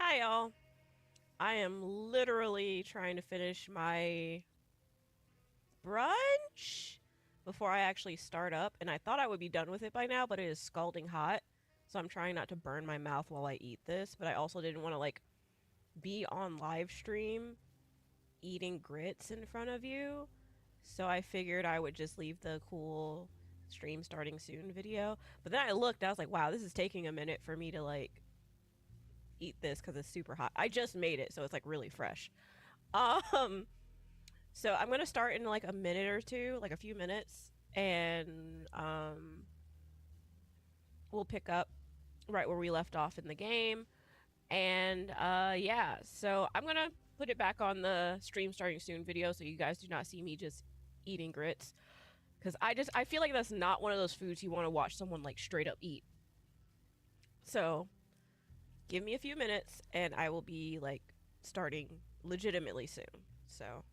Hi, y'all. I am literally trying to finish my brunch before I actually start up, and I thought I would be done with it by now, but it is scalding hot, so I'm trying not to burn my mouth while I eat this, but I also didn't want to be on live stream eating grits in front of you, so I figured I would just leave the cool stream starting soon video. But then I looked, I was like, wow, this is taking a minute for me to eat this because it's super hot. I just made it, so it's like really fresh. Um, so I'm gonna start in like a minute or two, like a few minutes, and we'll pick up right where we left off in the game. And yeah, so I'm gonna put it back on the stream starting soon video so you guys do not see me just eating grits. Cause I feel like that's not one of those foods you want to watch someone like straight up eat. So give me a few minutes and I will be like starting legitimately soon. So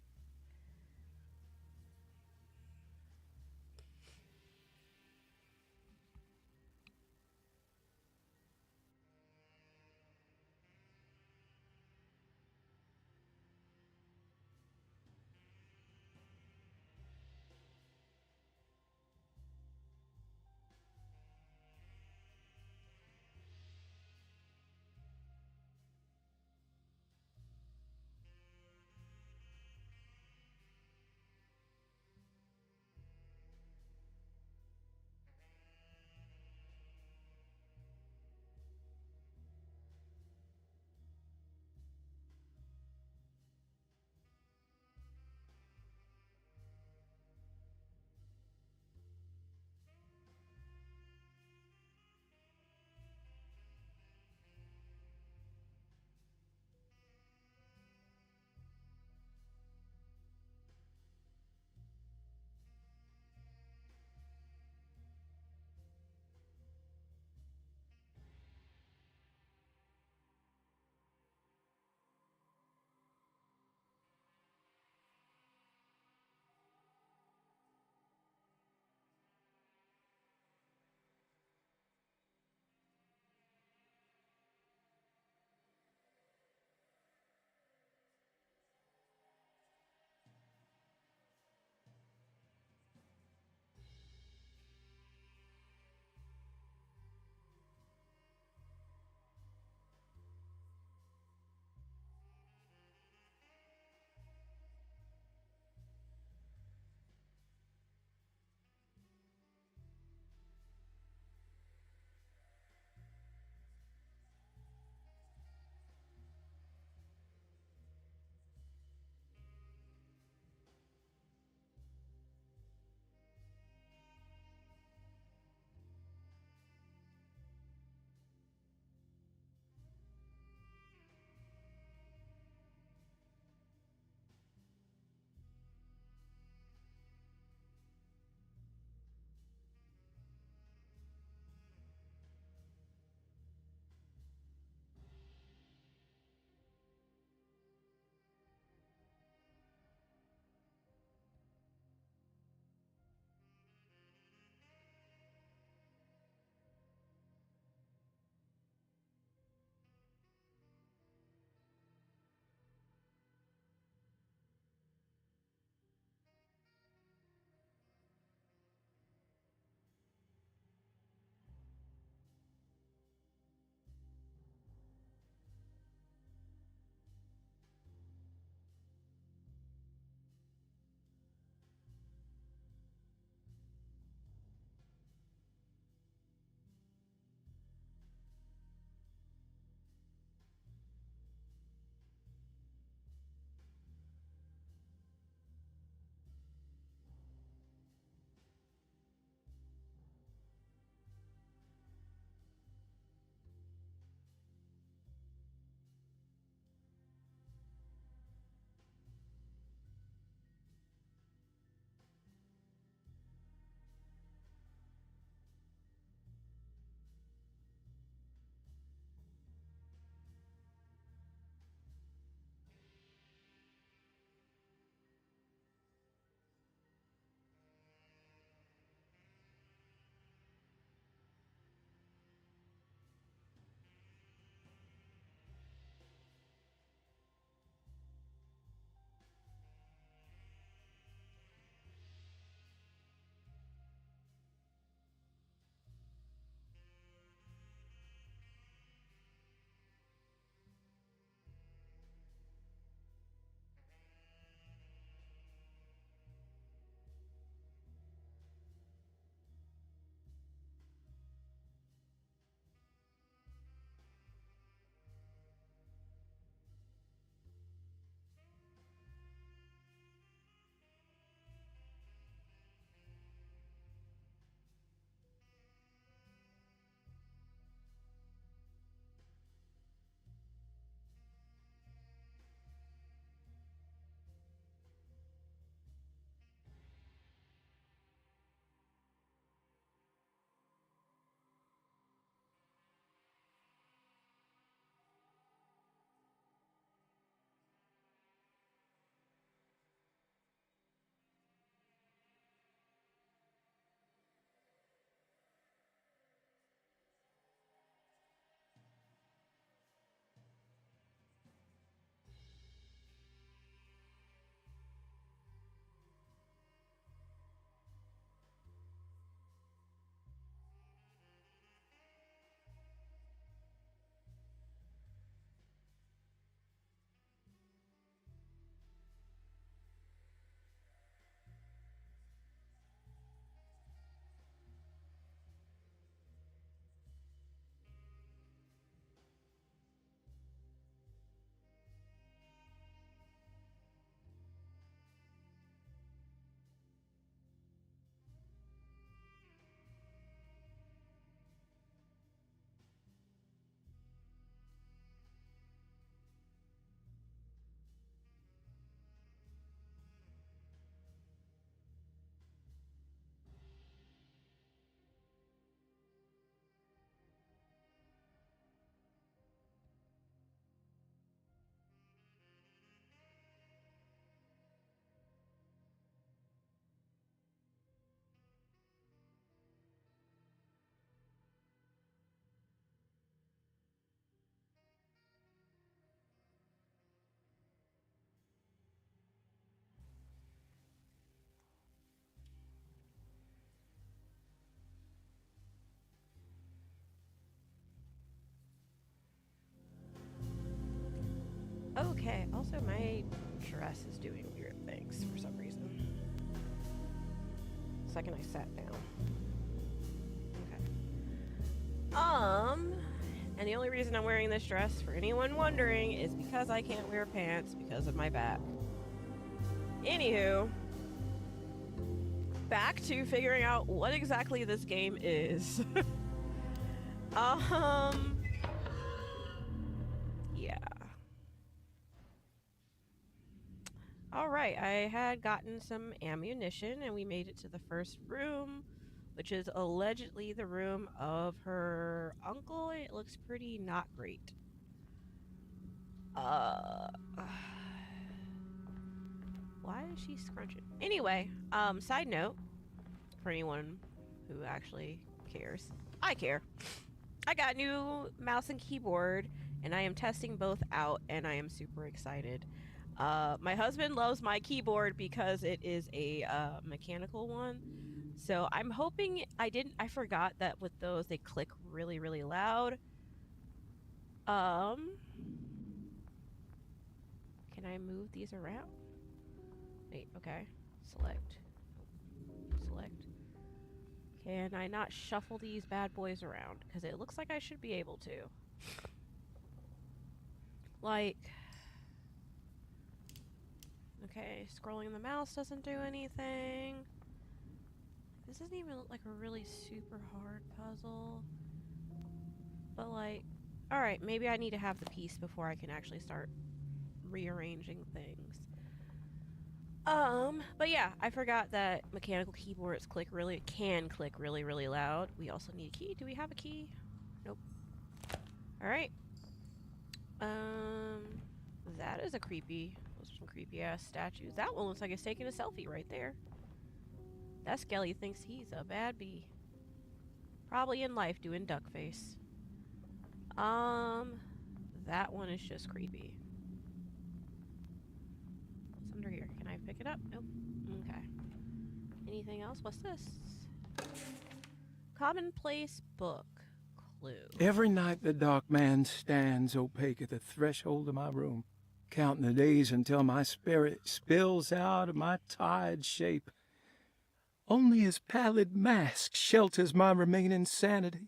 Also, my dress is doing weird things for some reason. The second I sat down. Okay. And the only reason I'm wearing this dress, for anyone wondering, is because I can't wear pants because of my back. Anywho, back to figuring out what exactly this game is. Yeah. Alright, I had gotten some ammunition and we made it to the first room, which is allegedly the room of her uncle. It looks pretty not great. Why is she scrunching? Anyway, side note, for anyone who actually cares. I care. I got a new mouse and keyboard, and I am testing both out, and I am super excited. My husband loves my keyboard because it is a mechanical one. So I'm hoping I forgot that with those they click really, really loud. Can I move these around? Wait, okay. Select. Can I not shuffle these bad boys around? Because it looks like I should be able to. Like... Okay, scrolling the mouse doesn't do anything. This doesn't even look like a really super hard puzzle. But like... Alright, maybe I need to have the piece before I can actually start rearranging things. But yeah, I forgot that mechanical keyboards can click really, really loud. We also need a key. Do we have a key? Nope. Alright. That is a creepy... Those are some creepy ass statues. That one looks like it's taking a selfie right there. That Skelly thinks he's a bad bee. Probably in life doing duck face. That one is just creepy. What's under here? Can I pick it up? Nope. Okay. Anything else? What's this? Commonplace book. Clue. Every night the dark man stands opaque at the threshold of my room, counting the days until my spirit spills out of my tired shape. Only his pallid mask shelters my remaining sanity.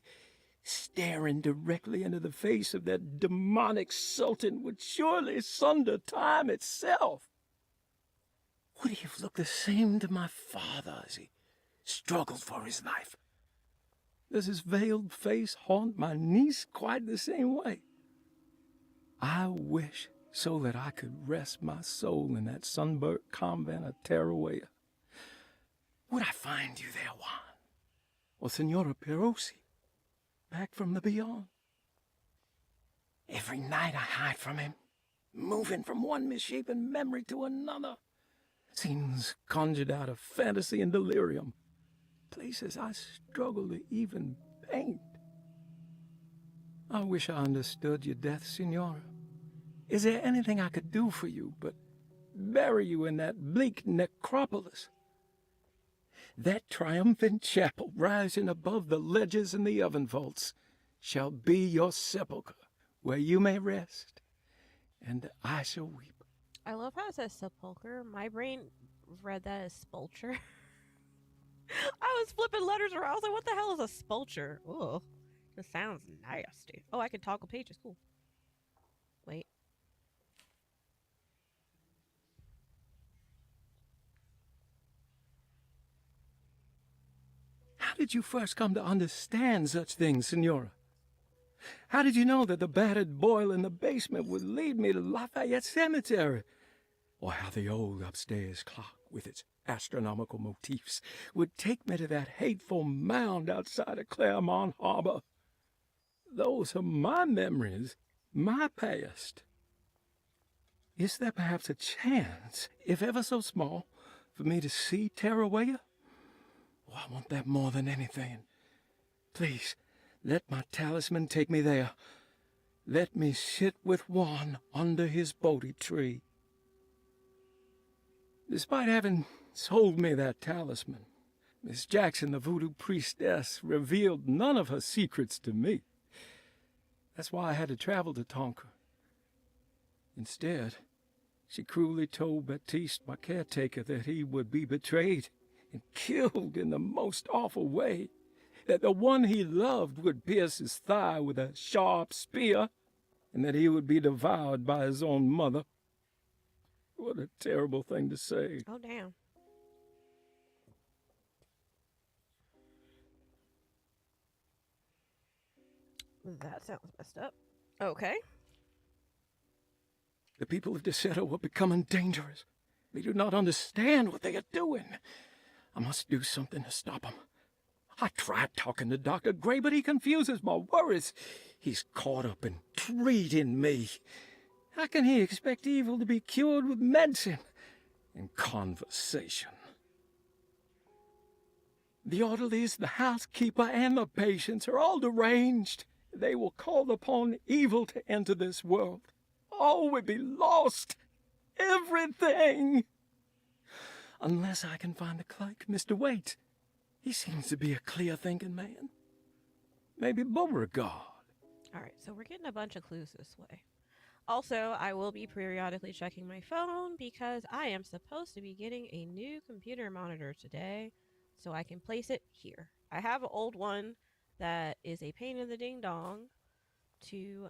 Staring directly into the face of that demonic sultan would surely sunder time itself. Would he have looked the same to my father as he struggled for his life? Does his veiled face haunt my niece quite the same way? I wish so that I could rest my soul in that sunburnt convent of Tarawea. Would I find you there, Juan? Or Senora Perosi, back from the beyond? Every night I hide from him, moving from one misshapen memory to another. Scenes conjured out of fantasy and delirium. Places I struggle to even paint. I wish I understood your death, Senora. Is there anything I could do for you but bury you in that bleak necropolis? That triumphant chapel rising above the ledges and the oven vaults shall be your sepulchre, where you may rest, and I shall weep. I love how it says sepulcher. My brain read that as spulcher. I was flipping letters around. I was like, what the hell is a spulcher? Ugh. This sounds nasty. Oh, I can toggle pages. Cool. Wait. How did you first come to understand such things, Senora? How did you know that the battered boil in the basement would lead me to Lafayette Cemetery? Or how the old upstairs clock, with its astronomical motifs, would take me to that hateful mound outside of Claremont Harbor? Those are my memories, my past. Is there perhaps a chance, if ever so small, for me to see Tarawea? Oh, I want that more than anything. Please, let my talisman take me there. Let me sit with Juan under his Bodhi tree. Despite having sold me that talisman, Miss Jackson, the voodoo priestess, revealed none of her secrets to me. That's why I had to travel to Tonka. Instead, She cruelly told Baptiste, my caretaker, that he would be betrayed and killed in the most awful way, that the one he loved would pierce his thigh with a sharp spear, and that he would be devoured by his own mother. What a terrible thing to say. Oh, damn. That sounds messed up. Okay. The people of Deseto are becoming dangerous. They do not understand what they are doing. I must do something to stop them. I tried talking to Dr. Gray, but he confuses my worries. He's caught up in treating me. How can he expect evil to be cured with medicine and conversation? The orderlies, the housekeeper, and the patients are all deranged. They will call upon evil to enter this world. All will be lost. Everything. Unless I can find the clerk, Mr. Waite. He seems to be a clear-thinking man. Maybe Beauregard. All right, so we're getting a bunch of clues this way. Also, I will be periodically checking my phone because I am supposed to be getting a new computer monitor today, so I can place it here. I have an old one that is a pain in the ding-dong to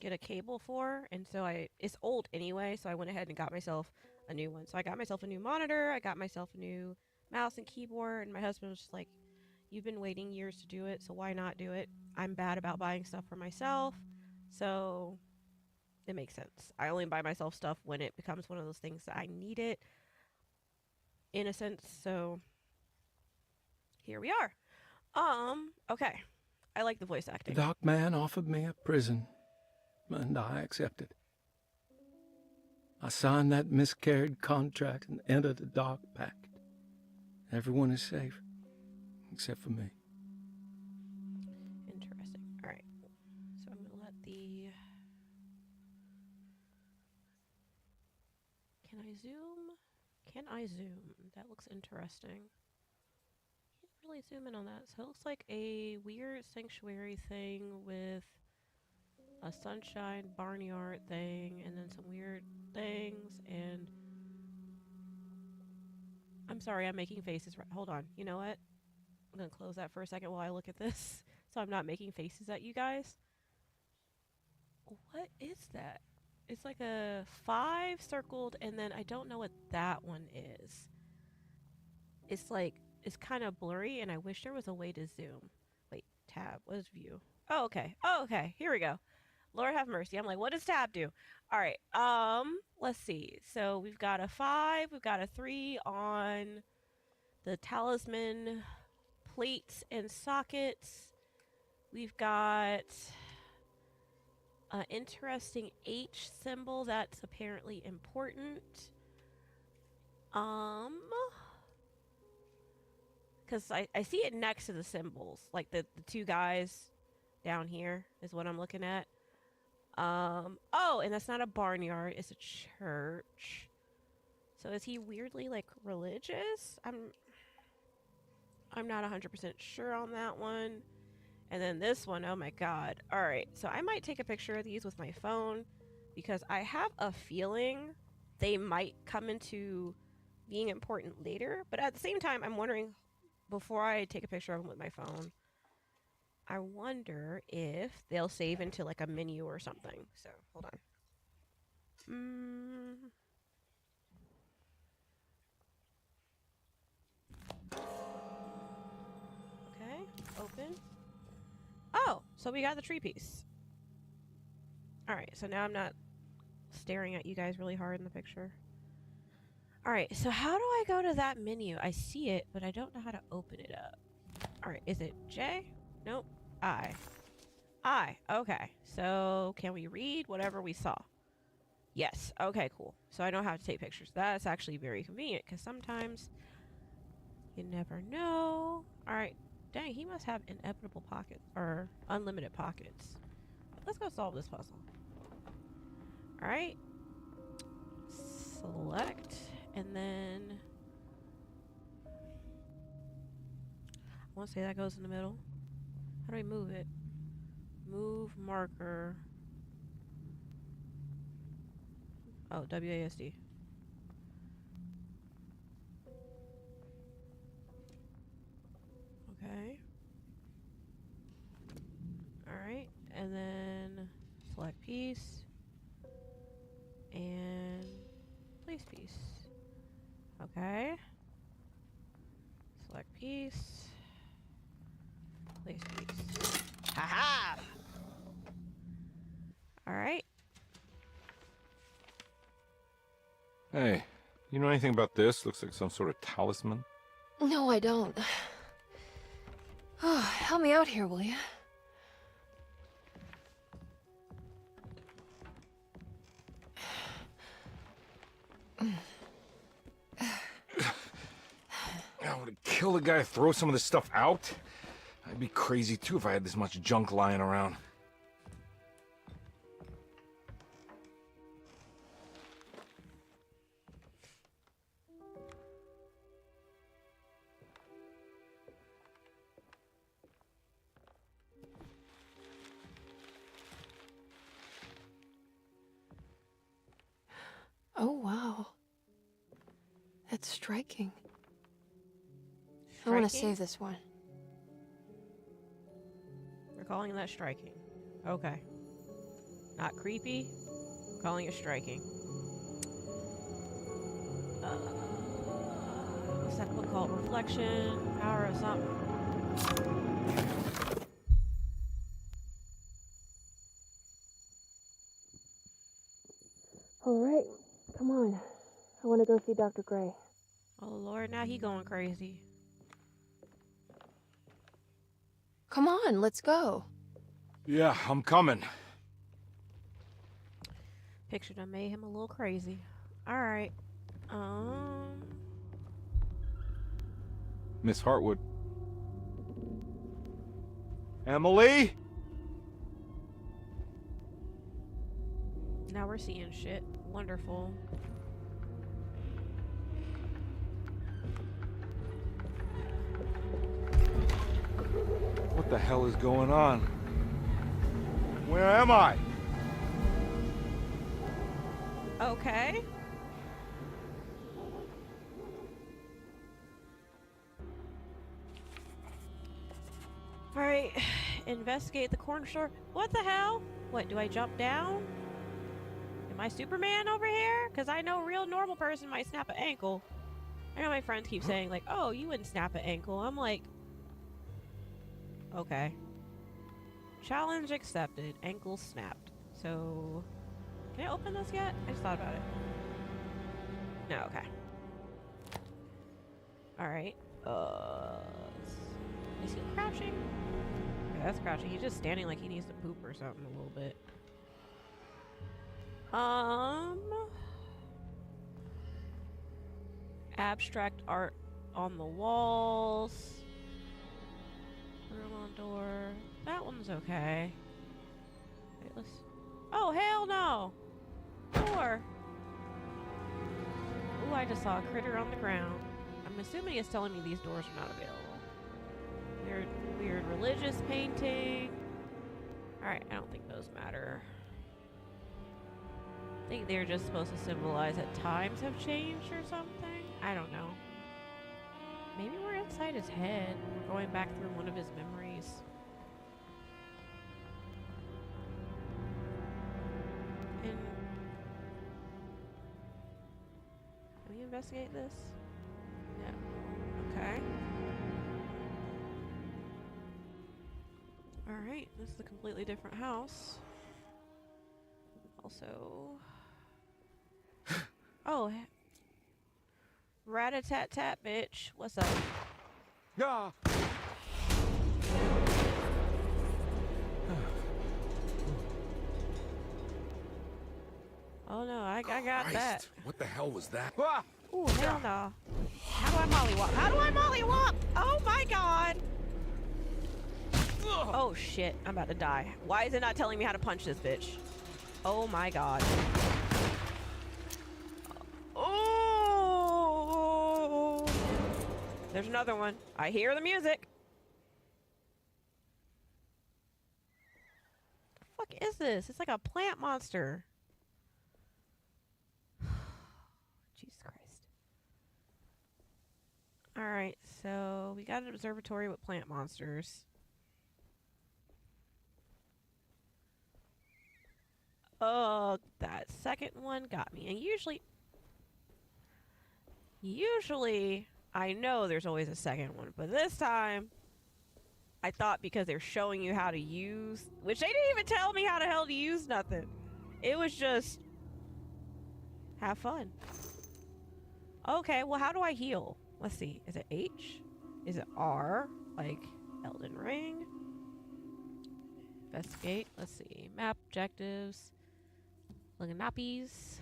get a cable for, and so it's old anyway, so I went ahead and got myself a new one. So I got myself a new monitor, I got myself a new mouse and keyboard, and my husband was just like, you've been waiting years to do it, so why not do it? I'm bad about buying stuff for myself, so it makes sense. I only buy myself stuff when it becomes one of those things that I need it, in a sense, so here we are. Okay. I like the voice The acting. dock man offered me a prison, and I accepted. I signed that miscarried contract and entered the dock pact. Everyone is safe, except for me. Interesting. All right. So I'm gonna let the. Can I zoom? Can I zoom? That looks interesting. Can't really zoom in on that. So it looks like a weird sanctuary thing with a sunshine barnyard thing, and then some weird things. And I'm sorry, I'm making faces. Hold on. You know what? I'm gonna close that for a second while I look at this, so I'm not making faces at you guys. What is that? It's like a 5 circled, and then I don't know what that one is. It's like, it's kind of blurry, and I wish there was a way to zoom. Wait, tab. What is view? Oh, okay. Oh, okay. Here we go. Lord have mercy. I'm like, what does tab do? All right. Let's see. So we've got a 5, we've got a 3 on the talisman plates and sockets. We've got an interesting H symbol that's apparently important. Because I see it next to the symbols. Like the two guys down here is what I'm looking at. Oh, and that's not a barnyard, it's a church. So is he weirdly like religious? I'm not 100% sure on that one. And then this one, oh my god. All right, so I might take a picture of these with my phone because I have a feeling they might come into being important later. But at the same time, I'm wondering, before I take a picture of them with my phone, I wonder if they'll save into like a menu or something. So hold on. Okay, open. Oh, so we got the tree piece. All right, so now I'm not staring at you guys really hard in the picture. All right, so how do I go to that menu? I see it, but I don't know how to open it up. All right, is it J? Nope. I. Okay. So can we read whatever we saw? Yes. Okay, cool. So I don't have to take pictures. That's actually very convenient because sometimes you never know. All right. Dang, he must have inevitable pockets or unlimited pockets. Let's go solve this puzzle. All right. Select, and then I want to say that goes in the middle. How do we move it? Move marker. Oh, WASD. Okay. Alright. And then select piece. And place piece. Okay. Select piece. Place piece. Haha! Alright. Hey, you know anything about this? Looks like some sort of talisman. No, I don't. Oh, help me out here, will you? I would kill the guy to throw some of this stuff out. I'd be crazy too if I had this much junk lying around. Oh, wow. That's striking. I want to Striking? save this one. We're calling that striking. Okay. Not creepy. We're calling it striking. What's that book called? Reflection, Power of something. All right, come on. I want to go see Dr. Gray. Oh Lord, now he going crazy. Come on, let's go. Yeah, I'm coming. Picture done made him a little crazy. Alright. Miss Hartwood. Emily? Now we're seeing shit. Wonderful. What the hell is going on? Where am I? Okay. Alright. Investigate the corner store. What the hell? What, do I jump down? Am I Superman over here? Because I know a real normal person might snap an ankle. I know my friends keep saying, like, oh, you wouldn't snap an ankle. I'm like, okay. Challenge accepted. Ankle snapped. So, can I open this yet? I just thought about it. No, okay. Alright. Is he crouching? Yeah, that's crouching. He's just standing like he needs to poop or something a little bit. Abstract art on the walls. Room on door. That one's okay. Wait, let's... Oh, hell no! Door! Ooh, I just saw a critter on the ground. I'm assuming it's telling me these doors are not available. Weird religious painting. Alright, I don't think those matter. I think they're just supposed to symbolize that times have changed or something. I don't know. Maybe we're inside his head. We're going back through one of his memories. And can we investigate this? No. Okay. Alright, this is a completely different house. Also... Oh, rat-a-tat-tat, bitch. What's up? Yeah. Oh no, I got that. What the hell was that? Ooh, hell no. How do I mollywop? How do I mollywop? Oh my god! Oh shit, I'm about to die. Why is it not telling me how to punch this bitch? Oh my god. Oh! There's another one. I hear the music. The fuck is this? It's like a plant monster. Alright, so we got an observatory with plant monsters. Oh, that second one got me. And usually I know there's always a second one, but this time I thought because they're showing you how to use, which they didn't even tell me how the hell to use nothing. It was just have fun. Okay, well, how do I heal? Let's see. Is it H? Is it R? Like Elden Ring? Investigate. Let's see. Map objectives. Linganappies.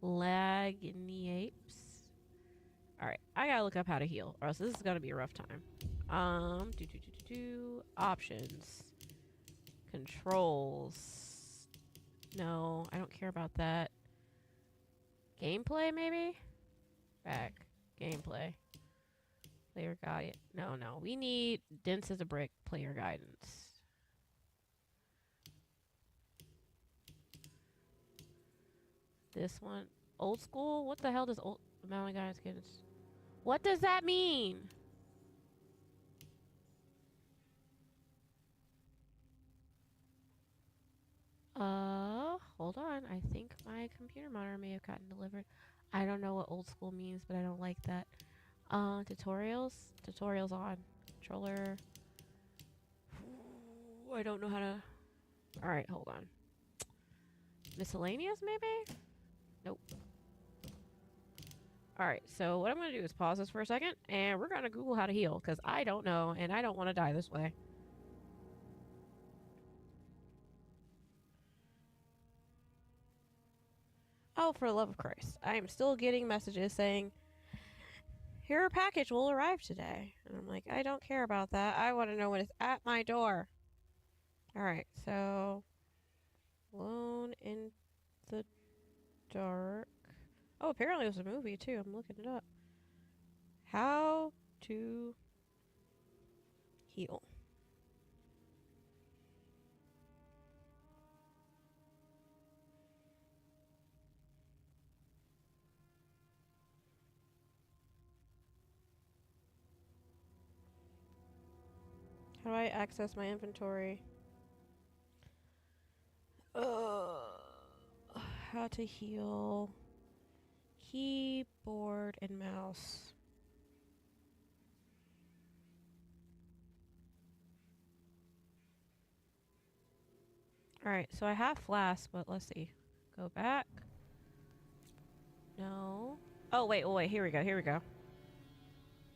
Lag in the apes. Alright, I gotta look up how to heal, or else this is gonna be a rough time. Options. Controls. No, I don't care about that. Gameplay, maybe? Back. Gameplay. Player guide. No. We need dense as a brick player guidance. This one. Old school? What the hell does old amount of guidance get? What does that mean? Hold on. I think my computer monitor may have gotten delivered. I don't know what old school means, but I don't like that. Tutorials? Tutorials on. Controller. Ooh, I don't know how to... Alright, hold on. Miscellaneous, maybe? Nope. Alright, so what I'm going to do is pause this for a second, and we're going to Google how to heal, because I don't know, and I don't want to die this way. Oh, for the love of Christ. I am still getting messages saying, your package will arrive today. And I'm like, I don't care about that. I want to know when it's at my door. Alright, so... Alone in the Dark. Oh, apparently it was a movie, too. I'm looking it up. How to heal. How do I access my inventory? How to heal. Keyboard and mouse. Alright, so I have flasks, but let's see. Go back. No. Oh, wait, here we go.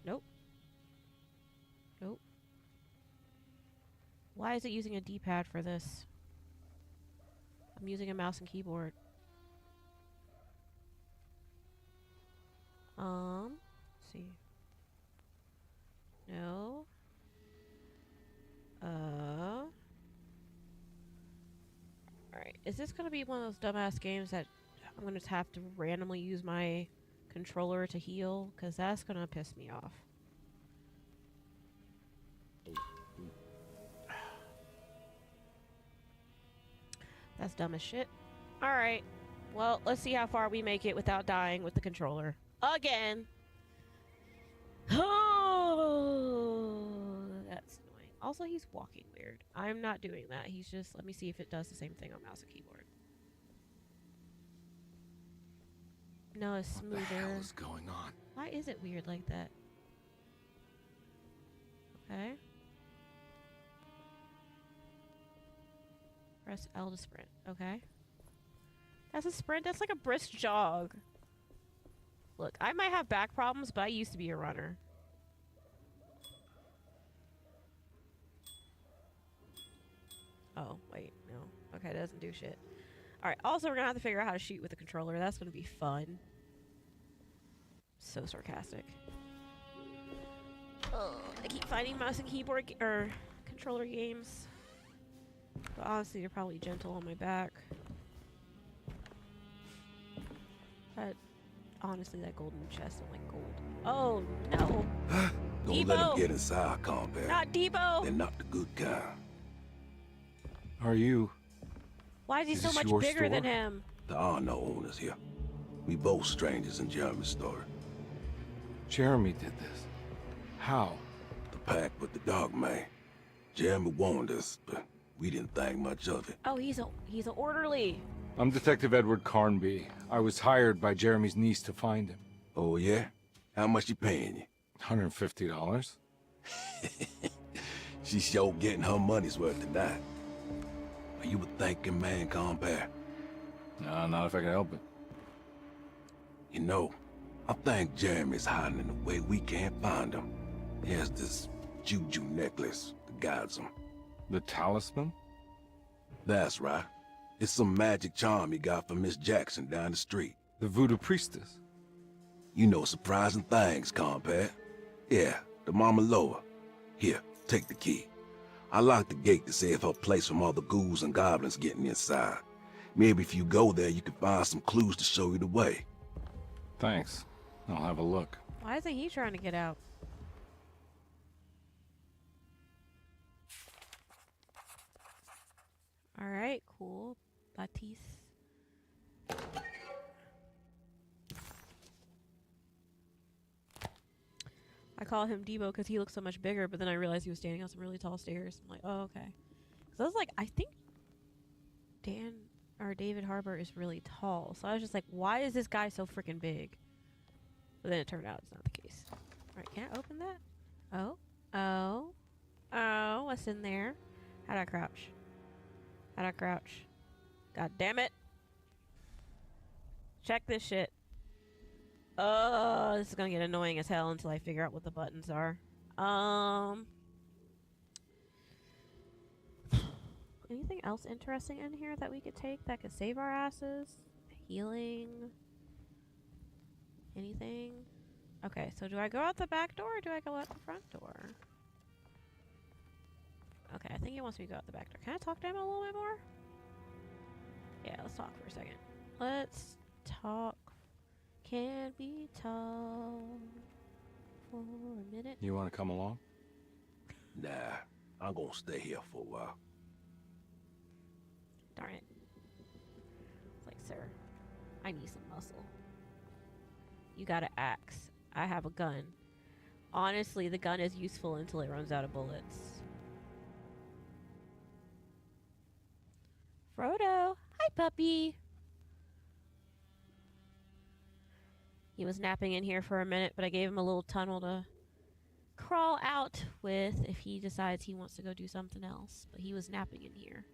Nope. Why is it using a D-pad for this? I'm using a mouse and keyboard. Let's see. No. Alright, is this gonna be one of those dumbass games that I'm gonna have to randomly use my controller to heal? Because that's gonna piss me off. That's dumb as shit. Alright. Well, let's see how far we make it without dying with the controller. Again! Oh, that's annoying. Also, he's walking weird. I'm not doing that. He's just... Let me see if it does the same thing on mouse and keyboard. No, it's smoother. What the hell is going on? Why is it weird like that? Okay. Press L to sprint. Okay. That's a sprint? That's like a brisk jog. Look, I might have back problems, but I used to be a runner. Oh, wait, no. Okay, that doesn't do shit. Alright, also we're gonna have to figure out how to shoot with the controller. That's gonna be fun. So sarcastic. Oh, I keep finding mouse and keyboard or controller games. But honestly, they're probably gentle on my back. But honestly, that golden chest, I'm like gold. Oh no! Don't Debo! let him get inside, combat. Not Debo! They're not the good kind. Are you? Why is he Is so this much your bigger than store? him? There are no owners here. We both strangers in Jeremy's story. Jeremy did this. How? The pack with the dog man. Jeremy warned us, but we didn't think much of it. Oh, he's a orderly. I'm Detective Edward Carnby. I was hired by Jeremy's niece to find him. Oh, yeah? How much she paying you? $150. She's sure getting her money's worth tonight. Are you a thinking man, compare? No, not if I can help it. You know, I think Jeremy's hiding in a way we can't find him. He has this juju necklace that guides him. The talisman? That's right. It's some magic charm he got from Miss Jackson down the street. The voodoo priestess? You know surprising things, compare. Yeah, the Mama Loa. Here, take the key. I locked the gate to save her place from all the ghouls and goblins getting inside. Maybe if you go there, you can find some clues to show you the way. Thanks. I'll have a look. Why isn't he trying to get out? Alright, cool. Batiste. I call him Debo because he looks so much bigger, but then I realized he was standing on some really tall stairs. I'm like, oh, okay. Because I was like, I think David Harbour is really tall. So I was just like, why is this guy so freaking big? But then it turned out it's not the case. Alright, can I open that? Oh. Oh. Oh, what's in there? How'd I crouch? How'd I crouch? God damn it. Check this shit. This is gonna get annoying as hell until I figure out what the buttons are. Anything else interesting in here that we could take that could save our asses? Healing? Anything? Okay, so do I go out the back door or do I go out the front door? Okay, I think he wants me to go out the back door. Can I talk to him a little bit more? Yeah, let's talk for a second. Let's talk. Can we talk for a minute? You want to come along? Nah, I'm gonna stay here for a while. Darn it. It's like, sir, I need some muscle. You got an axe. I have a gun. Honestly, the gun is useful until it runs out of bullets. Frodo! Hi, puppy! He was napping in here for a minute, but I gave him a little tunnel to crawl out with if he decides he wants to go do something else. But he was napping in here.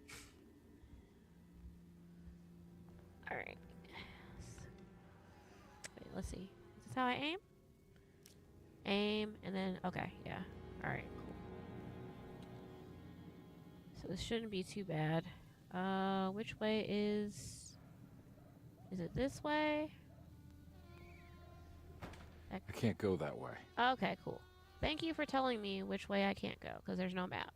Alright. Wait, let's see. Is this how I aim? Aim, and then, okay, yeah. Alright, cool. So this shouldn't be too bad. Which way is it this way? I can't go that way. Okay, cool. Thank you for telling me which way I can't go, because there's no map.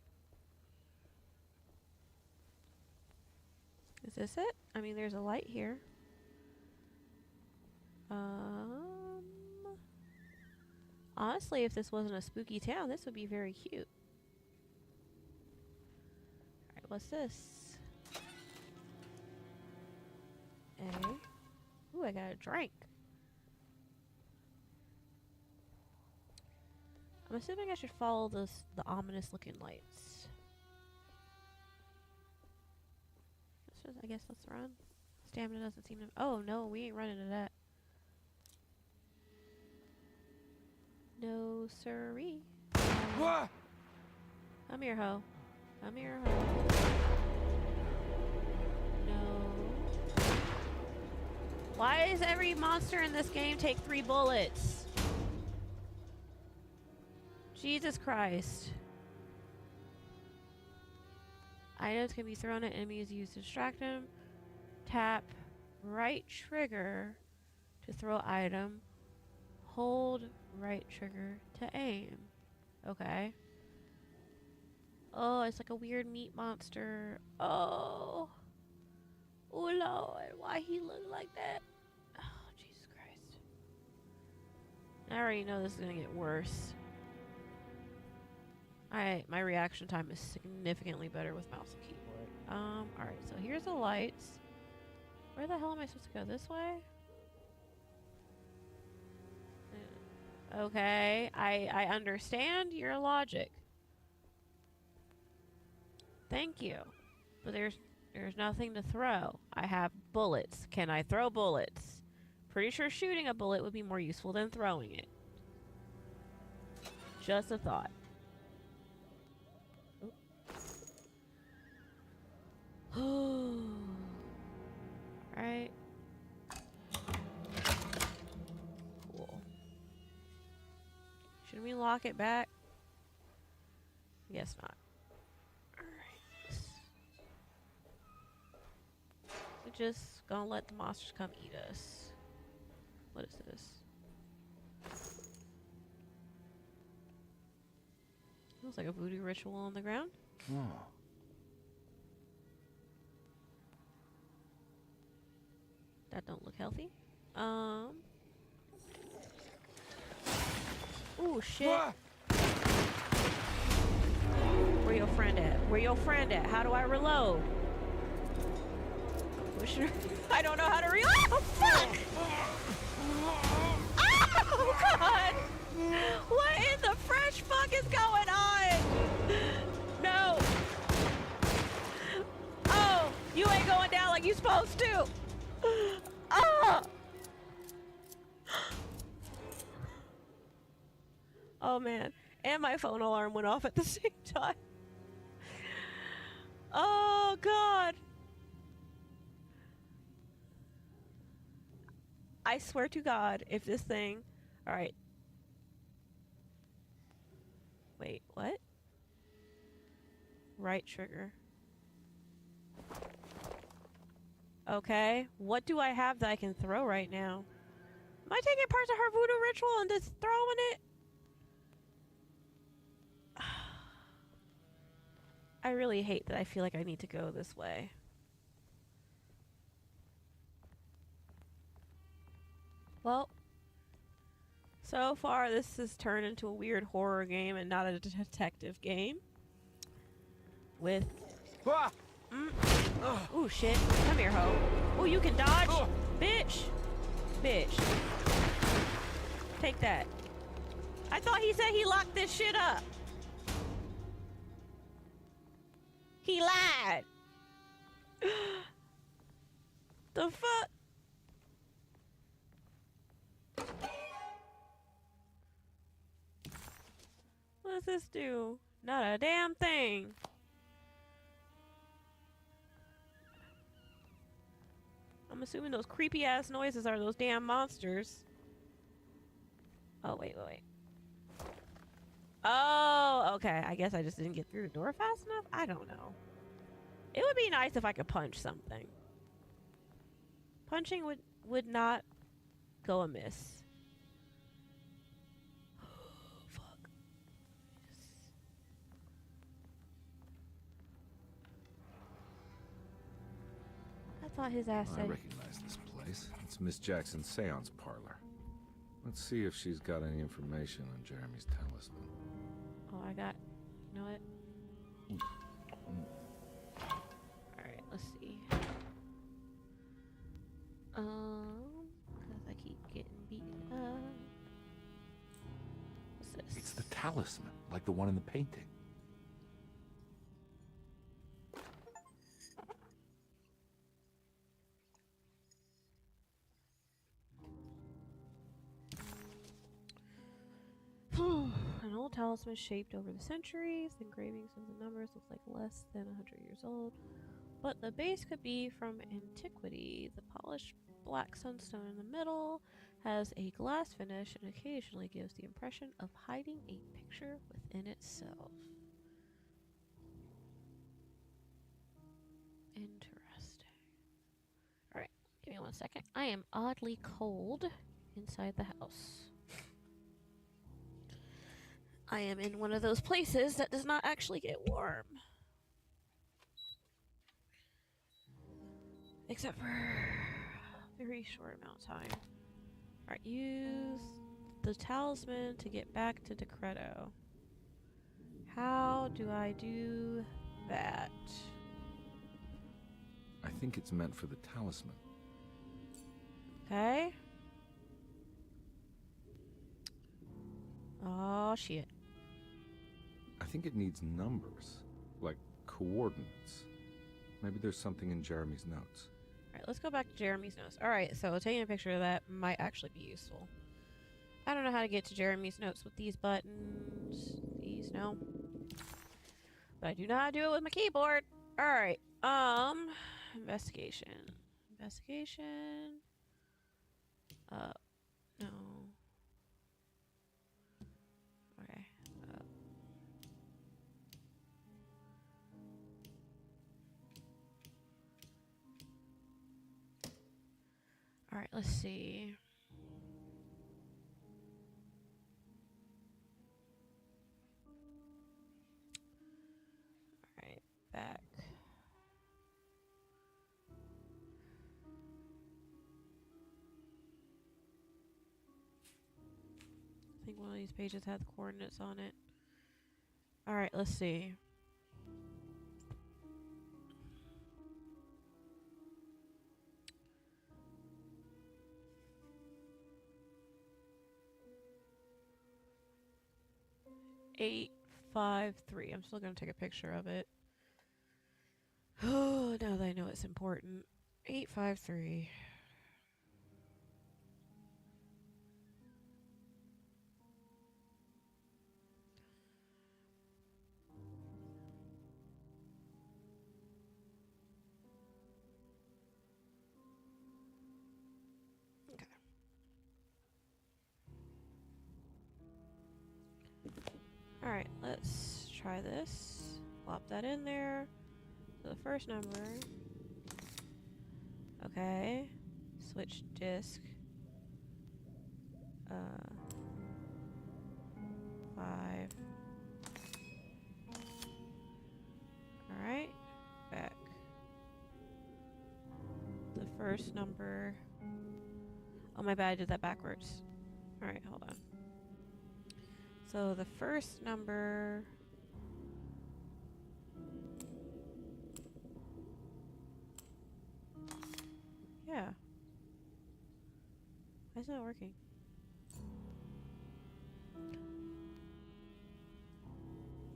Is this it? I mean, there's a light here. Honestly, if this wasn't a spooky town, this would be very cute. Alright, what's this? Ooh, I got a drink. I'm assuming I should follow the ominous looking lights. I guess let's run. Stamina doesn't seem to... Oh, no, we ain't running to that. No, sirree. What? Come here, ho. Come here, ho. No. Why does every monster in this game take 3 bullets? Jesus Christ. Items can be thrown at enemies used to distract them. Tap right trigger to throw item. Hold right trigger to aim. Okay. Oh, it's like a weird meat monster. Oh. Oh, Lord. Why he look like that? Oh, Jesus Christ. I already know this is going to get worse. Alright, my reaction time is significantly better with mouse and keyboard. Alright, so here's the lights. Where the hell am I supposed to go? This way? Okay, I understand your logic. Thank you. But there's nothing to throw. I have bullets. Can I throw bullets? Pretty sure shooting a bullet would be more useful than throwing it. Just a thought. Right. Cool. Should we lock it back? Guess not. Alright. We're just gonna let the monsters come eat us. What is this? Looks like a voodoo ritual on the ground. Oh. That don't look healthy. Ooh, shit. Where your friend at? Where your friend at? How do I reload? I don't know how to reload. Oh, fuck! Oh, God! What in the fresh fuck is going on? No! Oh, you ain't going down like you supposed to. Oh! Oh man, and my phone alarm went off at the same time. Oh God. I swear to God, if this thing... Alright. Wait, what? Right trigger. Okay, what do I have that I can throw right now? Am I taking parts of her voodoo ritual and just throwing it? I really hate that I feel like I need to go this way. Well, so far this has turned into a weird horror game and not a detective game. With... Ooh, shit. Come here, ho. Ooh, you can dodge. Bitch. Bitch. Take that. I thought he said he locked this shit up. He lied. The fuck? What does this do? Not a damn thing. I'm assuming those creepy ass noises are those damn monsters. Oh, wait. Oh, okay. I guess I just didn't get through the door fast enough? I don't know. It would be nice if I could punch something. Punching would not go amiss. Fuck. I thought his ass I said... recognize this place. It's Miss Jackson's seance parlor. Let's see if she's got any information on Jeremy's talisman. Oh, I got... You know what? Alright, let's see. Because I keep getting beaten up. What's this? It's the talisman, like the one in the painting. An old talisman shaped over the centuries. The engravings of the numbers look like less than 100 years old. But the base could be from antiquity. The polished black sunstone in the middle has a glass finish and occasionally gives the impression of hiding a picture within itself. Interesting. Alright, give me 1 second. I am oddly cold inside the house. I am in one of those places that does not actually get warm. Except for a very short amount of time. Alright, use the talisman to get back to Decreto. How do I do that? I think it's meant for the talisman. Okay. Oh, shit. I think it needs numbers, like coordinates. Maybe there's something in Jeremy's notes. Alright, let's go back to Jeremy's notes. Alright, so taking a picture of that might actually be useful. I don't know how to get to Jeremy's notes with these buttons. These, no. But I do know how to do it with my keyboard. Alright, investigation. Investigation. No. Okay. Alright, let's see. Alright, back. I think one of these pages had the coordinates on it. Alright, let's see. Eight, 5, 3. I'm still gonna take a picture of it. Oh, now that I know it's important. 8, 5, 3. Okay. Alright, let's try this. Plop that in there. So the first number. Okay. Switch disk. 5. Alright. Back. The first number. Oh, my bad, I did that backwards. Alright, hold on. So the first number. Yeah. Why is it not working?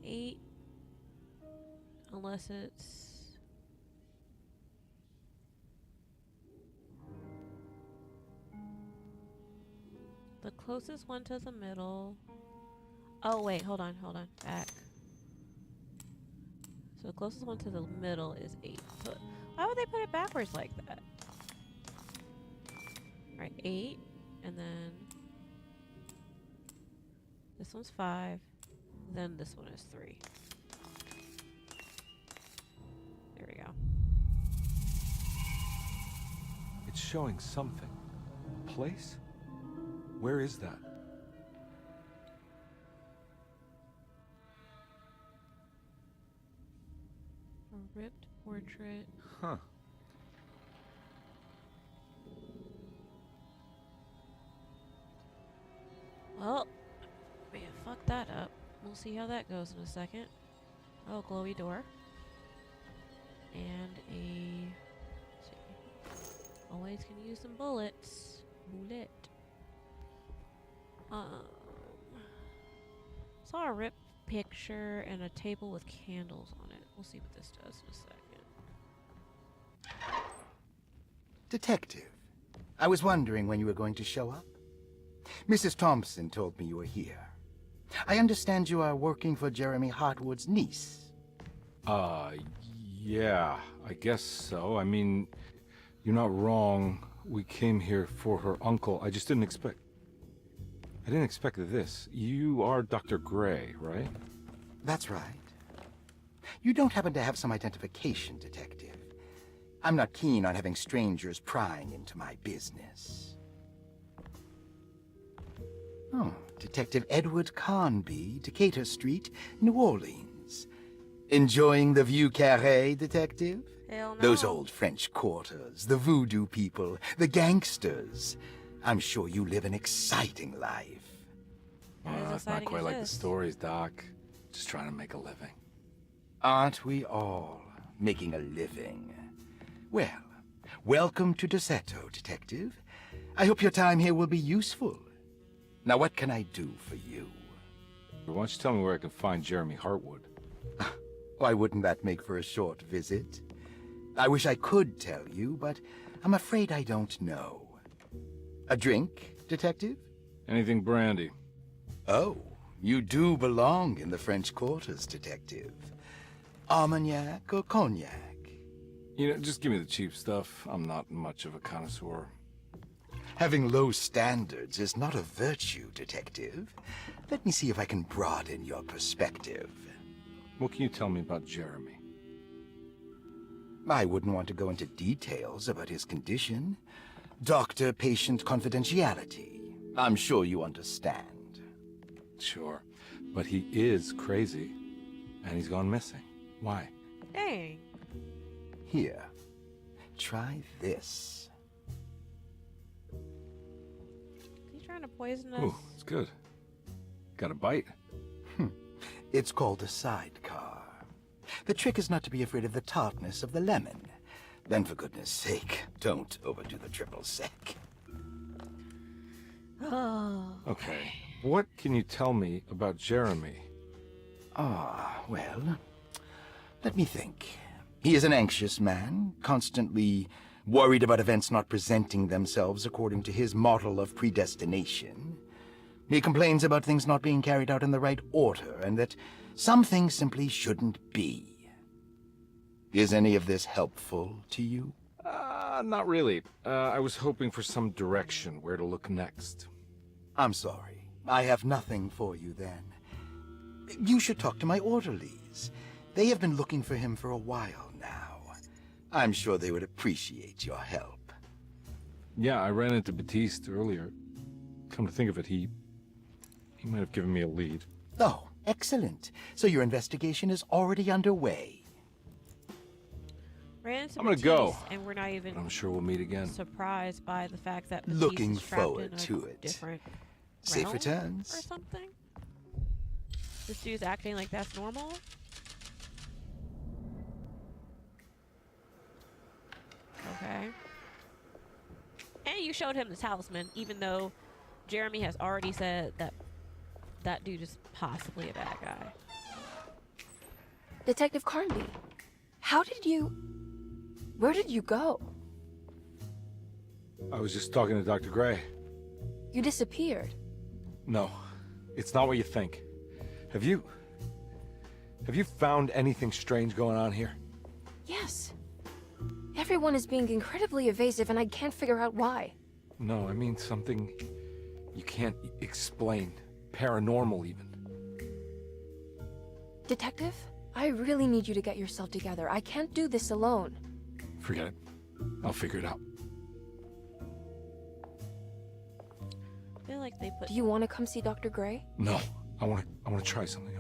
Eight. Unless it's. The closest one to the middle. Oh, wait, hold on. Back. So the closest one to the middle is 8. So why would they put it backwards like that? Alright, 8. And then this one's 5. Then this one is 3. There we go. It's showing something. Place? Where is that? A ripped portrait. Huh. Well, man, fuck that up. We'll see how that goes in a second. Oh, glowy door. And a... let's see. Always can use some bullets. Bullet. Saw a ripped picture and a table with candles on it. We'll see what this does in a second. Detective, I was wondering when you were going to show up. Mrs. Thompson told me you were here. I understand you are working for Jeremy Hartwood's niece. Yeah, I guess so. I mean, you're not wrong. We came here for her uncle. I just didn't expect... I didn't expect this. You are Dr. Gray, right? That's right. You don't happen to have some identification, Detective. I'm not keen on having strangers prying into my business. Oh, Detective Edward Carnby, Decatur Street, New Orleans. Enjoying the Vieux Carré, Detective? Hell no. Those old French quarters, the voodoo people, the gangsters. I'm sure you live an exciting life. That is It's not exciting quite as like the this. stories, Doc. Just trying to make a living. Aren't we all making a living? Well, welcome to Deseto, Detective. I hope your time here will be useful. Now, what can I do for you? Why don't you tell me where I can find Jeremy Hartwood? Why wouldn't that make for a short visit? I wish I could tell you, but I'm afraid I don't know. A drink, Detective? Anything brandy. Oh, you do belong in the French Quarters, Detective. Armagnac or cognac? You know, just give me the cheap stuff. I'm not much of a connoisseur. Having low standards is not a virtue, Detective. Let me see if I can broaden your perspective. What can you tell me about Jeremy? I wouldn't want to go into details about his condition. Doctor-patient confidentiality. I'm sure you understand. Sure, but he is crazy, and he's gone missing. Why? Dang. Here, try this. He's trying to poison us. Ooh, it's good. Got a bite? It's called a sidecar. The trick is not to be afraid of the tartness of the lemon. Then, for goodness sake, don't overdo the triple sec. Oh. Okay. What can you tell me about Jeremy? Well, let me think. He is an anxious man, constantly worried about events not presenting themselves according to his model of predestination. He complains about things not being carried out in the right order, and that some things simply shouldn't be. Is any of this helpful to you? Not really. I was hoping for some direction where to look next. I'm sorry. I have nothing for you then. You should talk to my orderlies. They have been looking for him for a while now. I'm sure they would appreciate your help. Yeah, I ran into Batiste earlier. Come to think of it, he might have given me a lead. Oh, excellent. So your investigation is already underway. Ran into I'm gonna go. Batiste, and we're not even I'm sure we'll meet again. surprised by the fact that Batiste Looking is trapped forward in a to it. different Safe realm returns. or something. This dude's acting like that's normal. Okay. And you showed him the talisman, even though Jeremy has already said that that dude is possibly a bad guy. Detective Carnby, where did you go? I was just talking to Dr. Gray. You disappeared. No, it's not what you think. Have you found anything strange going on here? Yes. Everyone is being incredibly evasive and I can't figure out why. No, I mean something you can't explain. Paranormal, even. Detective, I really need you to get yourself together. I can't do this alone. Forget it. I'll figure it out. I feel like they put Do you want to come see Dr. Gray? No, I want to try something.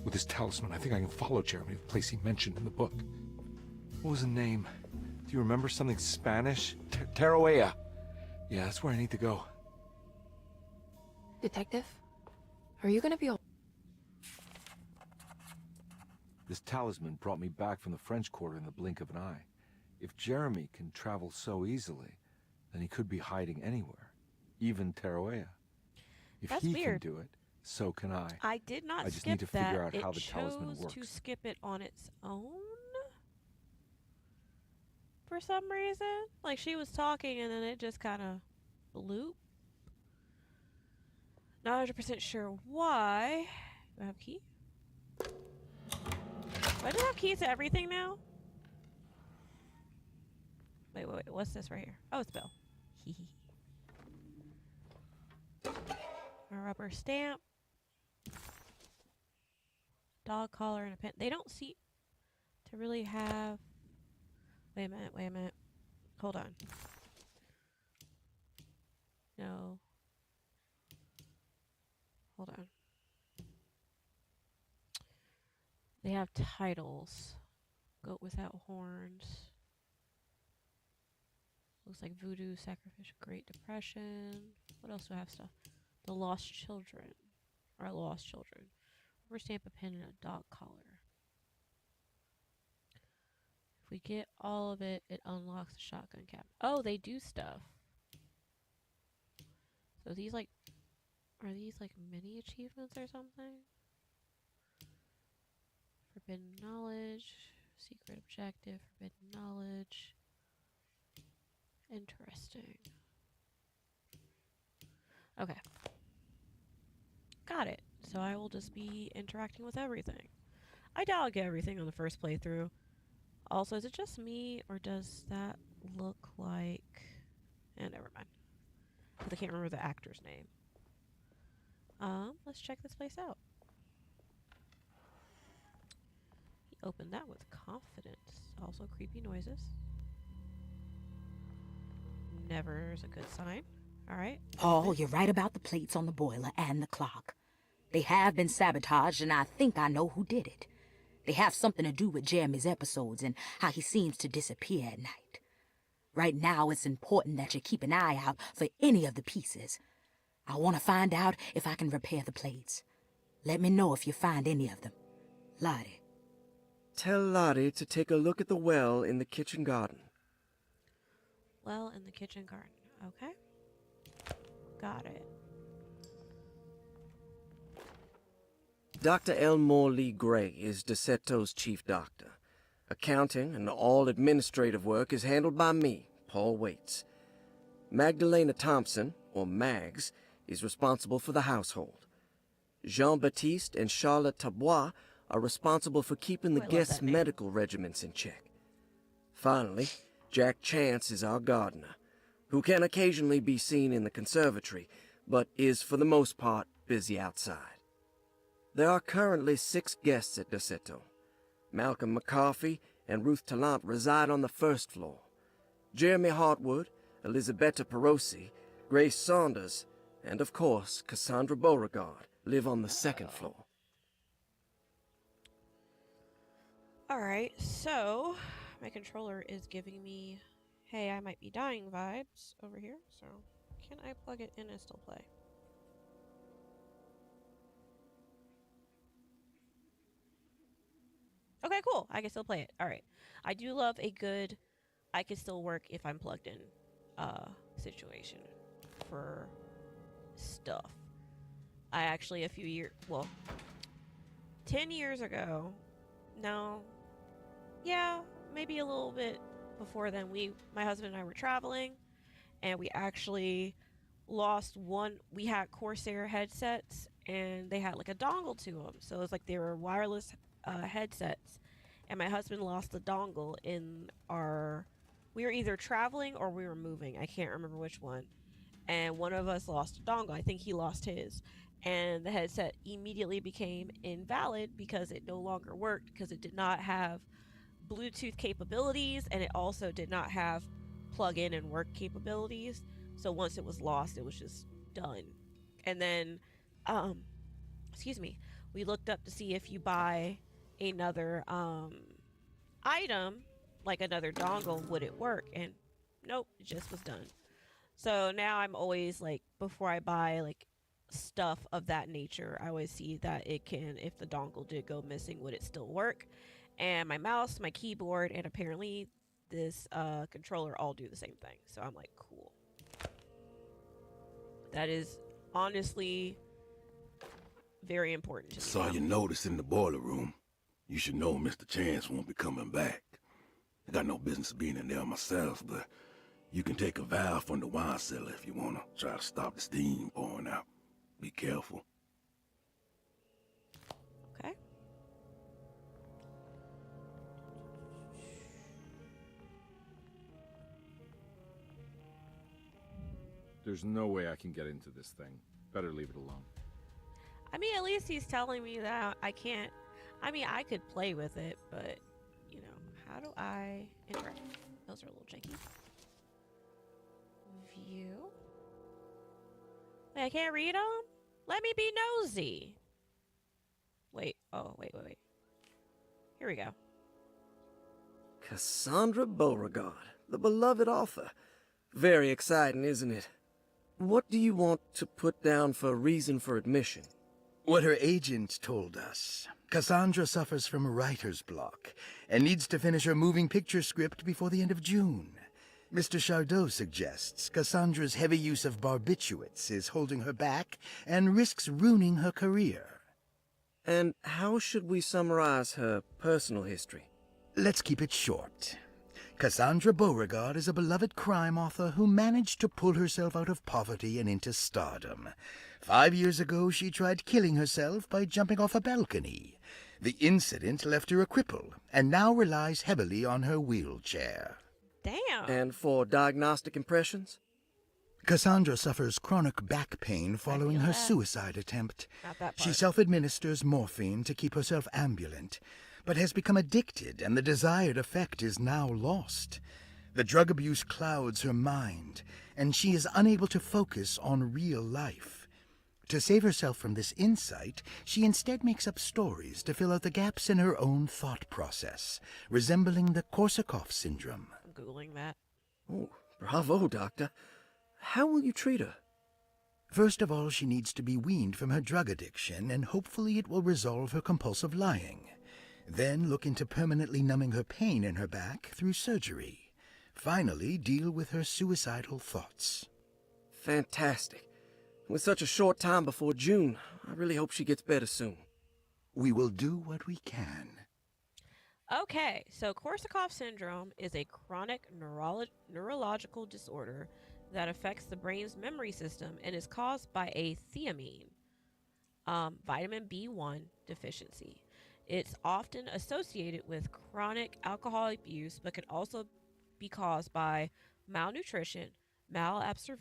With this talisman, I think I can follow Jeremy to the place he mentioned in the book. What was the name? Do you remember something Spanish? Tarawea. Yeah, that's where I need to go. Detective, are you gonna be all... This talisman brought me back from the French Quarter in the blink of an eye. If Jeremy can travel so easily, then he could be hiding anywhere, even Tarawea. If That's he weird. can do it, so can I. I did not I just skip need to figure that. out how It the talisman chose to works. skip it on its own for some reason. Like she was talking and then it just kind of bloop. Not 100% sure why. Do I have a key? Do I just have keys to everything now? Wait. What's this right here? Oh, it's Bill. Hee hee. A rubber stamp. Dog collar and a pen. They don't seem to really have... Wait a minute. Hold on. No. Hold on. They have titles. Goat without horns. Looks like voodoo, sacrificial, Great Depression. What else do I have stuff? The Lost Children. Or Lost Children. Rubber stamp, a pen, and a dog collar. If we get all of it, it unlocks the shotgun cap. Oh, they do stuff. So these like... Are these like mini achievements or something? Forbidden knowledge. Secret objective. Forbidden knowledge. Interesting. Okay. Got it. So I will just be interacting with everything. I doubt I'll get everything on the first playthrough. Also, is it just me, or does that look like... never mind. Because I can't remember the actor's name. Let's check this place out. He opened that with confidence. Also creepy noises. Never is a good sign. Alright. Paul, you're right about the plates on the boiler and the clock. They have been sabotaged, and I think I know who did it. They have something to do with Jeremy's episodes and how he seems to disappear at night. Right now, it's important that you keep an eye out for any of the pieces. I want to find out if I can repair the plates. Let me know if you find any of them. Lottie. Tell Lottie to take a look at the well in the kitchen garden. Well, in the kitchen garden. Okay. Got it. Dr. Elmore Lee Gray is Deceto's chief doctor. Accounting and all administrative work is handled by me, Paul Waits. Magdalena Thompson, or Mags, is responsible for the household. Jean-Baptiste and Charlotte Tabois are responsible for keeping the guests' medical regimens in check. Finally, Jack Chance is our gardener, who can occasionally be seen in the conservatory, but is for the most part busy outside. There are currently 6 guests at Deceto. Malcolm McCarthy and Ruth Tallant reside on the first floor. Jeremy Hartwood, Elisabetta Perosi, Grace Saunders, and of course Cassandra Beauregard live on the second floor. Alright, so my controller is giving me, hey, I might be dying vibes over here. So can I plug it in and still play? Okay, cool. I can still play it. Alright. I do love a good I can still work if I'm plugged in situation for stuff. I actually a few years, well, 10 years ago, no, yeah, maybe a little bit before then, my husband and I were traveling, and we actually lost one. We had Corsair headsets, and they had like a dongle to them, so it was like they were wireless headsets, and my husband lost the dongle in we were either traveling or we were moving. I can't remember which one. And one of us lost a dongle. I think he lost his. And the headset immediately became invalid because it no longer worked, because it did not have Bluetooth capabilities, and it also did not have plug in and work capabilities. So once it was lost, it was just done. And then, excuse me, we looked up to see if you buy another item, like another dongle, would it work? And nope, it just was done. So now I'm always like, before I buy like stuff of that nature, I always see that it can, if the dongle did go missing, would it still work? And my mouse, my keyboard, and apparently this controller all do the same thing. So I'm like, cool. That is honestly very important to me. Saw your notice in the boiler room. You should know Mr. Chance won't be coming back. I got no business being in there myself, but you can take a valve from the wine cellar if you want to try to stop the steam pouring out. Be careful. Okay. There's no way I can get into this thing. Better leave it alone. I mean, at least he's telling me that I can't. I mean, I could play with it, but, you know, how do I interact? Those are a little janky. View. Wait, I can't read them? Let me be nosy. Wait. Oh, wait. Here we go. Cassandra Beauregard, the beloved author. Very exciting, isn't it? What do you want to put down for reason for admission? What her agent told us. Cassandra suffers from writer's block and needs to finish her moving picture script before the end of June. Mr. Chardot suggests Cassandra's heavy use of barbiturates is holding her back and risks ruining her career. And how should we summarize her personal history? Let's keep it short. Cassandra Beauregard is a beloved crime author who managed to pull herself out of poverty and into stardom. 5 years ago, she tried killing herself by jumping off a balcony. The incident left her a cripple, and now relies heavily on her wheelchair. Damn. And for diagnostic impressions? Cassandra suffers chronic back pain following her that. suicide attempt. Not that She part. self-administers morphine to keep herself ambulant, but has become addicted, and the desired effect is now lost. The drug abuse clouds her mind, and she is unable to focus on real life. To save herself from this insight, she instead makes up stories to fill out the gaps in her own thought process, resembling the Korsakoff syndrome. I'm Googling that. Oh, bravo, Doctor. How will you treat her? First of all, she needs to be weaned from her drug addiction, and hopefully it will resolve her compulsive lying. Then look into permanently numbing her pain in her back through surgery. Finally, deal with her suicidal thoughts. Fantastic. With such a short time before June, I really hope she gets better soon. We will do what we can. Okay, so Korsakoff syndrome is a chronic neurological disorder that affects the brain's memory system and is caused by a thiamine, vitamin B1 deficiency. It's often associated with chronic alcohol abuse, but can also be caused by malnutrition, malabsorption,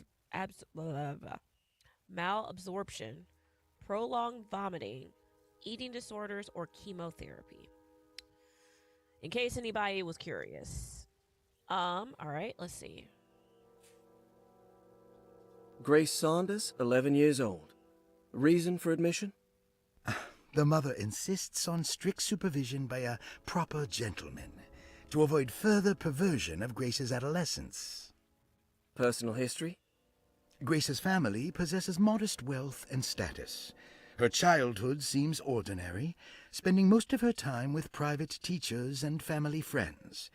prolonged vomiting, eating disorders, or chemotherapy. In case anybody was curious. All right, let's see. Grace Saunders, 11 years old. Reason for admission? The mother insists on strict supervision by a proper gentleman to avoid further perversion of Grace's adolescence. Personal history? Grace's family possesses modest wealth and status. Her childhood seems ordinary, spending most of her time with private teachers and family friends.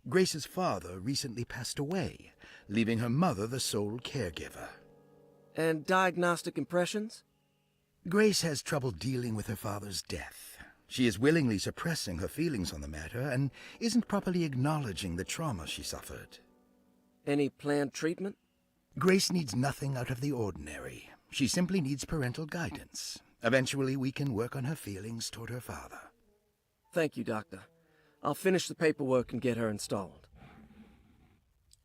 Grace's father recently passed away, leaving her mother the sole caregiver. And diagnostic impressions? Grace has trouble dealing with her father's death. She is willingly suppressing her feelings on the matter and isn't properly acknowledging the trauma she suffered. Any planned treatment? Grace needs nothing out of the ordinary. She simply needs parental guidance. Eventually, we can work on her feelings toward her father. Thank you, Doctor. I'll finish the paperwork and get her installed.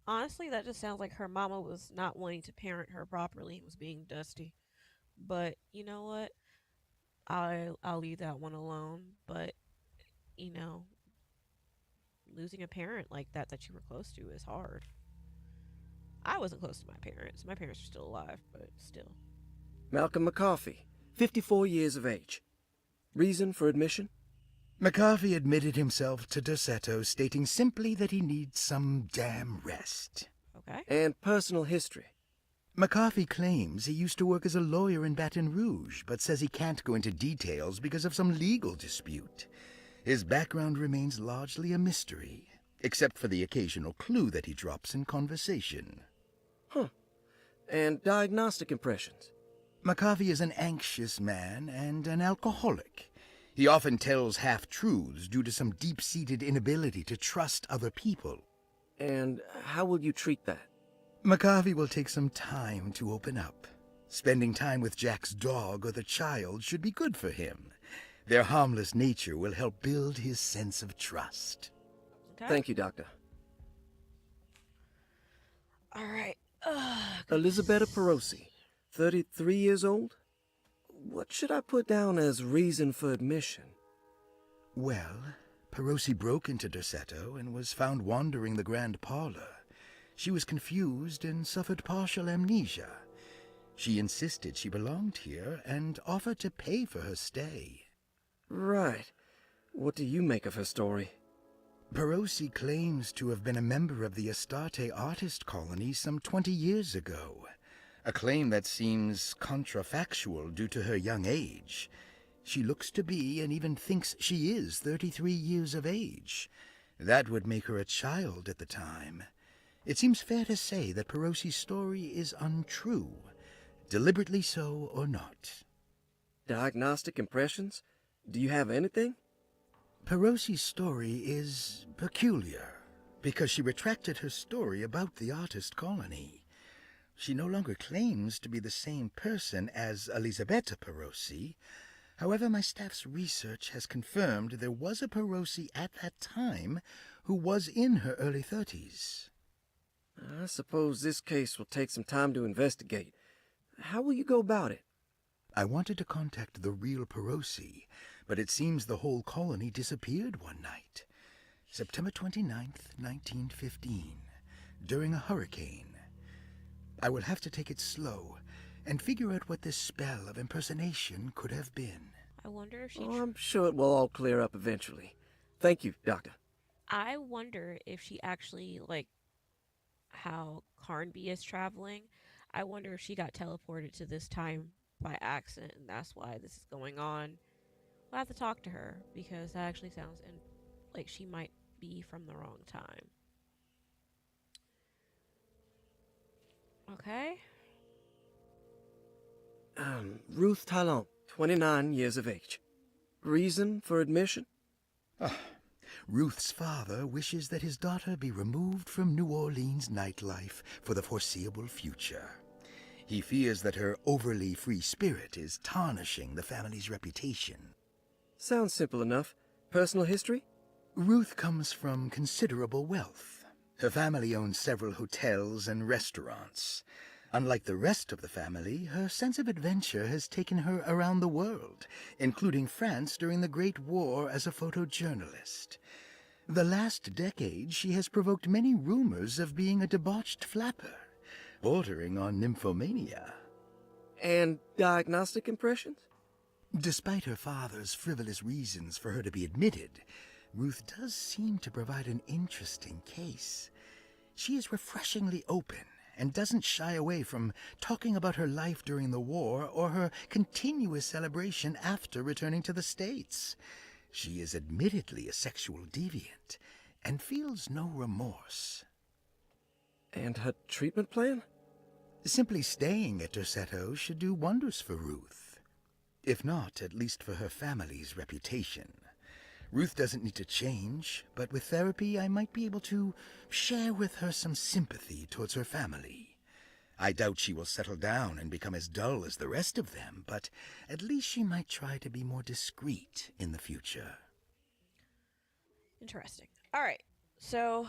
Honestly, that just sounds like her mama was not wanting to parent her properly, was being dusty. But you know what? I'll leave that one alone. But you know, losing a parent like that you were close to is hard. I wasn't close to my parents. My parents are still alive, but still. Malcolm McCarthy, 54 years of age. Reason for admission? McCarthy admitted himself to Derceto, stating simply that he needs some damn rest. Okay. And personal history? McCarthy claims he used to work as a lawyer in Baton Rouge, but says he can't go into details because of some legal dispute. His background remains largely a mystery, except for the occasional clue that he drops in conversation. Huh. And diagnostic impressions? McCarthy is an anxious man and an alcoholic. He often tells half-truths due to some deep-seated inability to trust other people. And how will you treat that? McCarthy will take some time to open up. Spending time with Jack's dog or the child should be good for him. Their harmless nature will help build his sense of trust. Okay. Thank you, Doctor. All right. Elisabetta Perosi, 33 years old? What should I put down as reason for admission? Well, Perosi broke into Derceto and was found wandering the grand parlor. She was confused and suffered partial amnesia. She insisted she belonged here and offered to pay for her stay. Right. What do you make of her story? Perosi claims to have been a member of the Astarte artist colony some 20 years ago, a claim that seems contrafactual due to her young age. She looks to be and even thinks she is 33 years of age. That would make her a child at the time. It seems fair to say that Perosi's story is untrue, deliberately so or not. Diagnostic impressions? Do you have anything? Perosi's story is peculiar because she retracted her story about the artist colony. She no longer claims to be the same person as Elisabetta Perosi. However, my staff's research has confirmed there was a Perosi at that time who was in her early 30s. I suppose this case will take some time to investigate. How will you go about it? I wanted to contact the real Perosi, but it seems the whole colony disappeared one night. September 29th, 1915, during a hurricane. I will have to take it slow and figure out what this spell of impersonation could have been. I wonder if she. Oh, I'm sure it will all clear up eventually. Thank you, Doctor. I wonder if she actually, like, how Carnby is traveling. I wonder if she got teleported to this time by accident, and that's why this is going on. We'll have to talk to her because that actually sounds like she might be from the wrong time. Okay. Ruth Talon, 29 years of age. Reason for admission? Ruth's father wishes that his daughter be removed from New Orleans nightlife for the foreseeable future. He fears that her overly free spirit is tarnishing the family's reputation. Sounds simple enough. Personal history? Ruth comes from considerable wealth. Her family owns several hotels and restaurants. Unlike the rest of the family, her sense of adventure has taken her around the world, including France during the Great War as a photojournalist. The last decade, she has provoked many rumors of being a debauched flapper, bordering on nymphomania. And diagnostic impressions? Despite her father's frivolous reasons for her to be admitted, Ruth does seem to provide an interesting case. She is refreshingly open and doesn't shy away from talking about her life during the war or her continuous celebration after returning to the States. She is admittedly a sexual deviant and feels no remorse. And her treatment plan? Simply staying at Derceto should do wonders for Ruth. If not, at least for her family's reputation. Ruth doesn't need to change, but with therapy I might be able to share with her some sympathy towards her family. I doubt she will settle down and become as dull as the rest of them, but at least she might try to be more discreet in the future. Interesting. All right. So,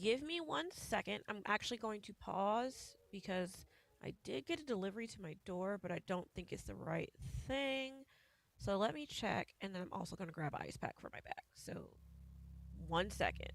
give me 1 second. I'm actually going to pause because I did get a delivery to my door, but I don't think it's the right thing. So let me check, and then I'm also going to grab an ice pack for my bag. So 1 second.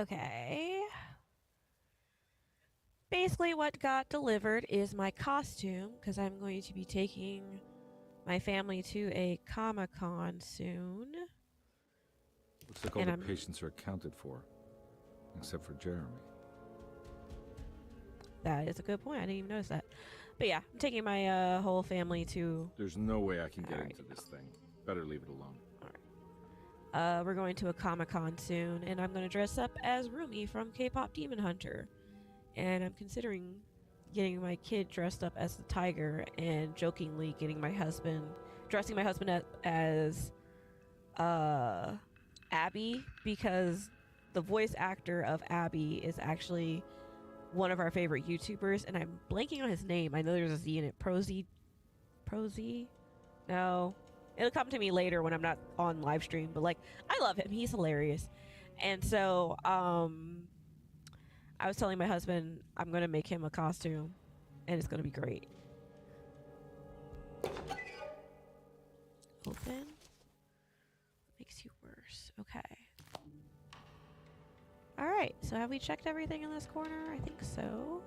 Okay. Basically, what got delivered is my costume, because I'm going to be taking my family to a Comic-Con soon. Looks like all And the I'm- patients are accounted for, except for Jeremy. That is a good point. I didn't even notice that. But yeah, I'm taking my whole family to... There's no way I can get Alright. into this thing. Better leave it alone. we're going to a Comic-Con soon, and I'm going to dress up as Rumi from K-Pop Demon Hunter. And I'm considering getting my kid dressed up as the tiger and jokingly dressing my husband as Abby, because the voice actor of Abby is actually one of our favorite YouTubers, and I'm blanking on his name. I know there's a Z in it. Prosy? No. It'll come to me later when I'm not on live stream, but like, I love him. He's hilarious. And so, I was telling my husband I'm going to make him a costume, and it's going to be great. Open. Makes you worse. Okay. Alright, so have we checked everything in this corner? I think so.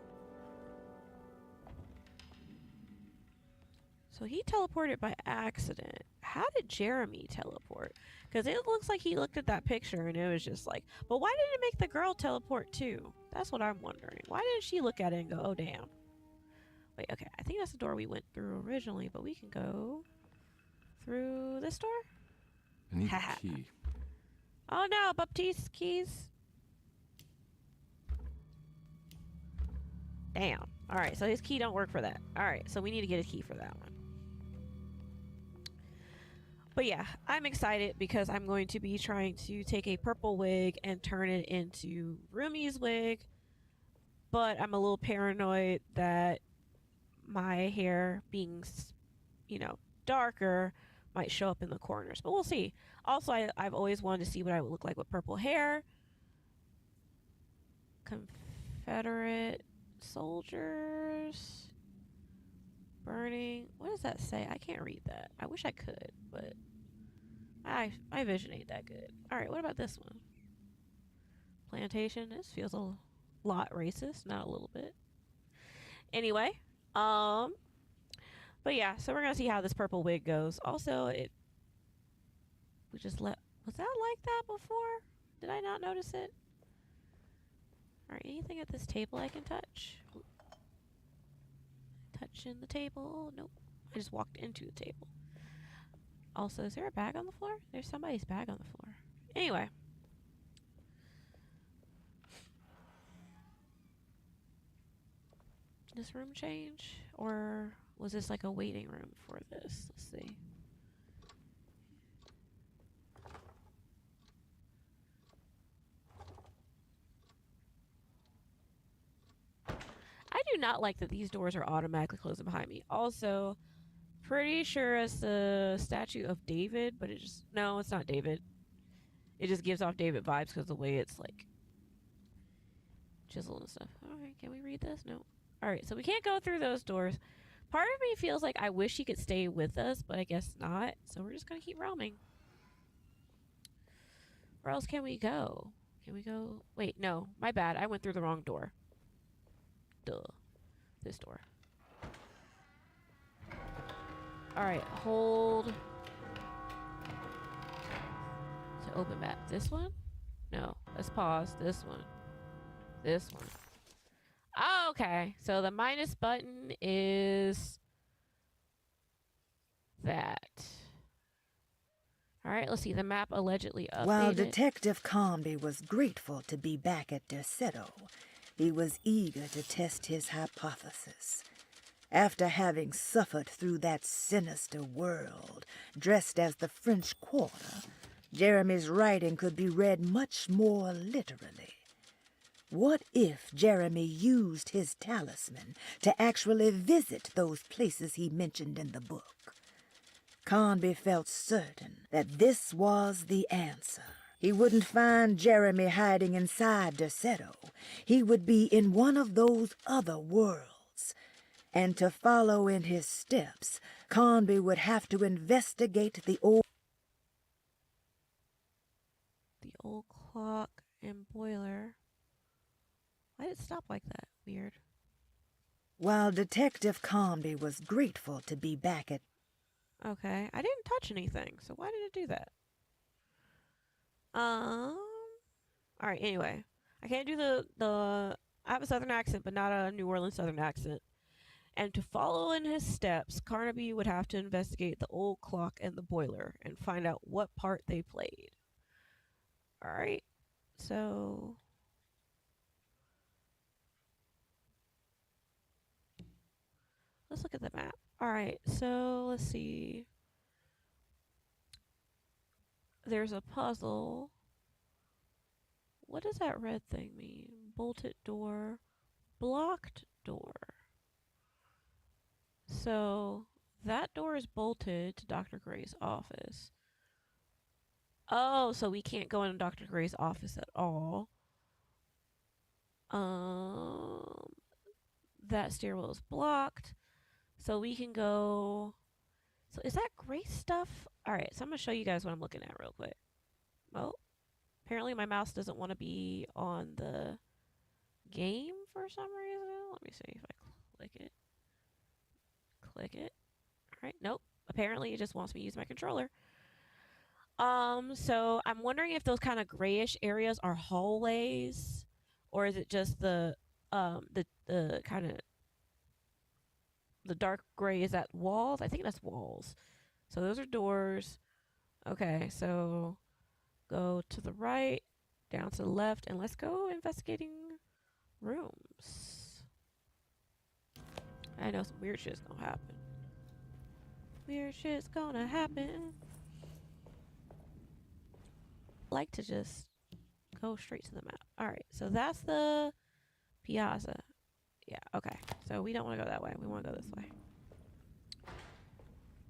So he teleported by accident. How did Jeremy teleport? Because it looks like he looked at that picture and it was just like, but why didn't it make the girl teleport too? That's what I'm wondering. Why didn't she look at it and go, oh damn. Wait, okay, I think that's the door we went through originally, but we can go through this door? I need the key. Oh no, Baptiste keys. Damn. Alright, so his key don't work for that. Alright, so we need to get a key for that one. But yeah, I'm excited because I'm going to be trying to take a purple wig and turn it into Rumi's wig. But I'm a little paranoid that my hair being, darker might show up in the corners. But we'll see. Also, I've always wanted to see what I would look like with purple hair. Confederate soldiers burning. What does that say? I can't read that. I wish I could, but my vision ain't that good. All right, what about this one? Plantation. This feels a lot racist, not a little bit. Anyway, but yeah, so we're gonna see how this purple wig goes. Also, was that like that before? Did I not notice it? All right, anything at this table I can touch? Touching the table? Nope. I just walked into the table. Also, is there a bag on the floor? There's somebody's bag on the floor. Anyway. This room change? Or was this like a waiting room for this? Let's see. I do not like that these doors are automatically closing behind me. Also, pretty sure it's the statue of David, but no, it's not David. It just gives off David vibes because the way it's like chiseled and stuff. Alright, can we read this? No. Alright, so we can't go through those doors. Part of me feels like I wish he could stay with us, but I guess not. So we're just gonna keep roaming. Where else can we go? Can we go? Wait, no, my bad. I went through the wrong door. Duh. This door. Alright, hold to open map. This one? No. Let's pause. This one. This one. Oh, okay. So the minus button is that. Alright, let's see. The map allegedly updated. While Detective Conby was grateful to be back at Derceto, he was eager to test his hypothesis. After having suffered through that sinister world, dressed as the French Quarter, Jeremy's writing could be read much more literally. What if Jeremy used his talisman to actually visit those places he mentioned in the book? Conby felt certain that this was the answer. He wouldn't find Jeremy hiding inside Derceto. He would be in one of those other worlds. And to follow in his steps, Conby would have to investigate the old clock and boiler. Why did it stop like that? Weird. While Detective Comby was grateful to be back at... Okay, I didn't touch anything, so why did it do that? Alright, anyway. I can't do the... I have a southern accent, but not a New Orleans southern accent. And to follow in his steps, Carnaby would have to investigate the old clock and the boiler and find out what part they played. Alright, so... let's look at the map. Alright, so let's see. There's a puzzle. What does that red thing mean? Bolted door, blocked door. So that door is bolted to Dr. Gray's office. Oh, so we can't go into Dr. Gray's office at all. That stairwell is blocked. So we can go... So is that Gray stuff? Alright, so I'm going to show you guys what I'm looking at real quick. Well, apparently my mouse doesn't want to be on the game for some reason. Let me see if I click it. Click it. Alright, nope. Apparently it just wants me to use my controller. So I'm wondering if those kind of grayish areas are hallways, or is it just the kind of the dark gray, is that walls? I think that's walls. So those are doors. Okay, so go to the right, down to the left, and let's go investigating rooms. I know some weird shit's gonna happen. Weird shit's gonna happen. I like to just go straight to the map. Alright, so that's the piazza. Yeah, okay. So we don't want to go that way. We want to go this way.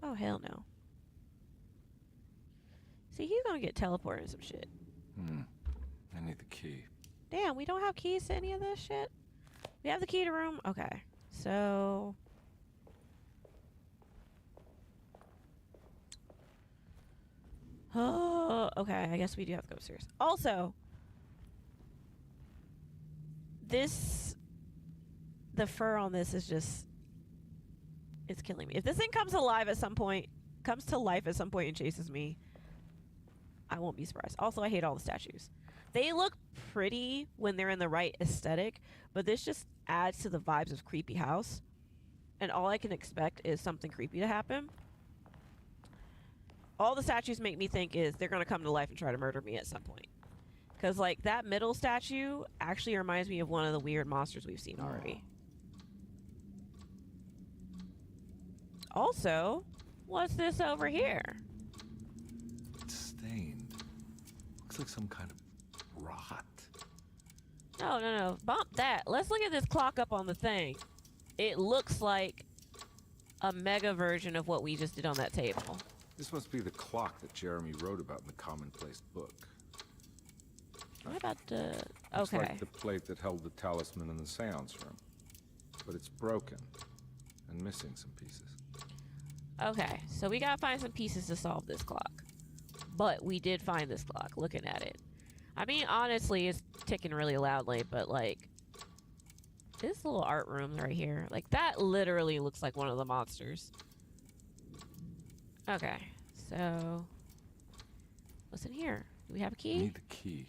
Oh, hell no. See, he's going to get teleported and some shit. I need the key. Damn, we don't have keys to any of this shit? We have the key to room? Okay. So... oh, okay. I guess we do have to go upstairs. Also, the fur on this is just, it's killing me. If this thing comes to life at some point and chases me, I won't be surprised. Also, I hate all the statues. They look pretty when they're in the right aesthetic, but this just adds to the vibes of creepy house. And all I can expect is something creepy to happen. All the statues make me think is they're going to come to life and try to murder me at some point. Because, like, that middle statue actually reminds me of one of the weird monsters we've seen already. Also, what's this over here? It's stained. Looks like some kind of rot. No. Bump that. Let's look at this clock up on the thing. It looks like a mega version of what we just did on that table. This must be the clock that Jeremy wrote about in the Commonplace book. What about the... Looks okay. like the plate that held the talisman in the seance room. But it's broken and missing some pieces. Okay, so we gotta find some pieces to solve this clock. But we did find this clock, looking at it. I mean, honestly, it's ticking really loudly, but, like... this little art room right here. Like, that literally looks like one of the monsters. Okay, so... what's in here? Do we have a key? I need the key.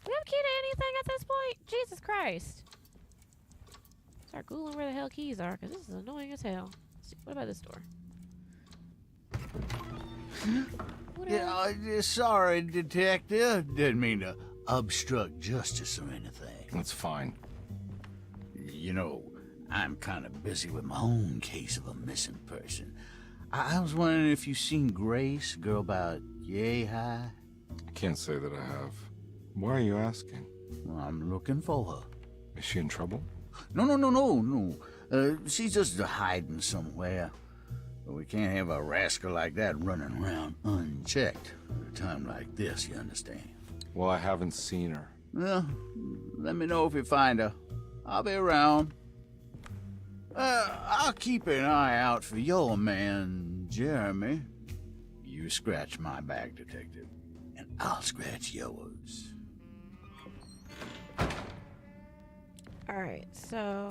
Do we have a key to anything at this point? Jesus Christ. Start Googling where the hell keys are, because this is annoying as hell. Let's see, what about this door? Yeah, sorry, Detective. Didn't mean to obstruct justice or anything. That's fine. You know, I'm kind of busy with my own case of a missing person. I was wondering if you seen Grace, girl about yay high? I can't say that I have. Why are you asking? Well, I'm looking for her. Is she in trouble? No. She's just hiding somewhere. But we can't have a rascal like that running around unchecked at a time like this, you understand? Well, I haven't seen her. Well, let me know if you find her. I'll be around. I'll keep an eye out for your man, Jeremy. You scratch my back, Detective, and I'll scratch yours. Alright, so...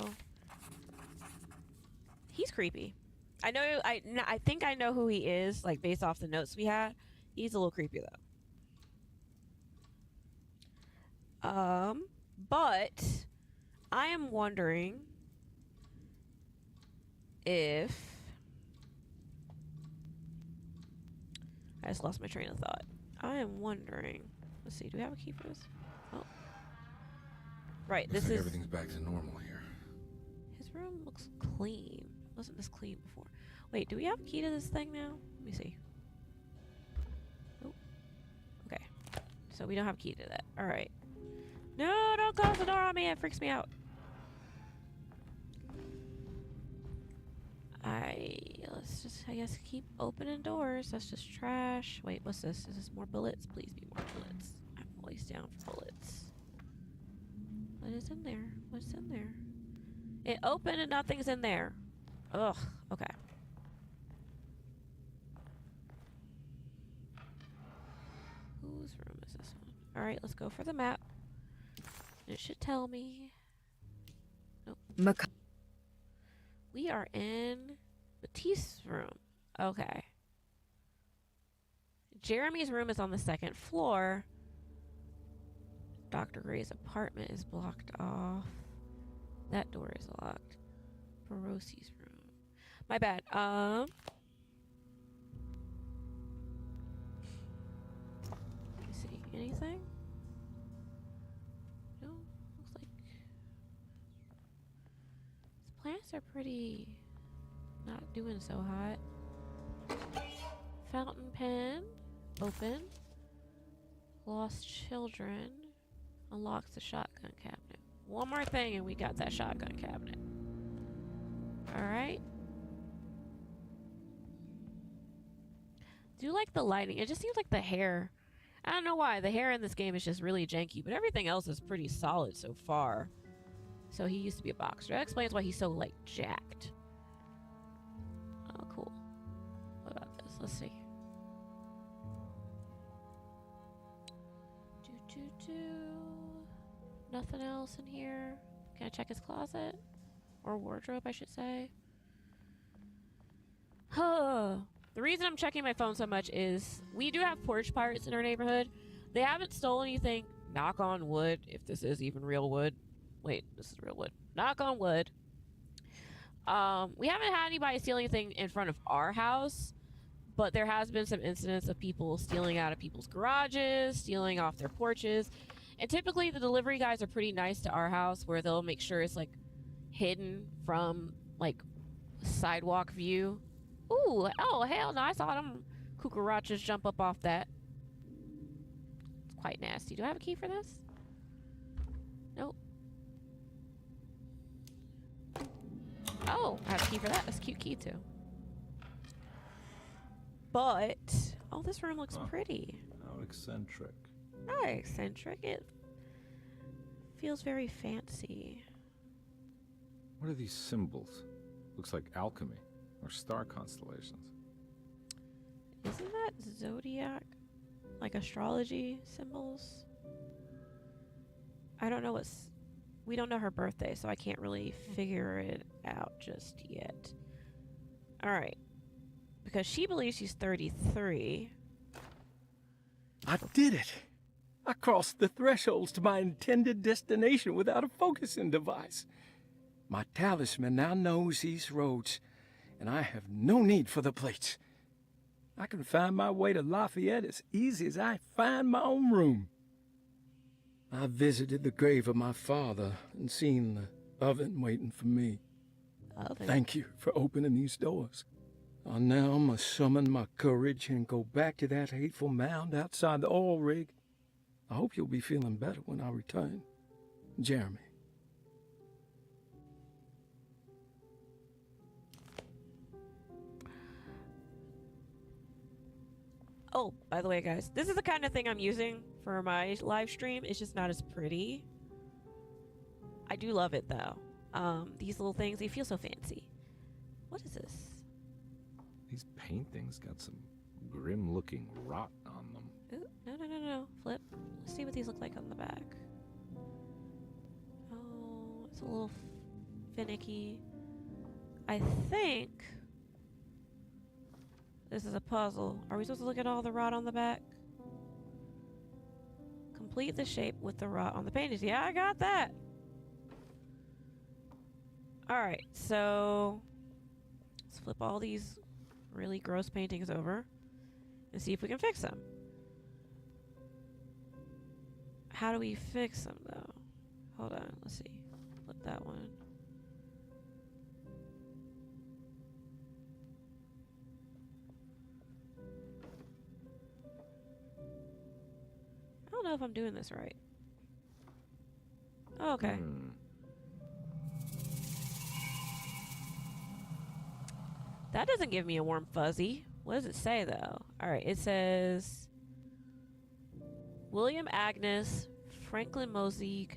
He's creepy. I think I know who he is, like, based off the notes we had. He's a little creepy, though. But... I am wondering... if... I just lost my train of thought. I am wondering... Let's see, do we have a key for this? Oh. Right, this is... everything's back to normal here. His room looks clean. Wasn't this clean before? Wait, do we have a key to this thing now? Let me see. Oh. Okay. So we don't have a key to that. Alright. No, don't close the door on me. It freaks me out. Let's just, I guess, keep opening doors. That's just trash. Wait, what's this? Is this more bullets? Please be more bullets. I'm always down for bullets. What is in there? What's in there? It opened and nothing's in there. Ugh. Okay. Whose room is this one? Alright, let's go for the map. It should tell me. Nope. We are in Batiste's room. Okay. Jeremy's room is on the 2nd floor. Dr. Gray's apartment is blocked off. That door is locked. Barosi's room. My bad. Let me see. Anything? No. Looks like these plants are pretty not doing so hot. Fountain pen. Open. Lost children. Unlocks the shotgun cabinet. One more thing and we got that shotgun cabinet. Alright. Do you like the lighting? It just seems like the hair. I don't know why. The hair in this game is just really janky, but everything else is pretty solid so far. So he used to be a boxer. That explains why he's so, like, jacked. Oh, cool. What about this? Let's see. Nothing else in here. Can I check his closet? Or wardrobe, I should say. The reason I'm checking my phone so much is we do have porch pirates in our neighborhood. They haven't stolen anything. Knock on wood, if this is even real wood. Wait, this is real wood. Knock on wood. We haven't had anybody steal anything in front of our house, but there has been some incidents of people stealing out of people's garages, stealing off their porches. And typically the delivery guys are pretty nice to our house where they'll make sure it's like hidden from like sidewalk view. Ooh, oh hell no, I saw them cucarachas jump up off that. It's quite nasty. Do I have a key for this? Nope. Oh, I have a key for that. That's a cute key too. But, oh, this room looks pretty. How eccentric. Not eccentric. It feels very fancy. What are these symbols? Looks like alchemy or star constellations. Isn't that zodiac? Like astrology symbols? I don't know what's... We don't know her birthday, so I can't really figure it out just yet. Alright. Because she believes she's 33. I did it! I crossed the thresholds to my intended destination without a focusing device. My talisman now knows these roads, and I have no need for the plates. I can find my way to Lafayette as easy as I find my own room. I visited the grave of my father and seen the oven waiting for me. Oven? Thank you for opening these doors. I now must summon my courage and go back to that hateful mound outside the oil rig. I hope you'll be feeling better when I return. Jeremy. Oh, by the way, guys, this is the kind of thing I'm using for my live stream. It's just not as pretty. I do love it, though. These little things, they feel so fancy. What is this? These paintings got some grim-looking rot on them. Ooh, no. Flip. Let's see what these look like on the back. Oh, It's a little finicky. I think this is a puzzle. Are we supposed to look at all the rot on the back? Complete the shape with the rot on the paintings. Yeah, I got that. Alright, so let's flip all these really gross paintings over and see if we can fix them. How do we fix them, though? Hold on, let's see. Flip that one. I don't know if I'm doing this right. Oh, okay. That doesn't give me a warm fuzzy. What does it say, though? Alright, it says William Agnes, Franklin Mosigue,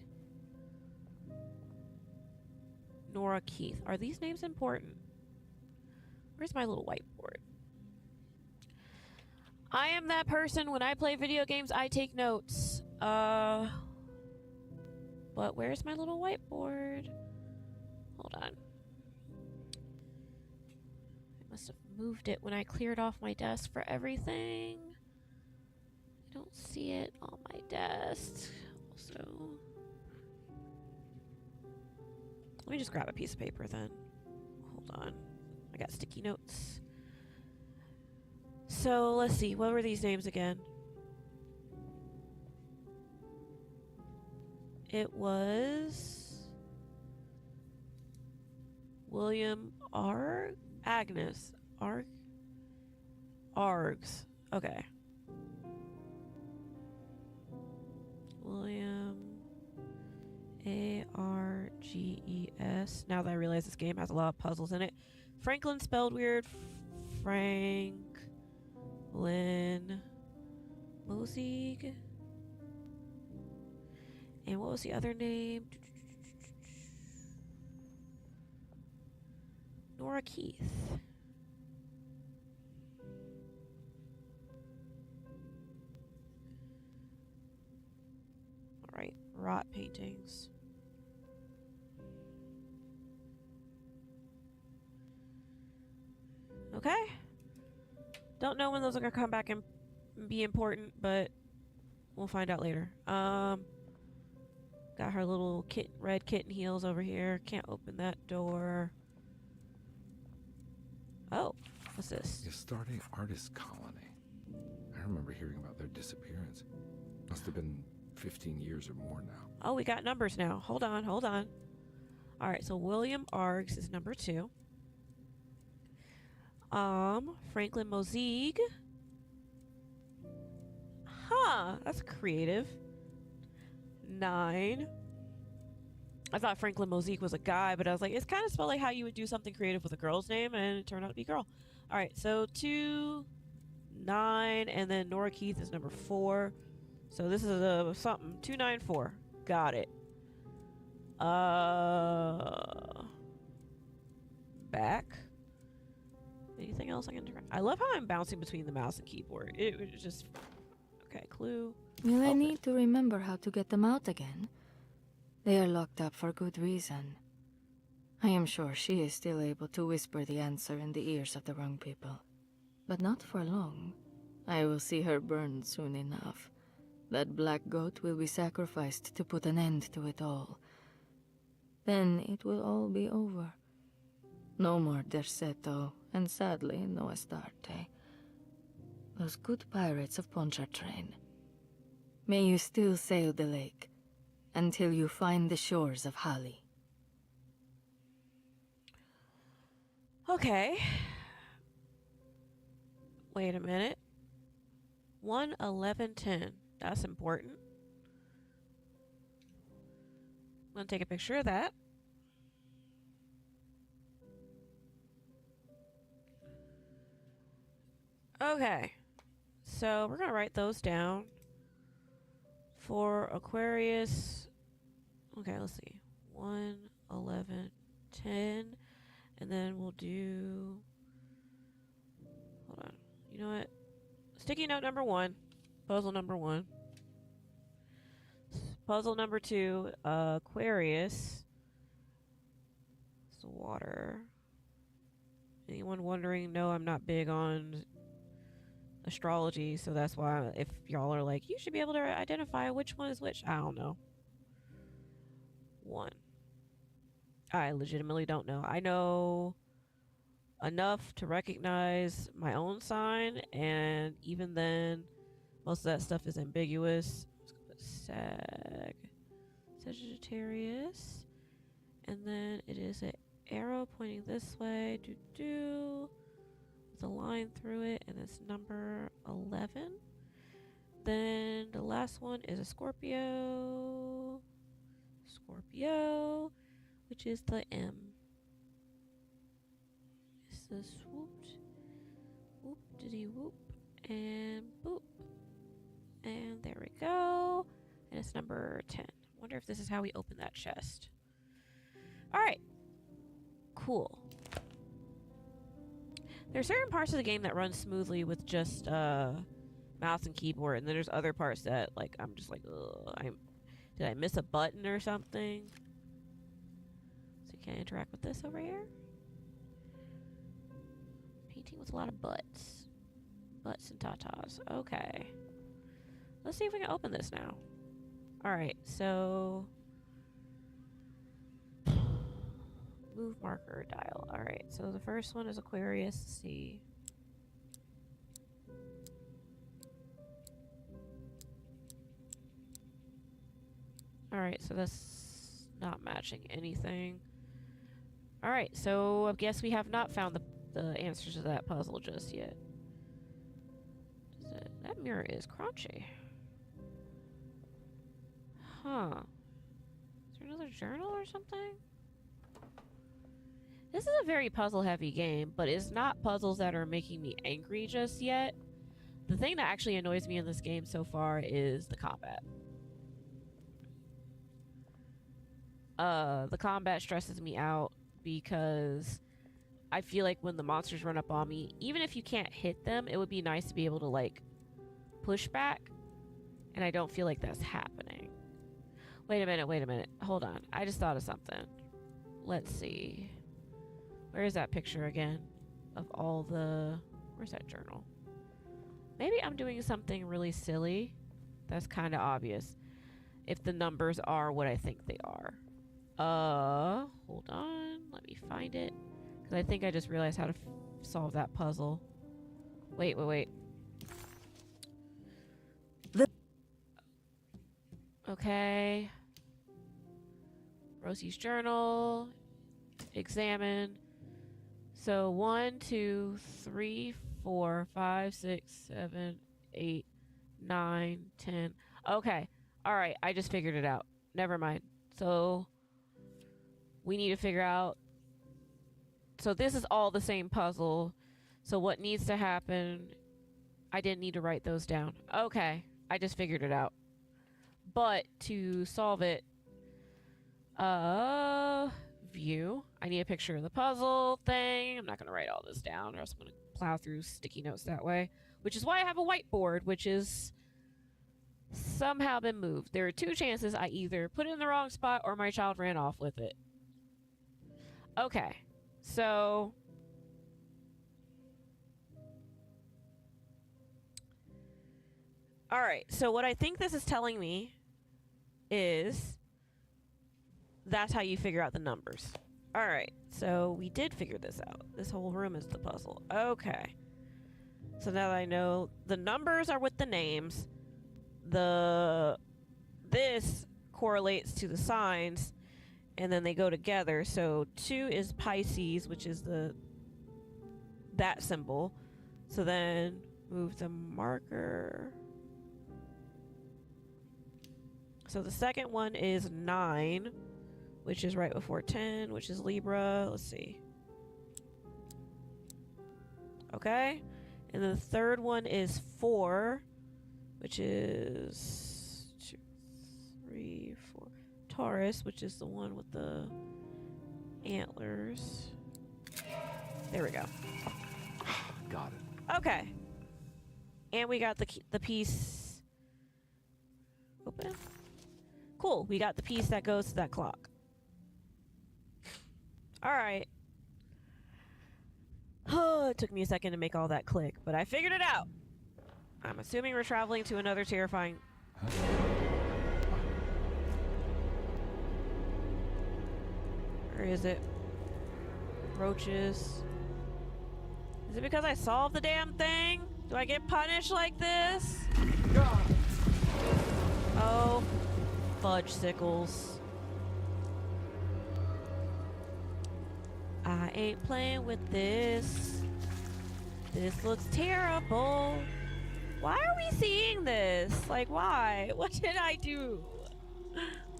Nora Keith. Are these names important? Where's my little whiteboard? I am that person. When I play video games, I take notes. But where's my little whiteboard? Hold on. I must have moved it when I cleared off my desk for everything. I don't see it on my desk. Also, let me just grab a piece of paper then. Hold on. I got sticky notes. So, let's see. What were these names again? It was William Agnes. Args. Okay. William Arges. Now that I realize this game has a lot of puzzles in it. Franklin spelled weird. Franklin Mosigue. And what was the other name? Nora Keith. Alright, rot paintings. Okay. Don't know when those are gonna come back and be important, but we'll find out later. Got her little red kitten heels over here. Can't open that door. Oh, what's this? The Astarte Artist Colony. I remember hearing about their disappearance. Must have been 15 years or more now. Oh, we got numbers now. Hold on, hold on. All right, so William Args is number 2. Franklin Mosigue. Huh, that's creative. 9. I thought Franklin Mosigue was a guy, but I was like, it's kind of spelled like how you would do something creative with a girl's name, and it turned out to be girl. All right, so 2, 9, and then Nora Keith is number 4. So this is a something. 294. Got it. Back. Anything else I can do? I love how I'm bouncing between the mouse and keyboard. It was just... Okay, clue. Will I need to remember how to get them out again? They are locked up for good reason. I am sure she is still able to whisper the answer in the ears of the wrong people. But not for long. I will see her burned soon enough. That black goat will be sacrificed to put an end to it all. Then it will all be over. No more Derceto, and sadly, no Astarte. Those good pirates of Pontchartrain. May you still sail the lake, until you find the shores of Hali. Okay. Wait a minute. 1:11:10. That's important. I'm gonna take a picture of that. Okay. So we're gonna write those down. For Aquarius. Okay, let's see. 1:11:10. And then we'll do... Hold on. You know what? Sticky note number 1. Puzzle number 1. Puzzle number 2. Aquarius. the water. Anyone wondering? No, I'm not big on astrology, so that's why if y'all are like, you should be able to identify which one is which, I don't know. 1. I legitimately don't know. I know enough to recognize my own sign, and even then, most of that stuff is ambiguous. Let's go put Sagittarius, and then it is an arrow pointing this way, with a line through it, and it's number 11. Then the last one is a Scorpio, which is the M. It's the swooped, whoop diddy whoop, and boop. And there we go. And it's number 10. Wonder if this is how we open that chest. Alright. Cool. There are certain parts of the game that run smoothly with just mouse and keyboard, and then there's other parts that like I'm just like, ugh, did I miss a button or something? So you can't interact with this over here. Painting with a lot of butts. Butts and tatas. Okay. Let's see if we can open this now. Alright, so move marker dial. Alright, so the first one is Aquarius C. Alright, so that's not matching anything. Alright, so I guess we have not found the answers to that puzzle just yet. That mirror is crunchy. Huh. Is there another journal or something? This is a very puzzle-heavy game, but it's not puzzles that are making me angry just yet. The thing that actually annoys me in this game so far is the combat. The combat stresses me out because I feel like when the monsters run up on me, even if you can't hit them, it would be nice to be able to, like, push back. And I don't feel like that's happening. Wait a minute. Hold on. I just thought of something. Let's see. Where is that picture again? Of all the... Where's that journal? Maybe I'm doing something really silly. That's kind of obvious. If the numbers are what I think they are. Hold on. Let me find it. Because I think I just realized how to solve that puzzle. Wait. Okay. Rosie's journal. Examine. So 1, 2, 3, 4, 5, 6, 7, 8, 9, 10. Okay. Alright, I just figured it out. Never mind. So we need to figure out. So this is all the same puzzle. So what needs to happen? I didn't need to write those down. Okay. I just figured it out. But to solve it, view. I need a picture of the puzzle thing. I'm not going to write all this down or else I'm going to plow through sticky notes that way. Which is why I have a whiteboard, which is somehow been moved. There are 2 chances I either put it in the wrong spot or my child ran off with it. Okay. So alright, so what I think this is telling me is that's how you figure out the numbers. Alright, so we did figure this out. This whole room is the puzzle. Okay. So now that I know the numbers are with the names, this correlates to the signs, and then they go together. So 2 is Pisces, which is that symbol. So then move the marker. So the second one is 9, which is right before 10, which is Libra. Let's see. Okay. And the third one is 4, which is 2, 3, 4. Taurus, which is the one with the antlers. There we go. Got it. Okay. And we got the piece open. Cool. We got the piece that goes to that clock. Alright. It took me a second to make all that click, but I figured it out. I'm assuming we're traveling to another terrifying... Where is it? Roaches. Is it because I solved the damn thing? Do I get punished like this? Oh, fudge sickles. I ain't playing with this. This looks terrible. Why are we seeing this? Like, why? What did I do?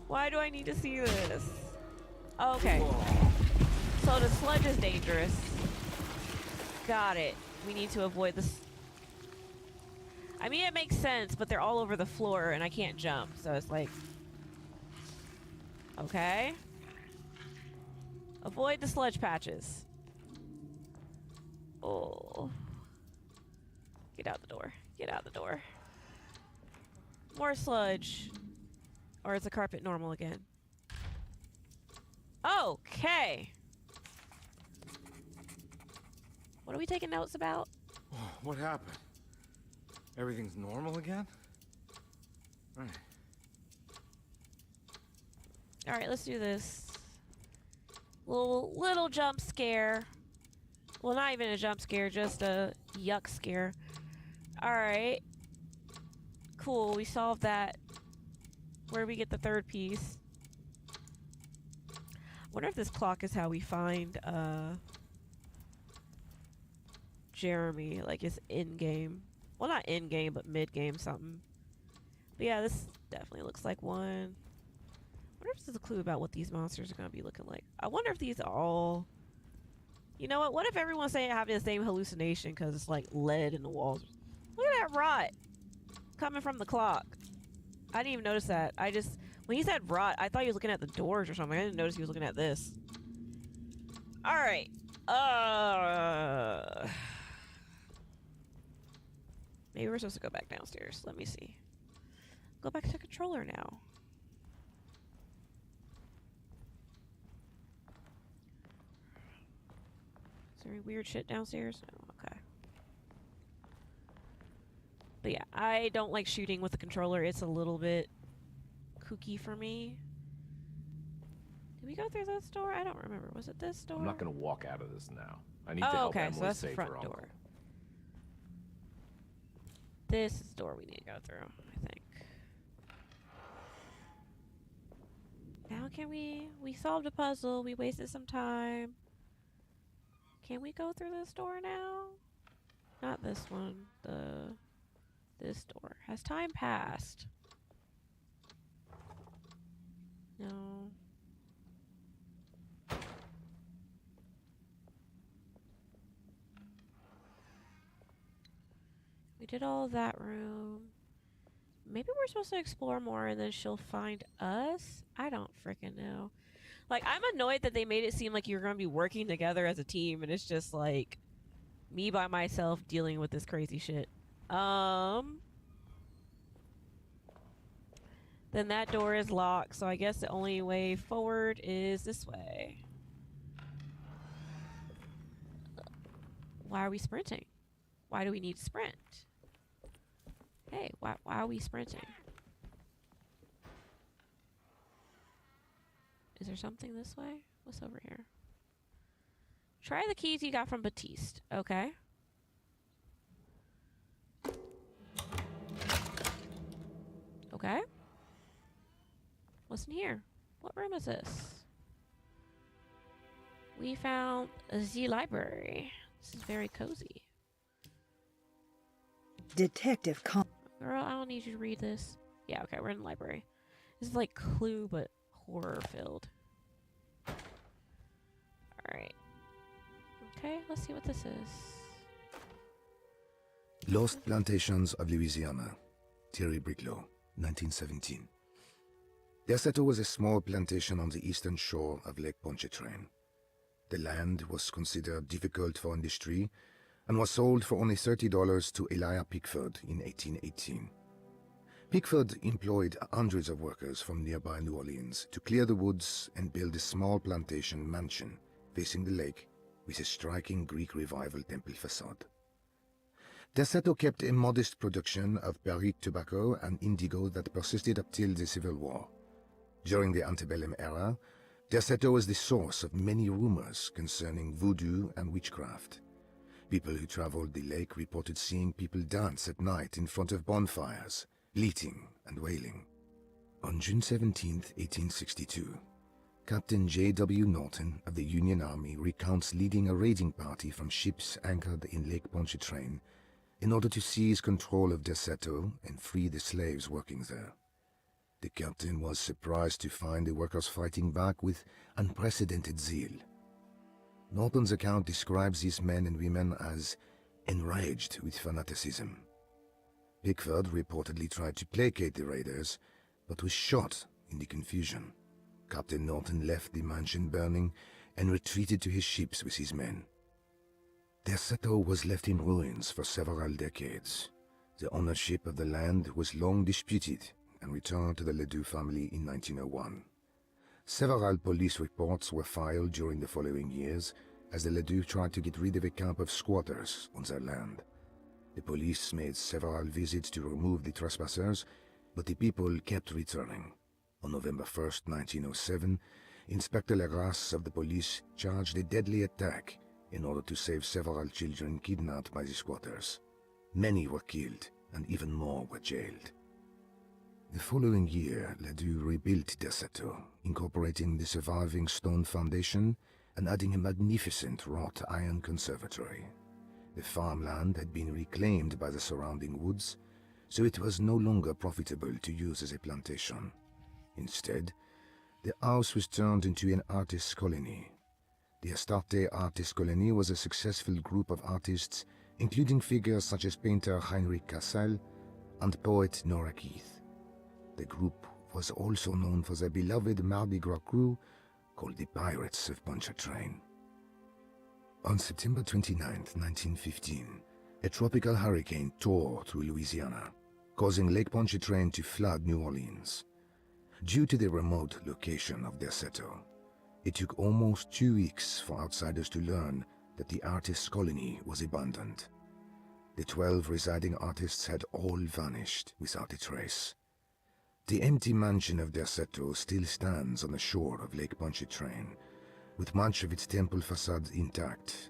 Why do I need to see this? Okay. So the sludge is dangerous. Got it. We need to avoid this. I mean, it makes sense, but they're all over the floor and I can't jump. So it's like... Okay. Avoid the sludge patches. Oh. Get out the door. Get out the door. More sludge. Or is the carpet normal again? Okay. What are we taking notes about? What happened? Everything's normal again? Right. Alright, let's do this. Little jump scare. Well, not even a jump scare, just a yuck scare. Alright. Cool, we solved that. Where do we get the third piece? I wonder if this clock is how we find Jeremy, like his in-game. Well, not in-game, but mid-game something. But yeah, this definitely looks like one. I wonder if this is a clue about what these monsters are going to be looking like. I wonder if these are all... You know what? What if everyone's saying having the same hallucination because it's like lead in the walls? Look at that rot coming from the clock. I didn't even notice that. I just... When he said rot, I thought he was looking at the doors or something. I didn't notice he was looking at this. Alright. Maybe we're supposed to go back downstairs. Let me see. Go back to controller now. Is there any weird shit downstairs? No, okay. But yeah, I don't like shooting with the controller. It's a little bit kooky for me. Did we go through this door? I don't remember. Was it this door? I'm not gonna walk out of this now. I need to help okay, Emily so that's the save front her uncle. door. This is the door we need to go through, I think. Now can we solved a puzzle. We wasted some time. Can we go through this door now? Not this one. This door. Has time passed? No. We did all of that room. Maybe we're supposed to explore more and then she'll find us? I don't freaking know. Like, I'm annoyed that they made it seem like you're going to be working together as a team and it's just like me by myself dealing with this crazy shit. Then that door is locked, so I guess the only way forward is this way. Why are we sprinting? Why do we need to sprint? Hey, why are we sprinting? Is there something this way? What's over here? Try the keys you got from Batiste. Okay. Okay. What's in here? What room is this? We found the library. This is very cozy. Detective Girl, I don't need you to read this. Yeah, okay, we're in the library. This is like Clue, but horror-filled. Alright. Okay, let's see what this is. Lost Plantations of Louisiana. Thierry Briclot, 1917. Derceto was a small plantation on the eastern shore of Lake Pontchartrain. The land was considered difficult for industry and was sold for only $30 to Elijah Pickford in 1818. Pickford employed hundreds of workers from nearby New Orleans to clear the woods and build a small plantation mansion facing the lake, with a striking Greek Revival temple facade. Derceto kept a modest production of barrique tobacco and indigo that persisted up till the Civil War. During the antebellum era, Derceto was the source of many rumors concerning voodoo and witchcraft. People who traveled the lake reported seeing people dance at night in front of bonfires, bleating and wailing. On June 17, 1862, Captain J.W. Norton of the Union Army recounts leading a raiding party from ships anchored in Lake Pontchartrain in order to seize control of Derceto and free the slaves working there. The captain was surprised to find the workers fighting back with unprecedented zeal. Norton's account describes these men and women as enraged with fanaticism. Pickford reportedly tried to placate the raiders, but was shot in the confusion. Captain Norton left the mansion burning and retreated to his ships with his men. Derceto was left in ruins for several decades. The ownership of the land was long disputed and returned to the Ledoux family in 1901. Several police reports were filed during the following years as the Ledoux tried to get rid of a camp of squatters on their land. The police made several visits to remove the trespassers, but the people kept returning. On November 1st, 1907, Inspector Legrasse of the police charged a deadly attack in order to save several children kidnapped by the squatters. Many were killed, and even more were jailed. The following year, Ledoux rebuilt Derceto, incorporating the surviving stone foundation and adding a magnificent wrought iron conservatory. The farmland had been reclaimed by the surrounding woods, so it was no longer profitable to use as a plantation. Instead, the house was turned into an artist's colony. The Astarte Artist Colony was a successful group of artists, including figures such as painter Heinrich Cassel and poet Nora Keith. The group was also known for their beloved Mardi Gras crew called the Pirates of Pontchartrain. On September 29, 1915, a tropical hurricane tore through Louisiana, causing Lake Pontchartrain to flood New Orleans. Due to the remote location of Derceto, it took almost 2 weeks for outsiders to learn that the artist's colony was abandoned. The 12 residing artists had all vanished without a trace. The empty mansion of Derceto still stands on the shore of Lake Pontchartrain, with much of its temple facade intact.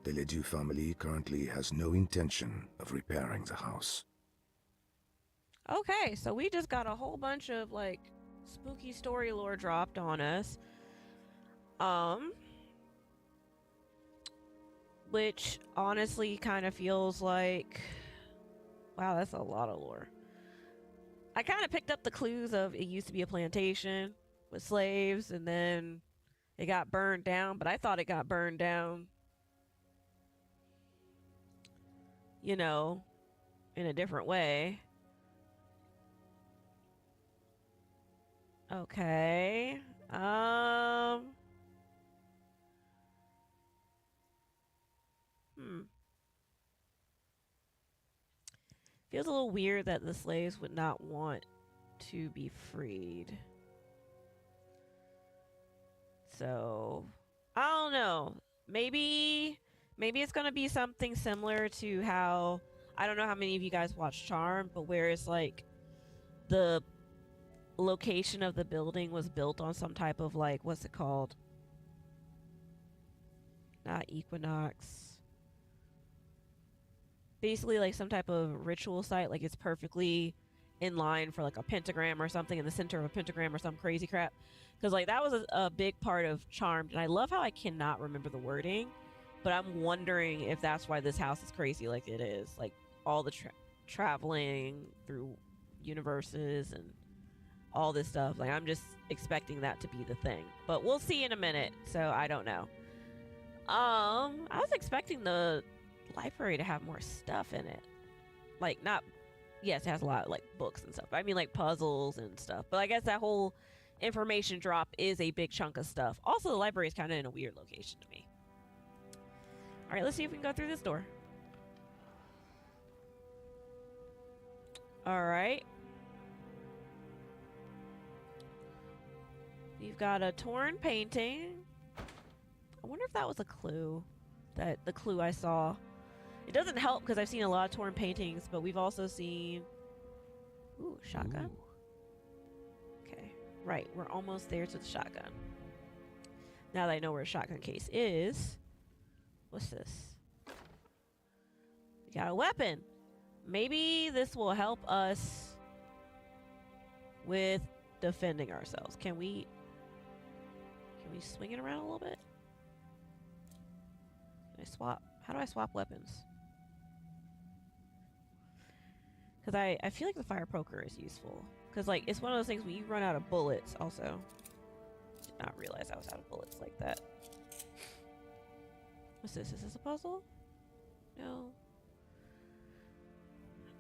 The Ledoux family currently has no intention of repairing the house. Okay, so we just got a whole bunch of, like, spooky story lore dropped on us. Which honestly kind of feels like, wow, that's a lot of lore. I kind of picked up the clues of it used to be a plantation with slaves and then it got burned down, but I thought it got burned down, you know, in a different way. Okay. Feels a little weird that the slaves would not want to be freed. So, I don't know. Maybe it's gonna be something similar to how, I don't know how many of you guys watch Charmed, but where it's like the location of the building was built on some type of, like, what's it called? Not equinox. Basically like some type of ritual site, like it's perfectly in line for like a pentagram or something, in the center of a pentagram or some crazy crap. Because like that was a big part of Charmed, and I love how I cannot remember the wording, but I'm wondering if that's why this house is crazy like it is. Like all the traveling through universes and all this stuff. Like I'm just expecting that to be the thing, but we'll see in a minute, so I don't know. I was expecting the library to have more stuff in it. Like, not, yes, it has a lot of like books and stuff. I mean like puzzles and stuff, but I guess that whole information drop is a big chunk of stuff. Also, the library is kind of in a weird location to me. All right, let's see if we can go through this door. All right. We've got a torn painting. wonder if that was a clue. The clue I saw. It doesn't help because I've seen a lot of torn paintings, but we've also seen... Ooh, shotgun. Ooh. Okay, right. We're almost there to the shotgun. Now that I know where a shotgun case is... What's this? We got a weapon. Maybe this will help us with defending ourselves. Can we swing it around a little bit? Can I swap? How do I swap weapons? Because I feel like the fire poker is useful. Because, like, it's one of those things when you run out of bullets, also. Did not realize I was out of bullets like that. What's this? Is this a puzzle? No.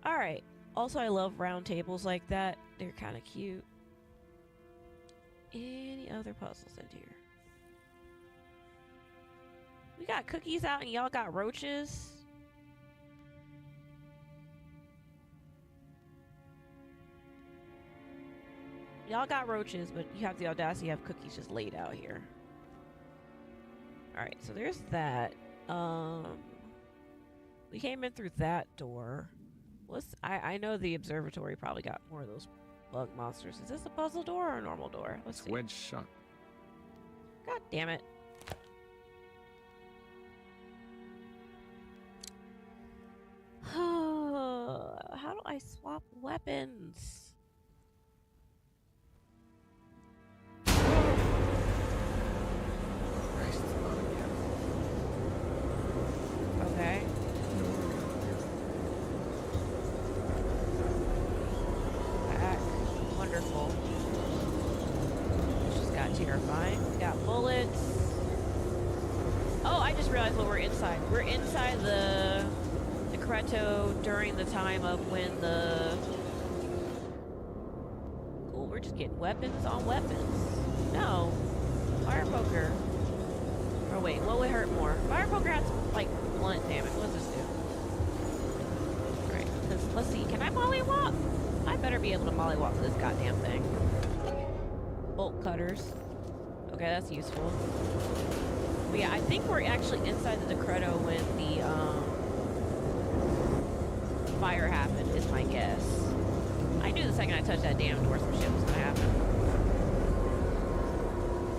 Alright. Also, I love round tables like that. They're kind of cute. Any other puzzles in here? We got cookies out and y'all got roaches. Y'all got roaches, but you have the audacity to have cookies just laid out here. Alright, so there's that. We came in through that door. I know the observatory probably got more of those bug monsters. Is this a puzzle door or a normal door? Let's see. Wedge shut. God damn it. How do I swap weapons? Okay. Back. Wonderful. This just got terrifying. We got bullets. Oh, I just realized what we're inside. We're inside the Decreto during the time of when the... Cool, we're just getting weapons on weapons. No. Fire poker. Or wait, what would hurt more? Fire poker has, like, blunt damage. What does this do? Alright, let's see. Can I mollywop? I better be able to mollywop this goddamn thing. Bolt cutters. Okay, that's useful. But yeah, I think we're actually inside the Decreto when the, fire happened, is my guess. I knew the second I touched that damn door some shit was gonna happen.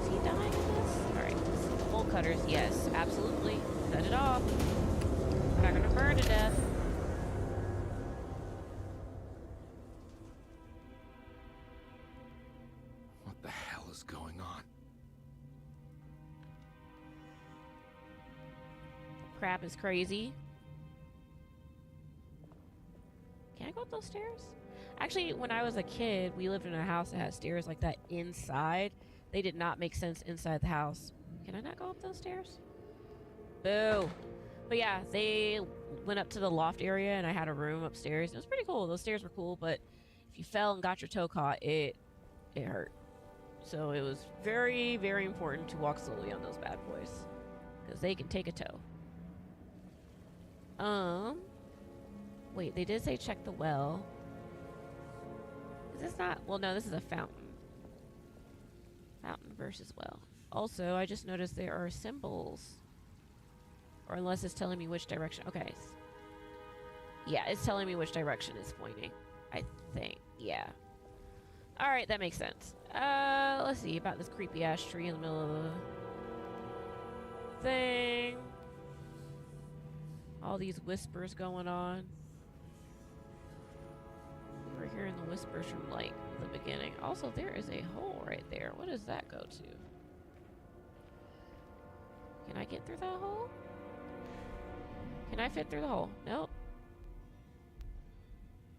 Is he dying in this? Alright. Bolt cutters, yes, absolutely. Cut it off. We're not gonna burn to death. What the hell is going on? Crap is crazy. Can I go up those stairs? Actually, when I was a kid, we lived in a house that had stairs like that inside. They did not make sense inside the house. Can I not go up those stairs? Boo. But yeah, they went up to the loft area and I had a room upstairs. It was pretty cool. Those stairs were cool, but if you fell and got your toe caught, it hurt. So it was very, very important to walk slowly on those bad boys. Because they can take a toe. Wait, they did say check the well. Is this not... Well, no, this is a fountain. Fountain versus well. Also, I just noticed there are symbols. Or unless it's telling me which direction. Okay. Yeah, it's telling me which direction it's pointing. I think. Yeah. Alright, that makes sense. Let's see about this creepy ass tree in the middle of the thing. All these whispers going on. We were hearing the whispers from, like, the beginning. Also, there is a hole right there. What does that go to? Can I get through that hole? Can I fit through the hole? Nope.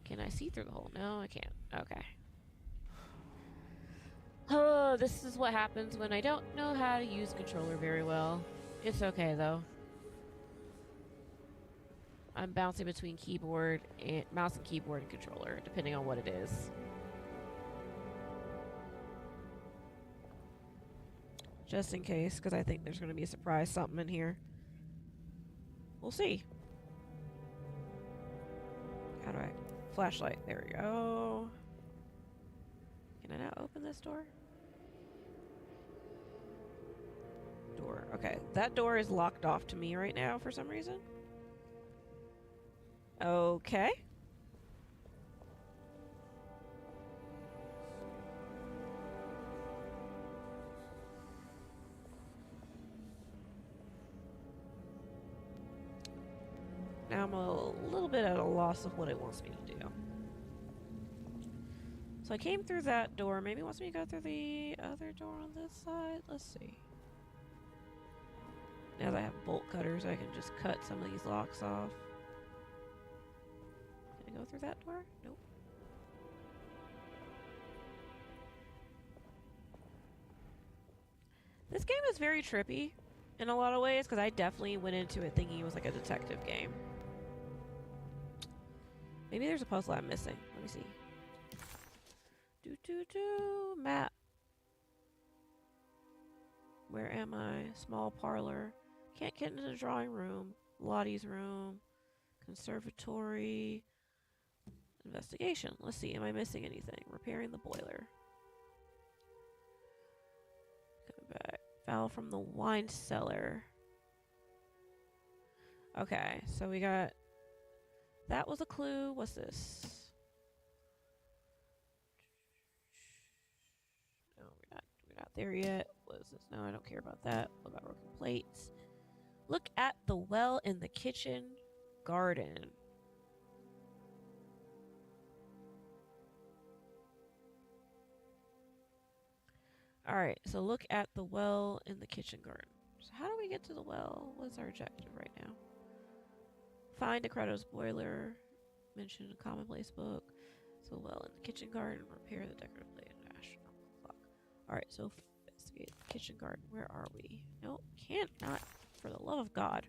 Can I see through the hole? No, I can't. Okay. Oh, this is what happens when I don't know how to use controller very well. It's okay, though. I'm bouncing between keyboard and mouse and keyboard and controller, depending on what it is. Just in case, because I think there's going to be a surprise something in here. We'll see. How do I... Flashlight. There we go. Can I now open this door? Door door. Okay, that door is locked off to me right now for some reason. Okay. Now I'm a little bit at a loss of what it wants me to do. So I came through that door. Maybe it wants me to go through the other door on this side. Let's see. Now that I have bolt cutters, I can just cut some of these locks off. Can I go through that door? Nope. This game is very trippy in a lot of ways because I definitely went into it thinking it was like a detective game. Maybe there's a puzzle I'm missing. Let me see. Map. Where am I? Small parlor. Can't get into the drawing room. Lottie's room. Conservatory. Investigation. Let's see. Am I missing anything? Repairing the boiler. Coming back. Foul from the wine cellar. Okay, so we got... That was a clue. What's this? No, we're not there yet. What is this? No, I don't care about that. What about broken plates? Look at the well in the kitchen garden. Alright, so look at the well in the kitchen garden. So how do we get to the well? What's our objective right now? Find Decreto's boiler. Mention a commonplace book. So well in the kitchen garden. Repair the decorative plate and astronomical clock. Alright, so investigate the kitchen garden. Where are we? Nope, can't not. For the love of God.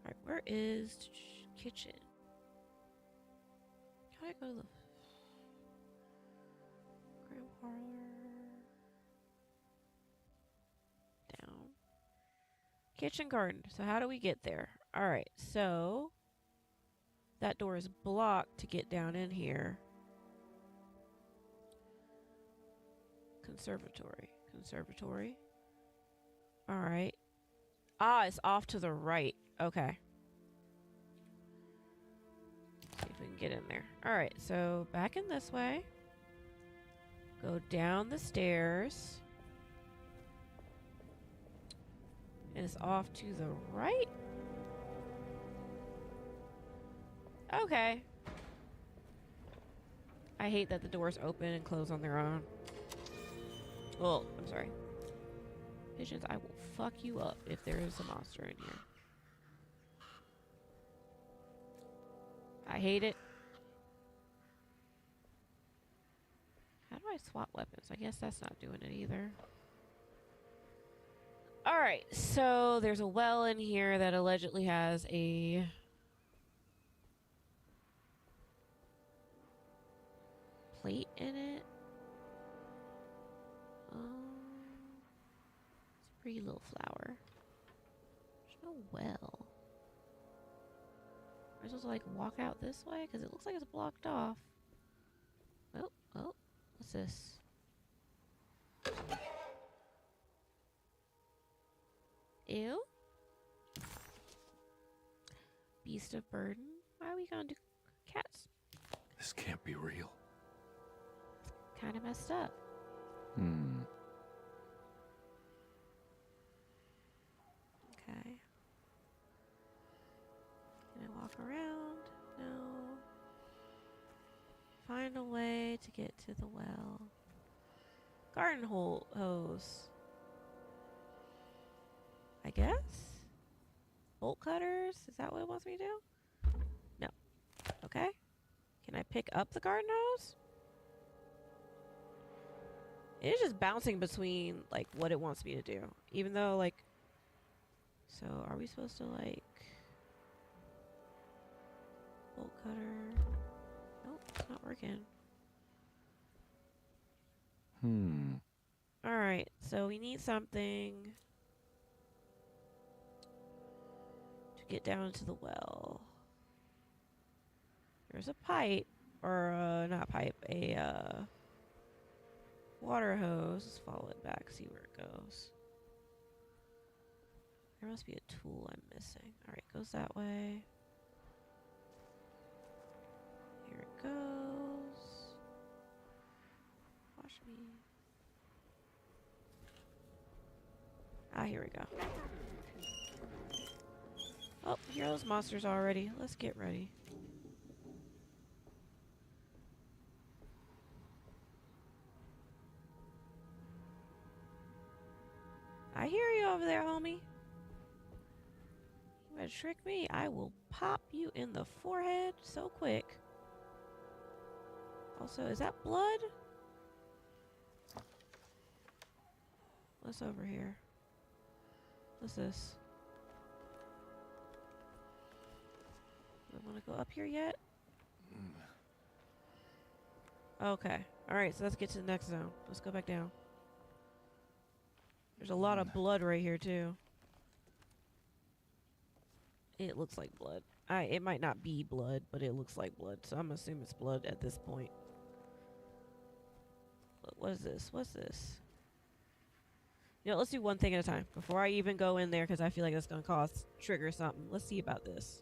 Alright, where is kitchen? How do I go to the grand parlor? Down. Kitchen garden. So how do we get there? Alright, so that door is blocked to get down in here. Conservatory. Alright. Ah, it's off to the right. Okay. See if we can get in there. Alright, so back in this way. Go down the stairs. And it's off to the right. Okay. I hate that the doors open and close on their own. Well, I'm sorry. Pigeons, I will fuck you up if there is a monster in here. I hate it. How do I swap weapons? I guess that's not doing it either. Alright, so there's a well in here that allegedly has a... plate in it. It's a pretty little flower. There's no well. Am I supposed to like walk out this way? Because it looks like it's blocked off. Oh, what's this? Ew. Beast of burden. Why are we gonna do cats? This can't be real. Kind of messed up. Okay. Can I walk around? No. Find a way to get to the well. Garden hose. I guess? Bolt cutters? Is that what it wants me to do? No. Okay. Can I pick up the garden hose? It is just bouncing between, like, what it wants me to do. Even though, like... So, are we supposed to, like... Bolt cutter... Nope, it's not working. Alright, so we need something... to get down to the well. There's a pipe. Or, not pipe. A, water hose. Let's follow it back, see where it goes. There must be a tool I'm missing. Alright, goes that way. Here it goes. Watch me. Ah, here we go. Oh, here are those monsters already. Let's get ready. I hear you over there, homie. You better trick me. I will pop you in the forehead so quick. Also, is that blood? What's over here? What's this? Do I want to go up here yet? Okay. Alright, so let's get to the next zone. Let's go back down. There's a lot of blood right here, too. It looks like blood. It might not be blood, but it looks like blood, so I'm assuming it's blood at this point. What is this? What's this? You know, let's do one thing at a time before I even go in there, because I feel like that's going to trigger something. Let's see about this.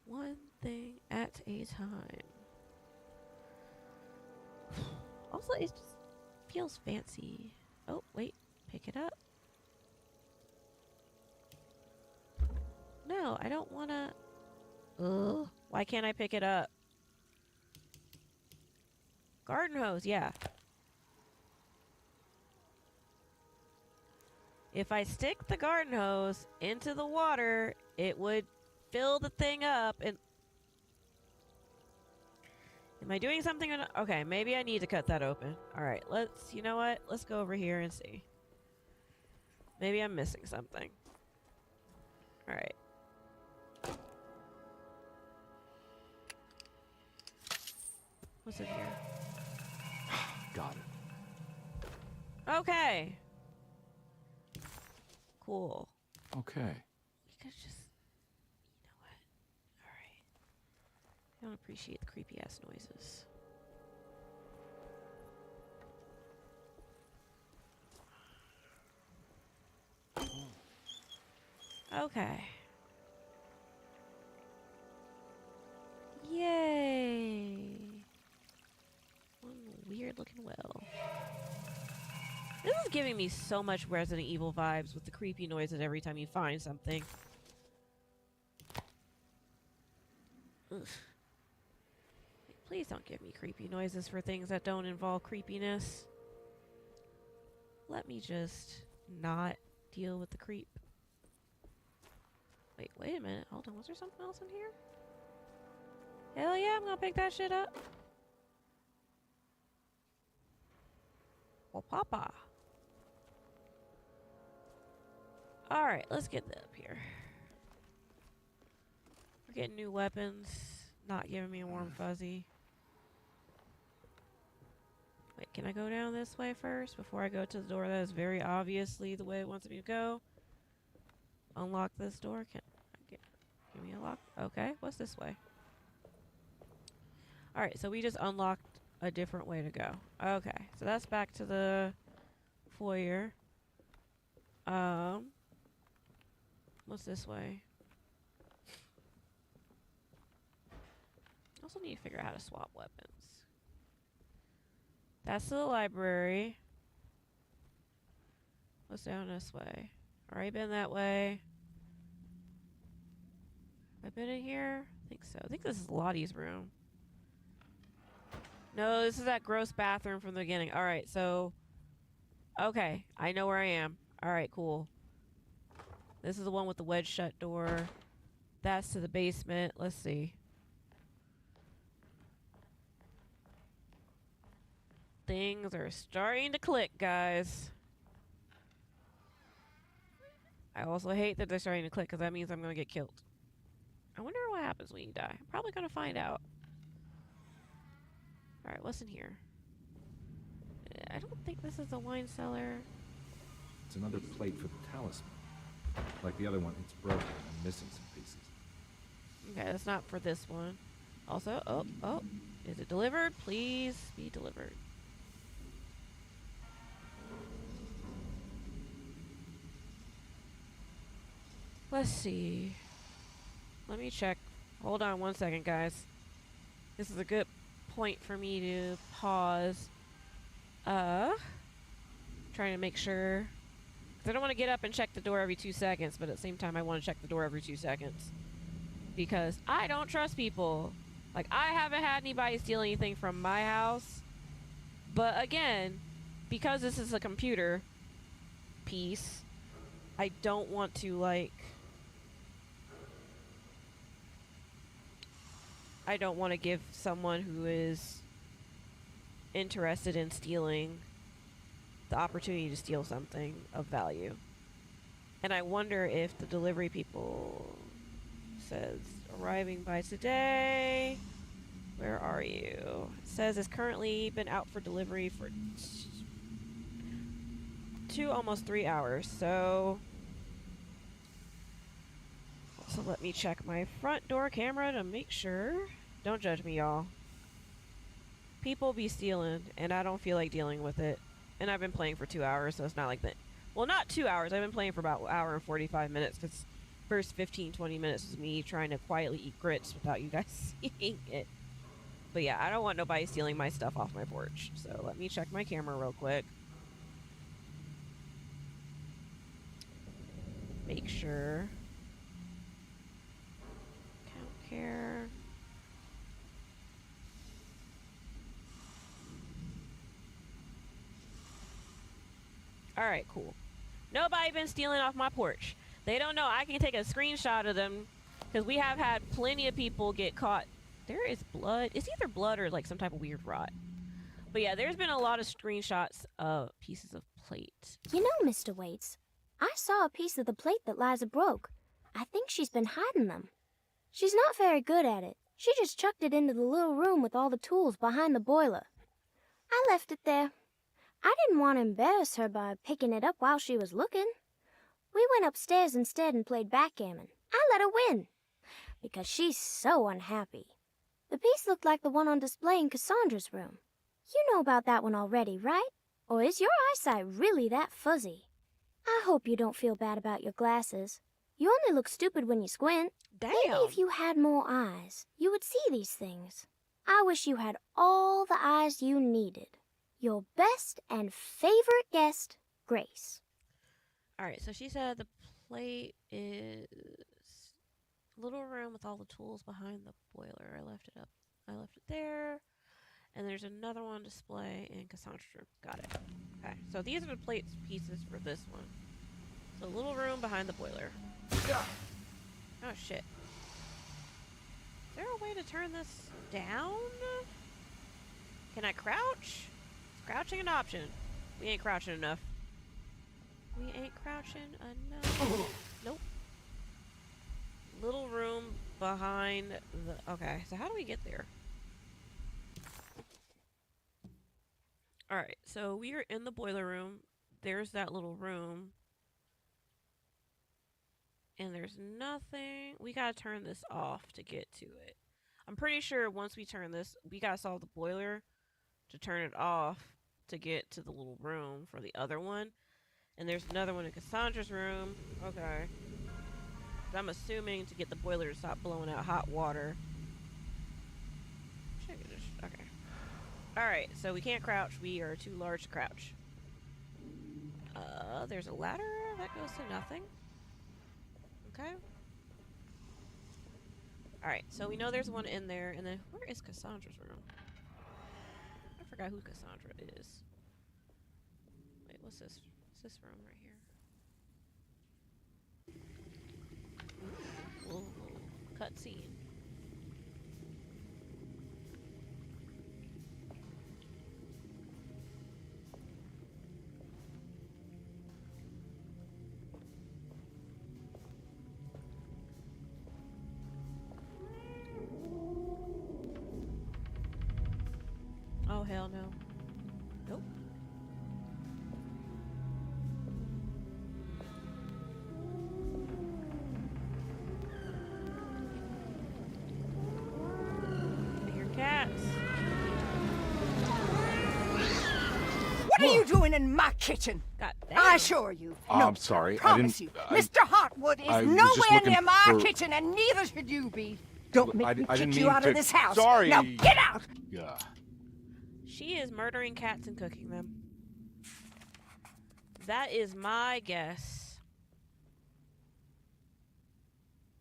One thing at a time. Also, it just feels fancy. Oh, wait. Pick it up. No, I don't want to... Ugh. Why can't I pick it up? Garden hose, yeah. If I stick the garden hose into the water, it would fill the thing up and... Am I doing something or not? Okay, maybe I need to cut that open. Alright, you know what? Let's go over here and see. Maybe I'm missing something. Alright. What's in here? Got it. Okay. Cool. Okay. We could just... You know what? Alright. I don't appreciate the creepy ass noises. Okay. Yay! One weird looking well. This is giving me so much Resident Evil vibes with the creepy noises every time you find something. Ugh. Please don't give me creepy noises for things that don't involve creepiness. Let me just not deal with the creep. Wait a minute. Hold on. Was there something else in here? Hell yeah, I'm gonna pick that shit up. Well, papa. Alright, let's get up here. We're getting new weapons. Not giving me a warm fuzzy. Wait, can I go down this way first before I go to the door that is very obviously the way it wants me to go? Unlock this door. Give me a lock. Okay, what's this way? Alright, so we just unlocked a different way to go. Okay, so that's back to the foyer. What's this way? Also need to figure out how to swap weapons. That's the library. What's down this way? Already been that way. Have I been in here? I think so. I think this is Lottie's room. No, this is that gross bathroom from the beginning. Alright, so... Okay, I know where I am. Alright, cool. This is the one with the wedged shut door. That's to the basement. Let's see. Things are starting to click, guys. I also hate that they're starting to click because that means I'm going to get killed. I wonder what happens when you die. I'm probably going to find out. Alright, what's in here? I don't think this is a wine cellar. It's another plate for the talisman. Like the other one, it's broken and missing some pieces. Okay, that's not for this one. Also, oh, is it delivered? Please be delivered. Let's see. Let me check. Hold on one second, guys. This is a good point for me to pause. Trying to make sure. 'Cause I don't want to get up and check the door every 2 seconds, but at the same time, I want to check the door every 2 seconds. Because I don't trust people. Like, I haven't had anybody steal anything from my house. But again, because this is a computer piece, I don't want to, like... I don't want to give someone who is interested in stealing the opportunity to steal something of value. And I wonder if the delivery people says arriving by today. Where are you? It says it's currently been out for delivery for 2, almost 3 hours. So let me check my front door camera to make sure. Don't judge me, y'all. People be stealing, and I don't feel like dealing with it. And I've been playing for 2 hours, so it's not like that. Well, not 2 hours. I've been playing for about an hour and 45 minutes, because first 15, 20 minutes was me trying to quietly eat grits without you guys seeing it. But yeah, I don't want nobody stealing my stuff off my porch. So let me check my camera real quick. Make sure. Count care. Alright, cool. Nobody been stealing off my porch. They don't know. I can take a screenshot of them because we have had plenty of people get caught. There is blood. It's either blood or like some type of weird rot. But yeah, there's been a lot of screenshots of pieces of plate. You know, Mr. Waits, I saw a piece of the plate that Liza broke. I think she's been hiding them. She's not very good at it. She just chucked it into the little room with all the tools behind the boiler. I left it there. I didn't want to embarrass her by picking it up while she was looking. We went upstairs instead and played backgammon. I let her win, because she's so unhappy. The piece looked like the one on display in Cassandra's room. You know about that one already, right? Or is your eyesight really that fuzzy? I hope you don't feel bad about your glasses. You only look stupid when you squint. Damn. Maybe if you had more eyes, you would see these things. I wish you had all the eyes you needed. Your best and favorite guest, Grace. Alright, so she said the plate is little room with all the tools behind the boiler. I left it up. I left it there. And there's another one display in Cassandra's room. Got it. Okay, so these are the plate pieces for this one. So little room behind the boiler. Oh shit. Is there a way to turn this down? Can I crouch? Is crouching an option? We ain't crouching enough. We ain't crouching enough. Nope. Little room behind the... Okay, so how do we get there? Alright, so we are in the boiler room. There's that little room. And there's nothing... We gotta turn this off to get to it. I'm pretty sure once we turn this... We gotta solve the boiler to turn it off to get to the little room for the other one. And there's another one in Cassandra's room. Okay. I'm assuming to get the boiler to stop blowing out hot water. Okay. Alright, so we can't crouch. We are too large to crouch. There's a ladder that goes to nothing. Okay. Alright, so we know there's one in there. And then, where is Cassandra's room? I forgot who Cassandra is. Wait, what's this? What's this room right here? Ooh, cutscene. Oh, hell no. Nope. I hear cats. What are you doing in my kitchen? God damn. I assure you. I'm no, sorry. I promise didn't. you. Mr. Hartwood I is was just nowhere looking near my for- kitchen, and neither should you be. Don't make me I kick didn't you mean out to- of this house. Sorry. Now get out! Yeah. She is murdering cats and cooking them. That is my guess.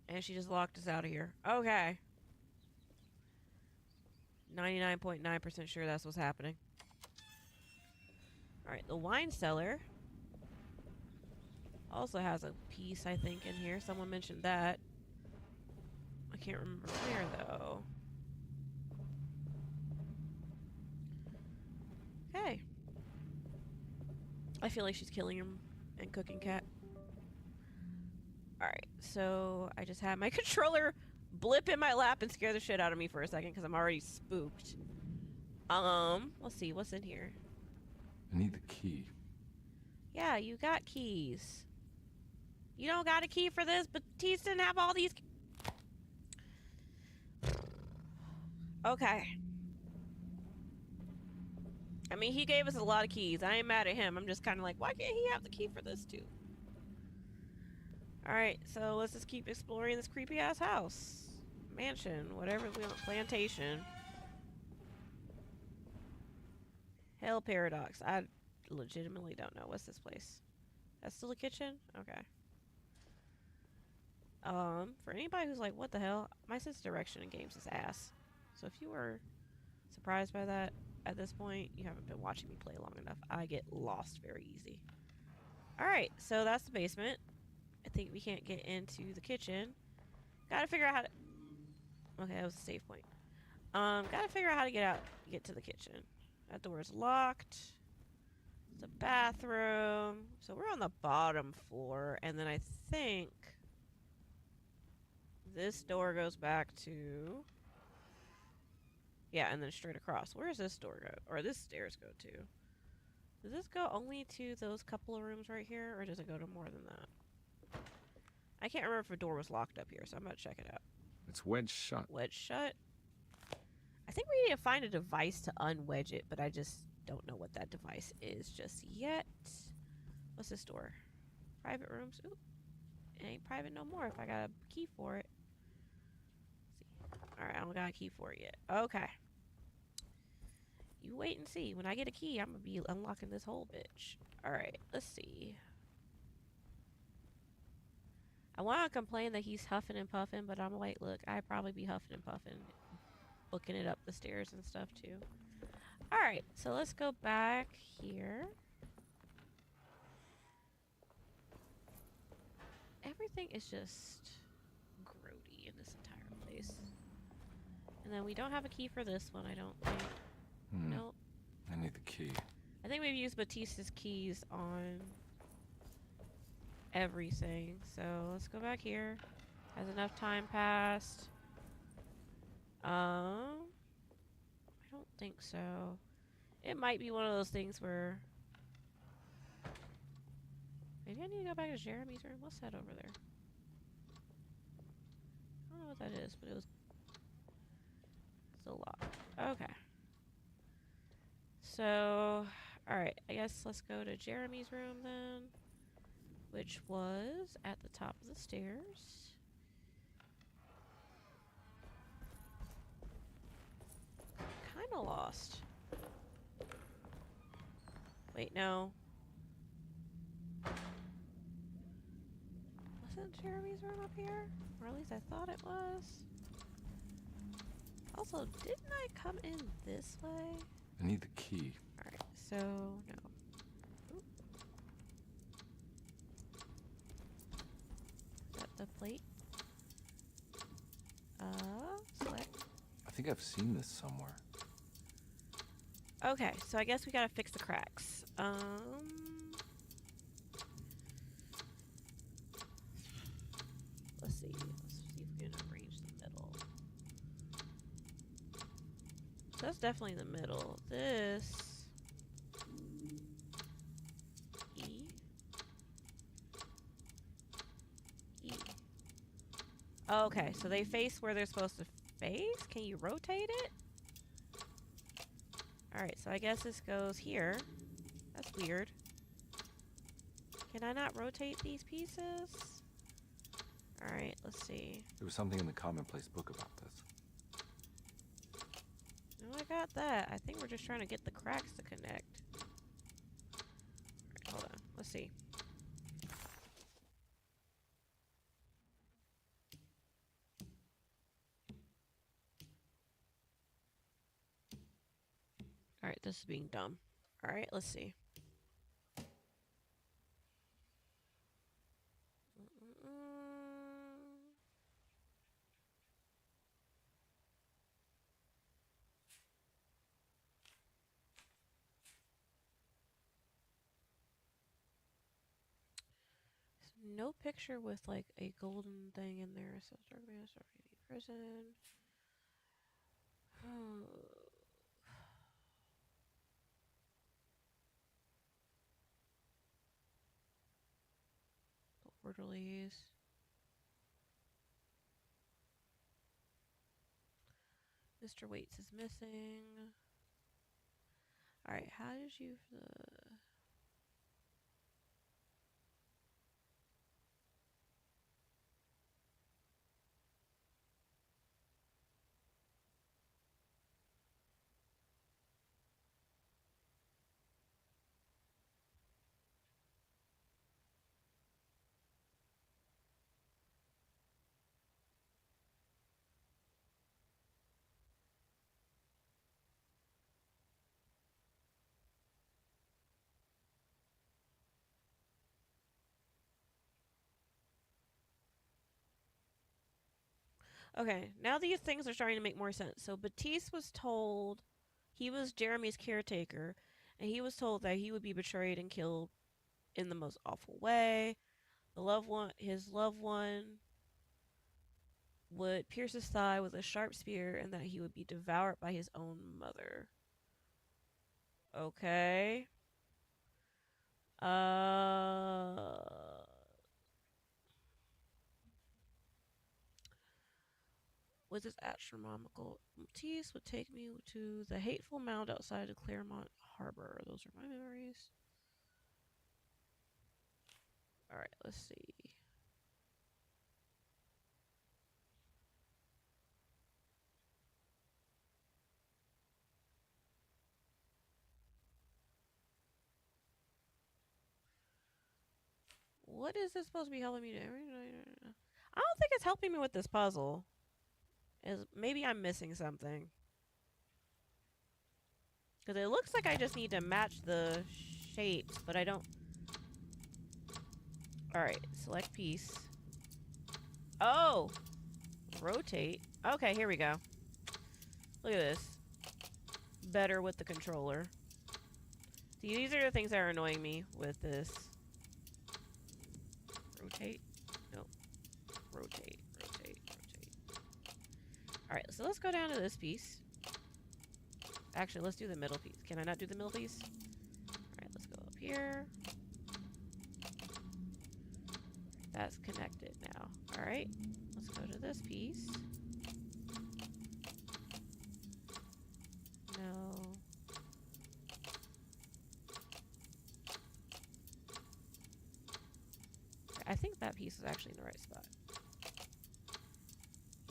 And she just locked us out of here. Okay. 99.9% sure that's what's happening. Alright, the wine cellar also has a piece, I think, in here. Someone mentioned that. I can't remember where, though. Okay. I feel like she's killing him and cooking cat. Alright, so I just had my controller blip in my lap and scare the shit out of me for a second because I'm already spooked. Let's see, what's in here? I need the key. Yeah, you got keys. You don't got a key for this, but Batiste didn't have all these. Okay. I mean, he gave us a lot of keys. I ain't mad at him. I'm just kind of like, why can't he have the key for this too? Alright, so let's just keep exploring this creepy ass house. Mansion, whatever we want, plantation. Hell Paradox. I legitimately don't know. What's this place? That's still a kitchen? Okay. For anybody who's like, what the hell? My sense of direction in games is ass. So if you were surprised by that at this point, you haven't been watching me play long enough. I get lost very easy. Alright, so that's the basement. I think we can't get into the kitchen. Gotta figure out how to... Okay, that was a save point. Gotta figure out how to get to the kitchen. That door is locked. It's a bathroom. So we're on the bottom floor, and then I think this door goes back to... Yeah, and then straight across. Where does this door go? Or this stairs go to? Does this go only to those couple of rooms right here, or does it go to more than that? I can't remember if a door was locked up here, so I'm gonna check it out. It's wedged shut. Wedged shut. I think we need to find a device to unwedge it, but I just don't know what that device is just yet. What's this door? Private rooms. Ooh. It ain't private no more if I got a key for it. Let's see. Alright, I don't got a key for it yet. Okay. You wait and see. When I get a key, I'm gonna be unlocking this whole bitch. Alright, let's see. I want to complain that he's huffing and puffing, but I'm like, look, I'd probably be huffing and puffing, booking it up the stairs and stuff too. Alright, so let's go back here. Everything is just grody in this entire place. And then we don't have a key for this one, I don't think. Nope. I need the key. I think we've used Batista's keys on everything, so let's go back here. Has enough time passed? I don't think so. It might be one of those things where maybe I need to go back to Jeremy's room. What's that over there? I don't know what that is, but it was still locked. Okay. So, alright, I guess let's go to Jeremy's room then, which was at the top of the stairs. Kinda lost. Wait, no. Wasn't Jeremy's room up here? Or at least I thought it was. Also, didn't I come in this way? I need the key. Alright, so no. Oop. Is that the plate? Select. I think I've seen this somewhere. Okay, so I guess we gotta fix the cracks. Let's see. Let's see if we can arrange the middle. So that's definitely the middle. This E. E. Okay, so they face where they're supposed to face? Can you rotate it? Alright, so I guess this goes here. That's weird. Can I not rotate these pieces? Alright, let's see. There was something in the commonplace book about this. No, I got that. I think we're just trying to get the cracks to connect. Alright, hold on. Let's see. Alright, this is being dumb. Alright, let's see. No picture with like a golden thing in there. So Dark Master prison. The orderlies. Mr. Waits is missing. Alright, how did you Okay, now these things are starting to make more sense. So Batiste was told he was Jeremy's caretaker, and he was told that he would be betrayed and killed in the most awful way. His loved one would pierce his thigh with a sharp spear, and that he would be devoured by his own mother. Okay. Was this astronomical? Matisse would take me to the hateful mound outside of Claremont Harbor. Those are my memories. Alright, let's see. What is this supposed to be helping me to? I don't think it's helping me with this puzzle. Maybe I'm missing something. Because it looks like I just need to match the shapes, but I don't. Alright, select piece. Oh! Rotate. Okay, here we go. Look at this. Better with the controller. See, these are the things that are annoying me with this. Rotate. Nope. Rotate. Rotate. Rotate. Alright, so let's go down to this piece. Actually, let's do the middle piece. Can I not do the middle piece? Alright, let's go up here. That's connected now. Alright, let's go to this piece. No. I think that piece is actually in the right spot.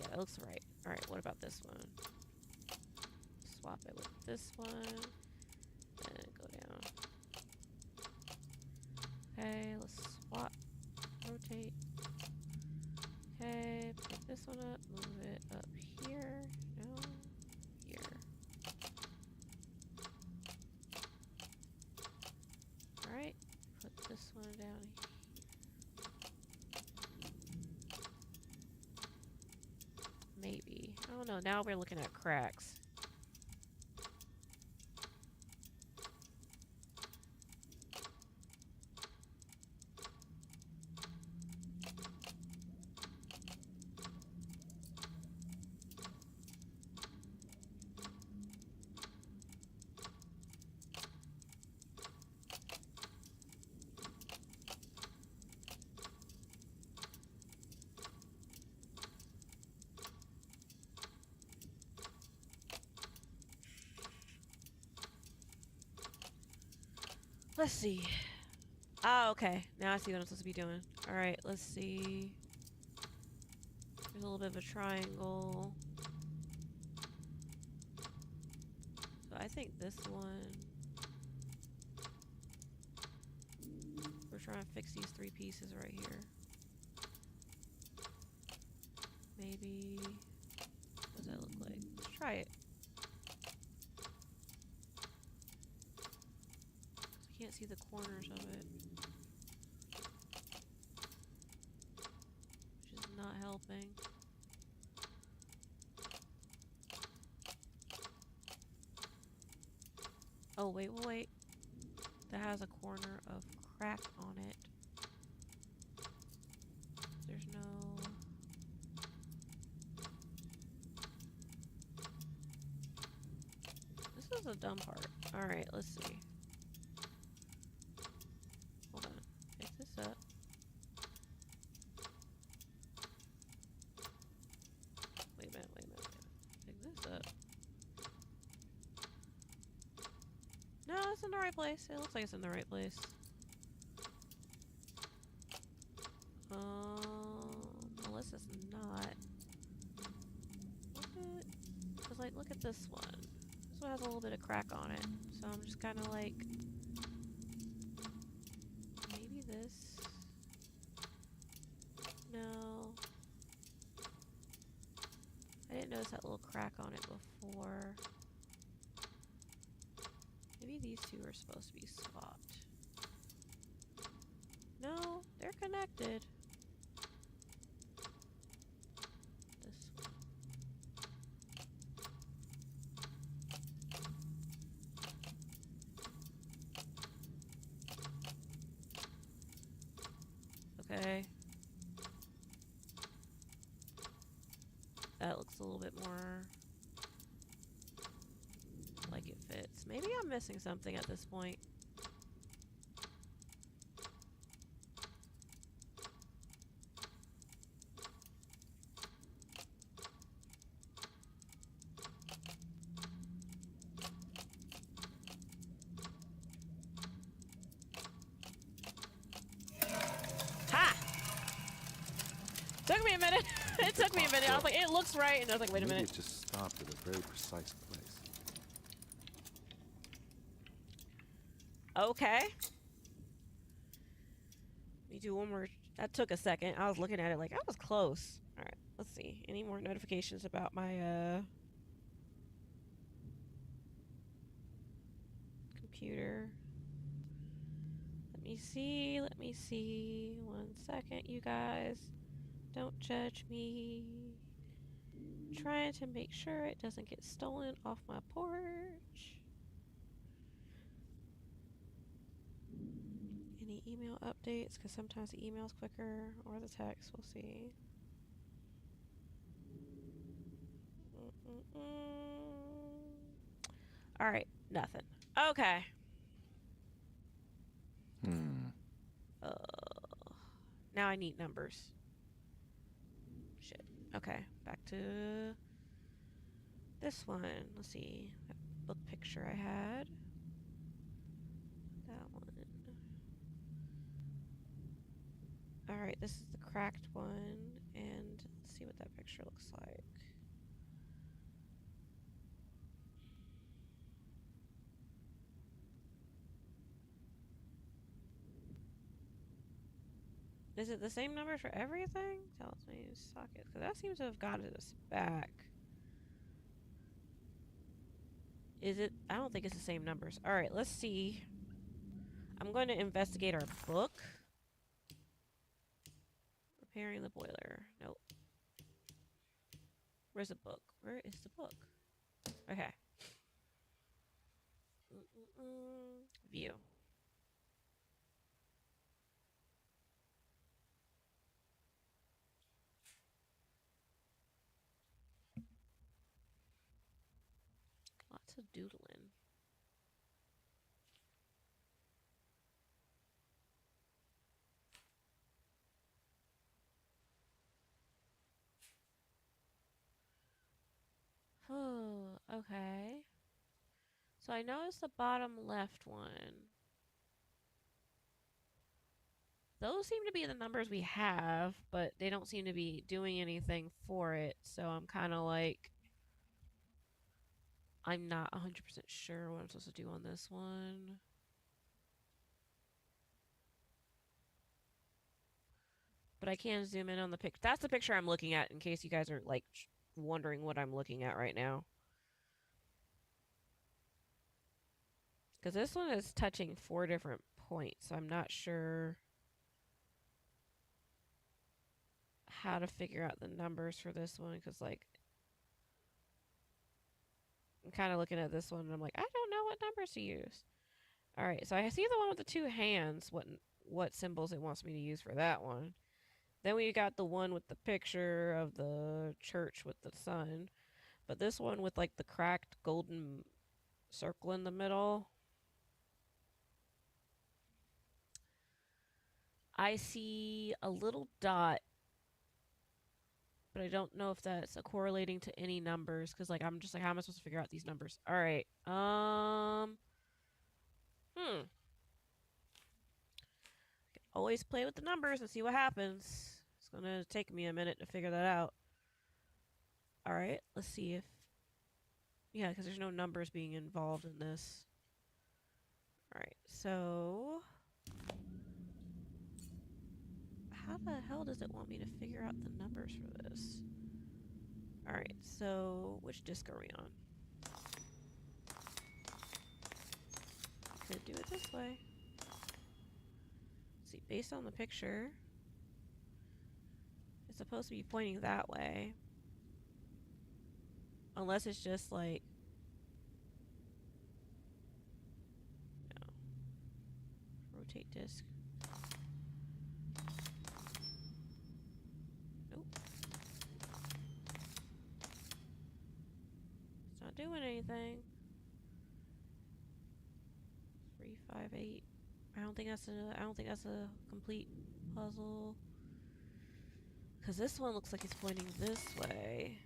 Yeah, that looks right. Alright, what about this one? Swap it with this one. And go down. Okay, let's swap. Rotate. Okay, pick this one up. Move it up here. No. Here. Alright, put this one down here. Maybe. I don't know. Now we're looking at cracks. Let's see. Ah, okay. Now I see what I'm supposed to be doing. Alright, let's see. There's a little bit of a triangle. So I think this one... We're trying to fix these 3 pieces right here. Maybe... What does that look like? Let's try it. I can't see the corners of it. Which is not helping. Oh, wait. That has a corner of crack on it. There's no... This is a dumb part. Alright, let's see. Hold on. Pick this up. Wait a minute. Pick this up. No, it's in the right place. It looks like it's in the right place. Melissa's not. Because, like, look at this one. This one has a little bit of crack on it. So I'm just kind of like... Maybe this... No. I didn't notice that little crack on it before. Maybe these two are supposed to be swapped. No, they're connected. This one. Okay. That looks a little bit more like it fits. Maybe I'm missing something at this point. Took me a minute. It took me a minute. I was like, it looks right, and I was like, wait a minute. Maybe it just stopped at a very precise place. Okay. Let me do one more. That took a second. I was looking at it like I was close. All right. Let's see. Any more notifications about my computer? Let me see. Let me see. 1 second, you guys. Don't judge me. Trying to make sure it doesn't get stolen off my porch. Any email updates? Because sometimes the email's quicker, or the text. We'll see. All right, nothing. Okay. Now I need numbers. Shit. Okay, back to this one. Let's see. That book picture I had. That one. Alright, this is the cracked one. And let's see what that picture looks like. Is it the same number for everything? Tells me socket. Because that seems to have gotten us back. Is it? I don't think it's the same numbers. Alright, let's see. I'm going to investigate our book. Repairing the boiler. Nope. Where's the book? Where is the book? Okay. View. Lots of doodling. Oh, okay. So I noticed the bottom left one. those seem to be the numbers we have, but they don't seem to be doing anything for it. So I'm kind of like, I'm not 100% sure what I'm supposed to do on this one. But I can zoom in on the picture. That's the picture I'm looking at in case you guys are like wondering what I'm looking at right now. Because this one is touching 4 different points, so I'm not sure how to figure out the numbers for this one. Because, like, I'm kind of looking at this one and I'm like, I don't know what numbers to use. All right, so I see the one with the 2 hands, what symbols it wants me to use for that one. Then we got the one with the picture of the church with the sun. But this one with like the cracked golden circle in the middle. I see a little dot. But I don't know if that's correlating to any numbers. Because like I'm just like, how am I supposed to figure out these numbers? Alright. Always play with the numbers and see what happens. It's gonna take me a minute to figure that out. Alright, let's see if... Yeah, because there's no numbers being involved in this. Alright, so... How the hell does it want me to figure out the numbers for this? Alright, so which disc are we on? Could do it this way. See, based on the picture, it's supposed to be pointing that way. Unless it's just like... No. Rotate disc. Nope. It's not doing anything. 3, 5, 8. I don't think that's a complete puzzle. Cause this one looks like it's pointing this way.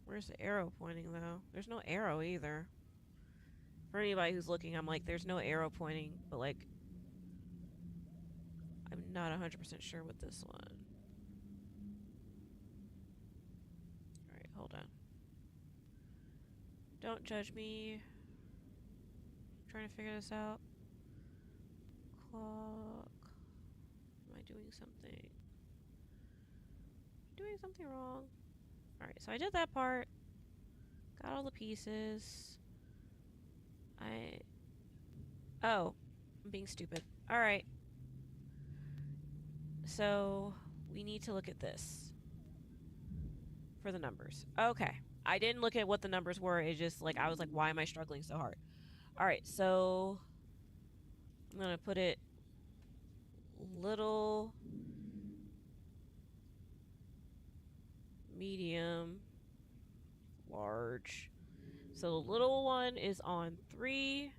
Where's the arrow pointing though? There's no arrow either. For anybody who's looking, I'm like, there's no arrow pointing, but like, I'm not 100% sure with this one. Alright, hold on. Don't judge me. I'm trying to figure this out. Clock. Am I doing something? Doing something wrong? Alright, so I did that part. Got all the pieces. Oh, I'm being stupid. Alright. So, we need to look at this. For the numbers. Okay. I didn't look at what the numbers were. It's just like, I was like, why am I struggling so hard? Alright, so... I'm gonna put it... little... medium... large. So the little one is on 3.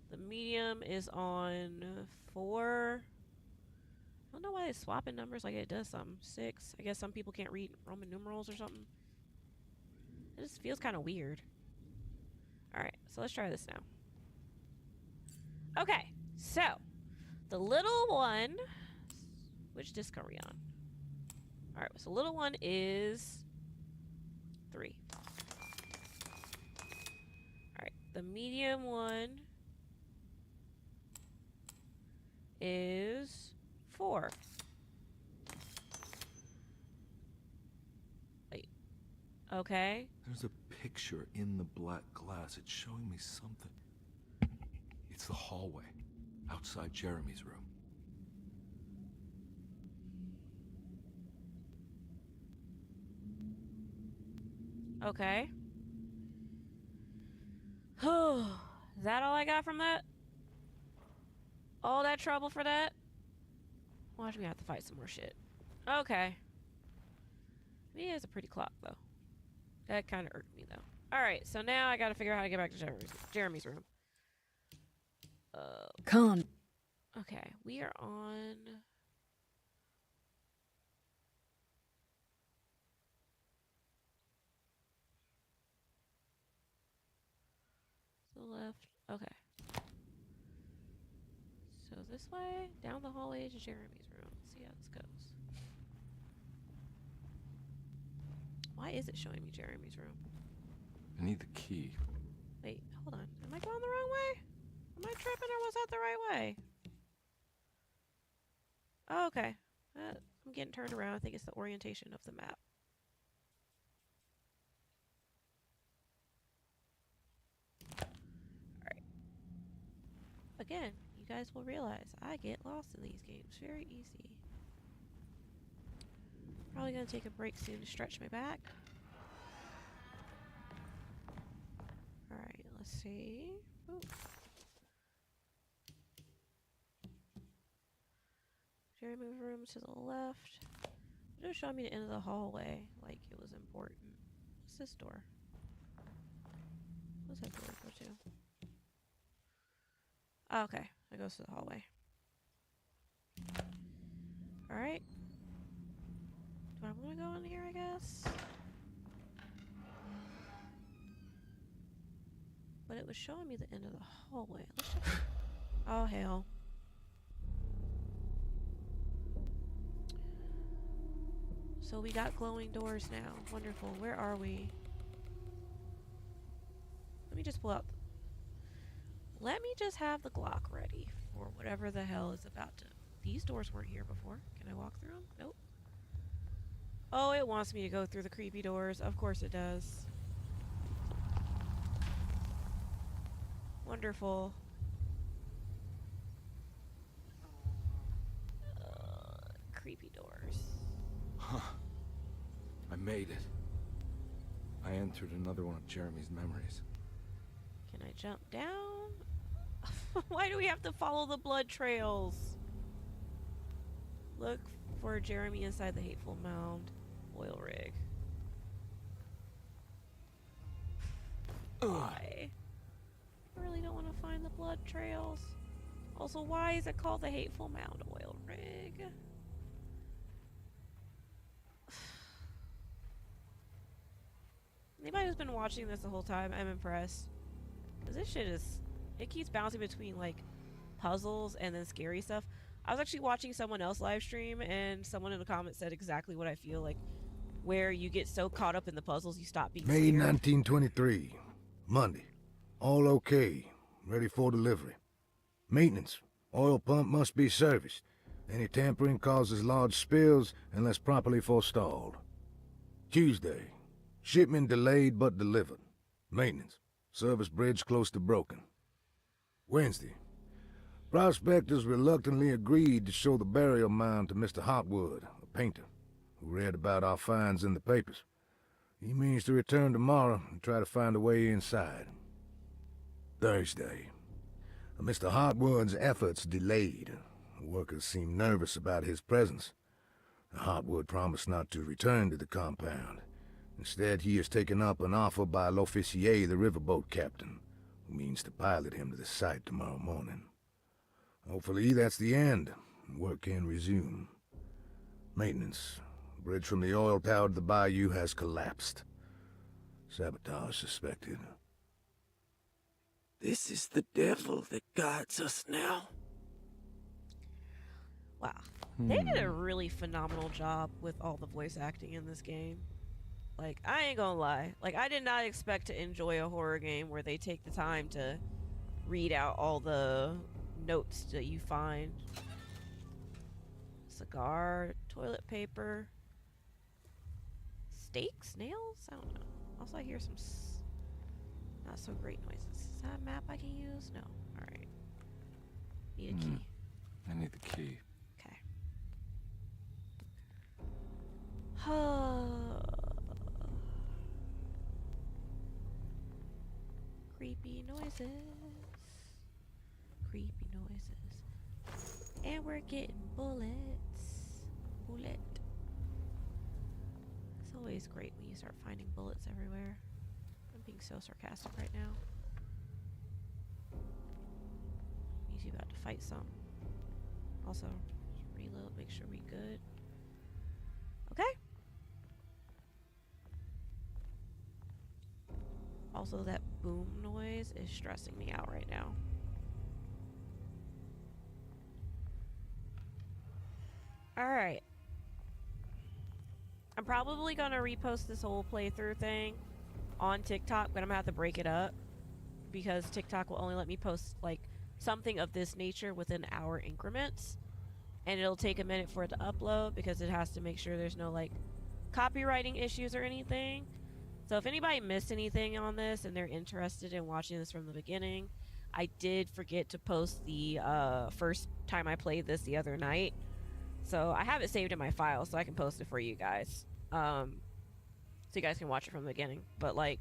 The medium is on 4. I don't know why it's swapping numbers like it does something. 6. I guess some people can't read Roman numerals or something. It just feels kind of weird. Alright, so let's try this now. Okay, so the little one... Which disc are we on? Alright, so little one is 3. Alright, the medium one is 4. Wait. Okay. There's a picture in the black glass. It's showing me something. It's the hallway outside Jeremy's room. Okay. Is that all I got from that? All that trouble for that? Watch me have to fight some more shit. Okay. He has a pretty clock, though. That kind of irked me, though. Alright, so now I gotta figure out how to get back to Jeremy's room. Calm. Okay, we are on... the left. Okay. this way? Down the hallway to Jeremy's room. Let's see how this goes. Why is it showing me Jeremy's room? I need the key. Wait, hold on. Am I going the wrong way? Am I tripping or was that the right way? Oh, okay. I'm getting turned around. I think it's the orientation of the map. Alright. Again, you guys will realize I get lost in these games very easy. Probably gonna take a break soon to stretch my back. Alright, let's see. Ooh. Jeremy's room to the left. It was showing me the end of the hallway, like it was important. What's this door? What's that door go to? Oh, okay, that goes to the hallway. Alright. Do I want to go in here, I guess? But it was showing me the end of the hallway. Let's just... Oh, hell. So we got glowing doors now. Wonderful. Where are we? Let me just pull out... Let me just have the Glock ready for whatever the hell is about to... These doors weren't here before. Can I walk through them? Nope. Oh, it wants me to go through the creepy doors. Of course it does. Wonderful. Creepy doors. Huh. I made it. I entered another one of Jeremy's memories. Can I jump down? Why do we have to follow the blood trails? Look for Jeremy inside the hateful mound. Oil rig. Why? I really don't want to find the blood trails. Also, why is it called the hateful mound oil rig? Anybody who's been watching this the whole time, I'm impressed. Because this shit is... It keeps bouncing between, like, puzzles and then scary stuff. I was actually watching someone else live stream, and someone in the comments said exactly what I feel like. Where you get so caught up in the puzzles, you stop being May scared. 1923. Monday. All okay. Ready for delivery. Maintenance. Oil pump must be serviced. Any tampering causes large spills unless properly forestalled. Tuesday. Shipment delayed but delivered. Maintenance. Service bridge close to broken. Wednesday. Prospectors reluctantly agreed to show the burial mound to Mr. Hotwood, a painter, who read about our finds in the papers. He means to return tomorrow and try to find a way inside. Thursday. Mr. Hotwood's efforts delayed. The workers seemed nervous about his presence. Hotwood promised not to return to the compound. Instead, he has taken up an offer by L'Officier, the riverboat captain, who means to pilot him to the site tomorrow morning. Hopefully that's the end, and work can resume. Maintenance. Bridge from the oil tower to the bayou has collapsed. Sabotage suspected. This is the devil that guides us now. Wow. They did a really phenomenal job with all the voice acting in this game. Like, I ain't gonna lie. Like, I did not expect to enjoy a horror game where they take the time to read out all the notes that you find. Cigar, toilet paper, steaks, nails? I don't know. Also, I hear some not so great noises. Is that a map I can use? No. Alright. Need a key. I need the key. Okay. Creepy noises. Creepy noises. And we're getting bullets. Bullet. It's always great when you start finding bullets everywhere. I'm being so sarcastic right now. Means you about to fight some. Also, reload, make sure we good. Okay. Also, that boom noise is stressing me out right now. Alright. I'm probably gonna repost this whole playthrough thing on TikTok, but I'm gonna have to break it up because TikTok will only let me post like something of this nature within hour increments, and it'll take a minute for it to upload because it has to make sure there's no like copywriting issues or anything. So if anybody missed anything on this and they're interested in watching this from the beginning, I did forget to post the first time I played this the other night. So I have it saved in my file so I can post it for you guys. So you guys can watch it from the beginning. But like,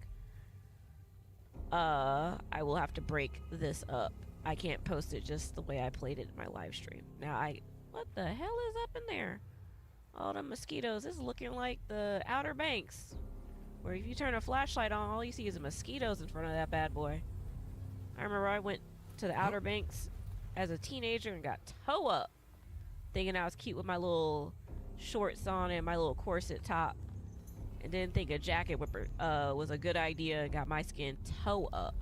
I will have to break this up. I can't post it just the way I played it in my live stream. Now what the hell is up in there? All the mosquitoes. This is looking like the Outer Banks, where if you turn a flashlight on, all you see is mosquitoes in front of that bad boy. I remember I went to the Outer Banks as a teenager and got toe up, thinking I was cute with my little shorts on and my little corset top, and didn't think a jacket was a good idea and got my skin toe up.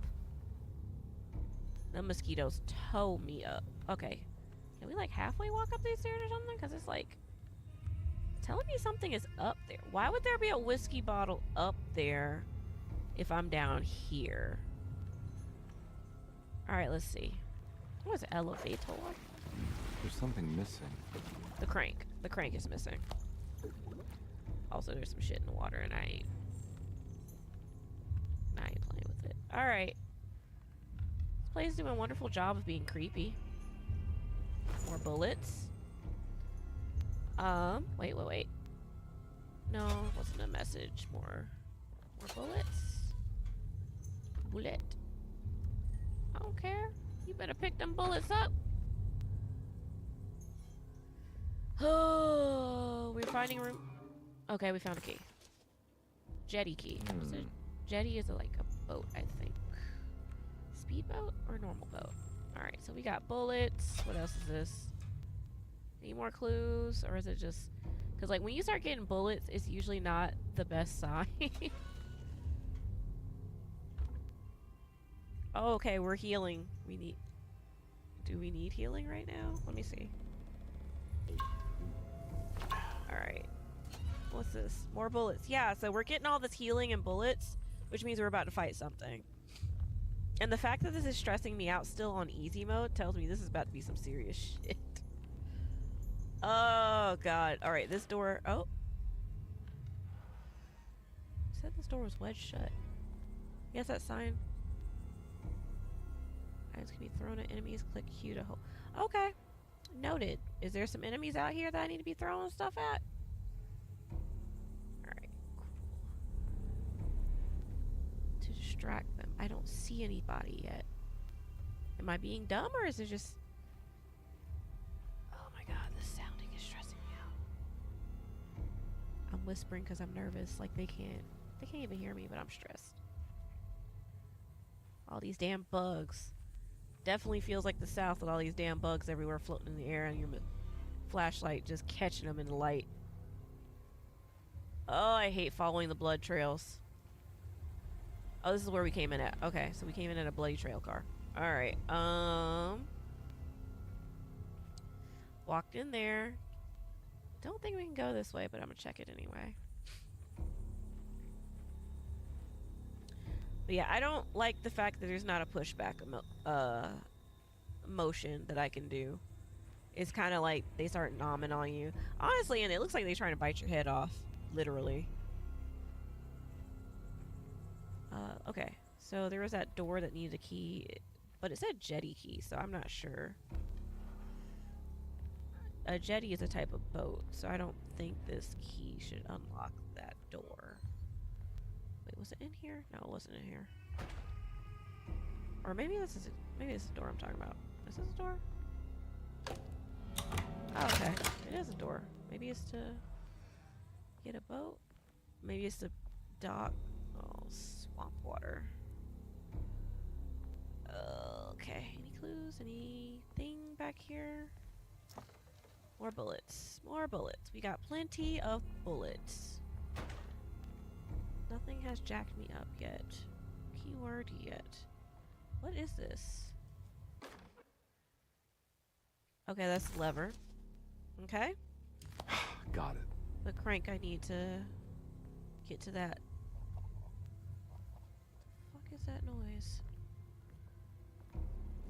The mosquitoes toe me up. Okay, can we like halfway walk up these stairs or something? Because it's like telling me something is up there. Why would there be a whiskey bottle up there if I'm down here? Alright, let's see. What is elevator? There's something missing. The crank. The crank is missing. Also, there's some shit in the water, and I ain't playing with it. Alright. This place is doing a wonderful job of being creepy. More bullets. Wait. No, wasn't a message. More bullets. Bullet. I don't care. You better pick them bullets up. Oh, we're finding room. Okay, we found a key. Jetty key. So jetty is like a boat, I think. Speedboat or normal boat? Alright, so we got bullets. What else is this? Any more clues? Or is it just... Because like when you start getting bullets, it's usually not the best sign. Oh, okay, we're healing. Do we need healing right now? Let me see. Alright. What's this? More bullets. Yeah, so we're getting all this healing and bullets, which means we're about to fight something. And the fact that this is stressing me out still on easy mode tells me this is about to be some serious shit. Oh, God. Alright, this door... Oh. I said this door was wedged shut. Yes, that sign. Items can be thrown at enemies. Click Q to hold. Okay. Noted. Is there some enemies out here that I need to be throwing stuff at? Alright. Cool. To distract them. I don't see anybody yet. Am I being dumb or is it just... Oh my god, this sounding is stressing me out. I'm whispering because I'm nervous. Like they can't even hear me, but I'm stressed. All these damn bugs. Definitely feels like the South with all these damn bugs everywhere floating in the air and your flashlight just catching them in the light. Oh, I hate following the blood trails. Oh, this is where we came in at. Okay, so we came in at a bloody trail car. Alright, walked in there. Don't think we can go this way, but I'm gonna check it anyway. But yeah, I don't like the fact that there's not a pushback motion that I can do. It's kind of like they start nomming on you. Honestly, and it looks like they're trying to bite your head off. Literally. Okay. So there was that door that needed a key. But it said jetty key, so I'm not sure. A jetty is a type of boat, so I don't think this key should unlock that door. Wait, was it in here? No, it wasn't in here. Or maybe this is the door I'm talking about. Is this a door? Oh, okay. It is a door. Maybe it's to get a boat? Maybe it's to dock. Oh, swamp water. Okay. Any clues? Anything back here? More bullets. More bullets. We got plenty of bullets. Nothing has jacked me up yet. Keyword yet. What is this? Okay, that's the lever. Okay. Got it. The crank I need to get to that. What the fuck is that noise?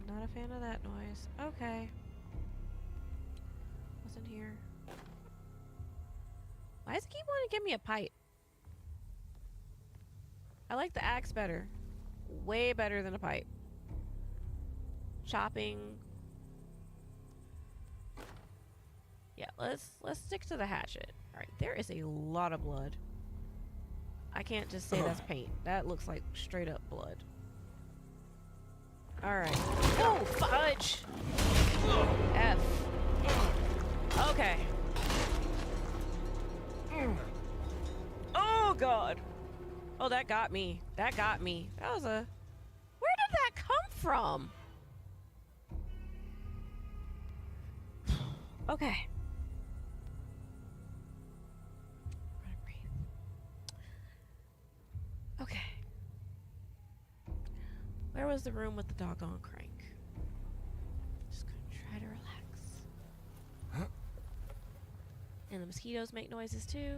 Not a fan of that noise. Okay. What's in here? Why does it keep wanting to give me a pipe? I like the axe better. Way better than a pipe. Chopping. Yeah, let's stick to the hatchet. Alright, there is a lot of blood. I can't just say that's paint. That looks like straight up blood. Alright. Oh, fudge! F. Okay. Oh, God. Oh, that got me. That got me. That was a... Where did that come from? Okay. Okay. Where was the room with the doggone crank? Just gonna try to relax. And the mosquitoes make noises too.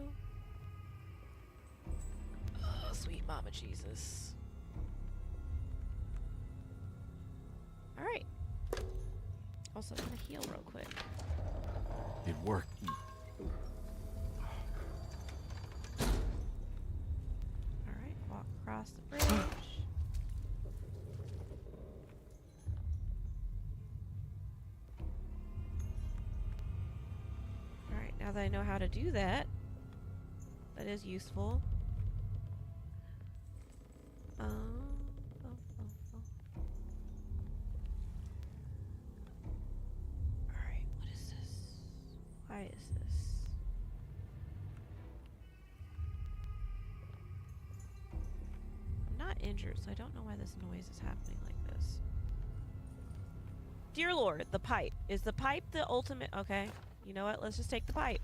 Oh, sweet mama Jesus. Alright. Also, I'm gonna heal real quick. It worked. Alright, walk across the bridge. Alright, now that I know how to do that, that is useful. Alright, what is this? Why is this? I'm not injured, so I don't know why this noise is happening like this. Dear Lord, the pipe. Is the pipe the ultimate? Okay, you know what? Let's just take the pipe.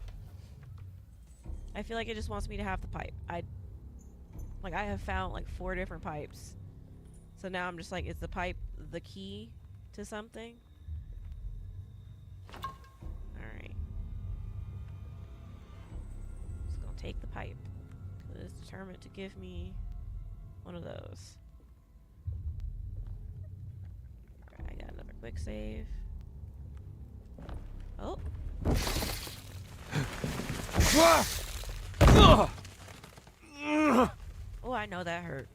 I feel like it just wants me to have the pipe. I have found like 4 different pipes. So now I'm just like, is the pipe the key to something? Alright. Just gonna take the pipe. It's determined to give me one of those. Alright, I got another quick save. Oh. Oh, I know that hurt.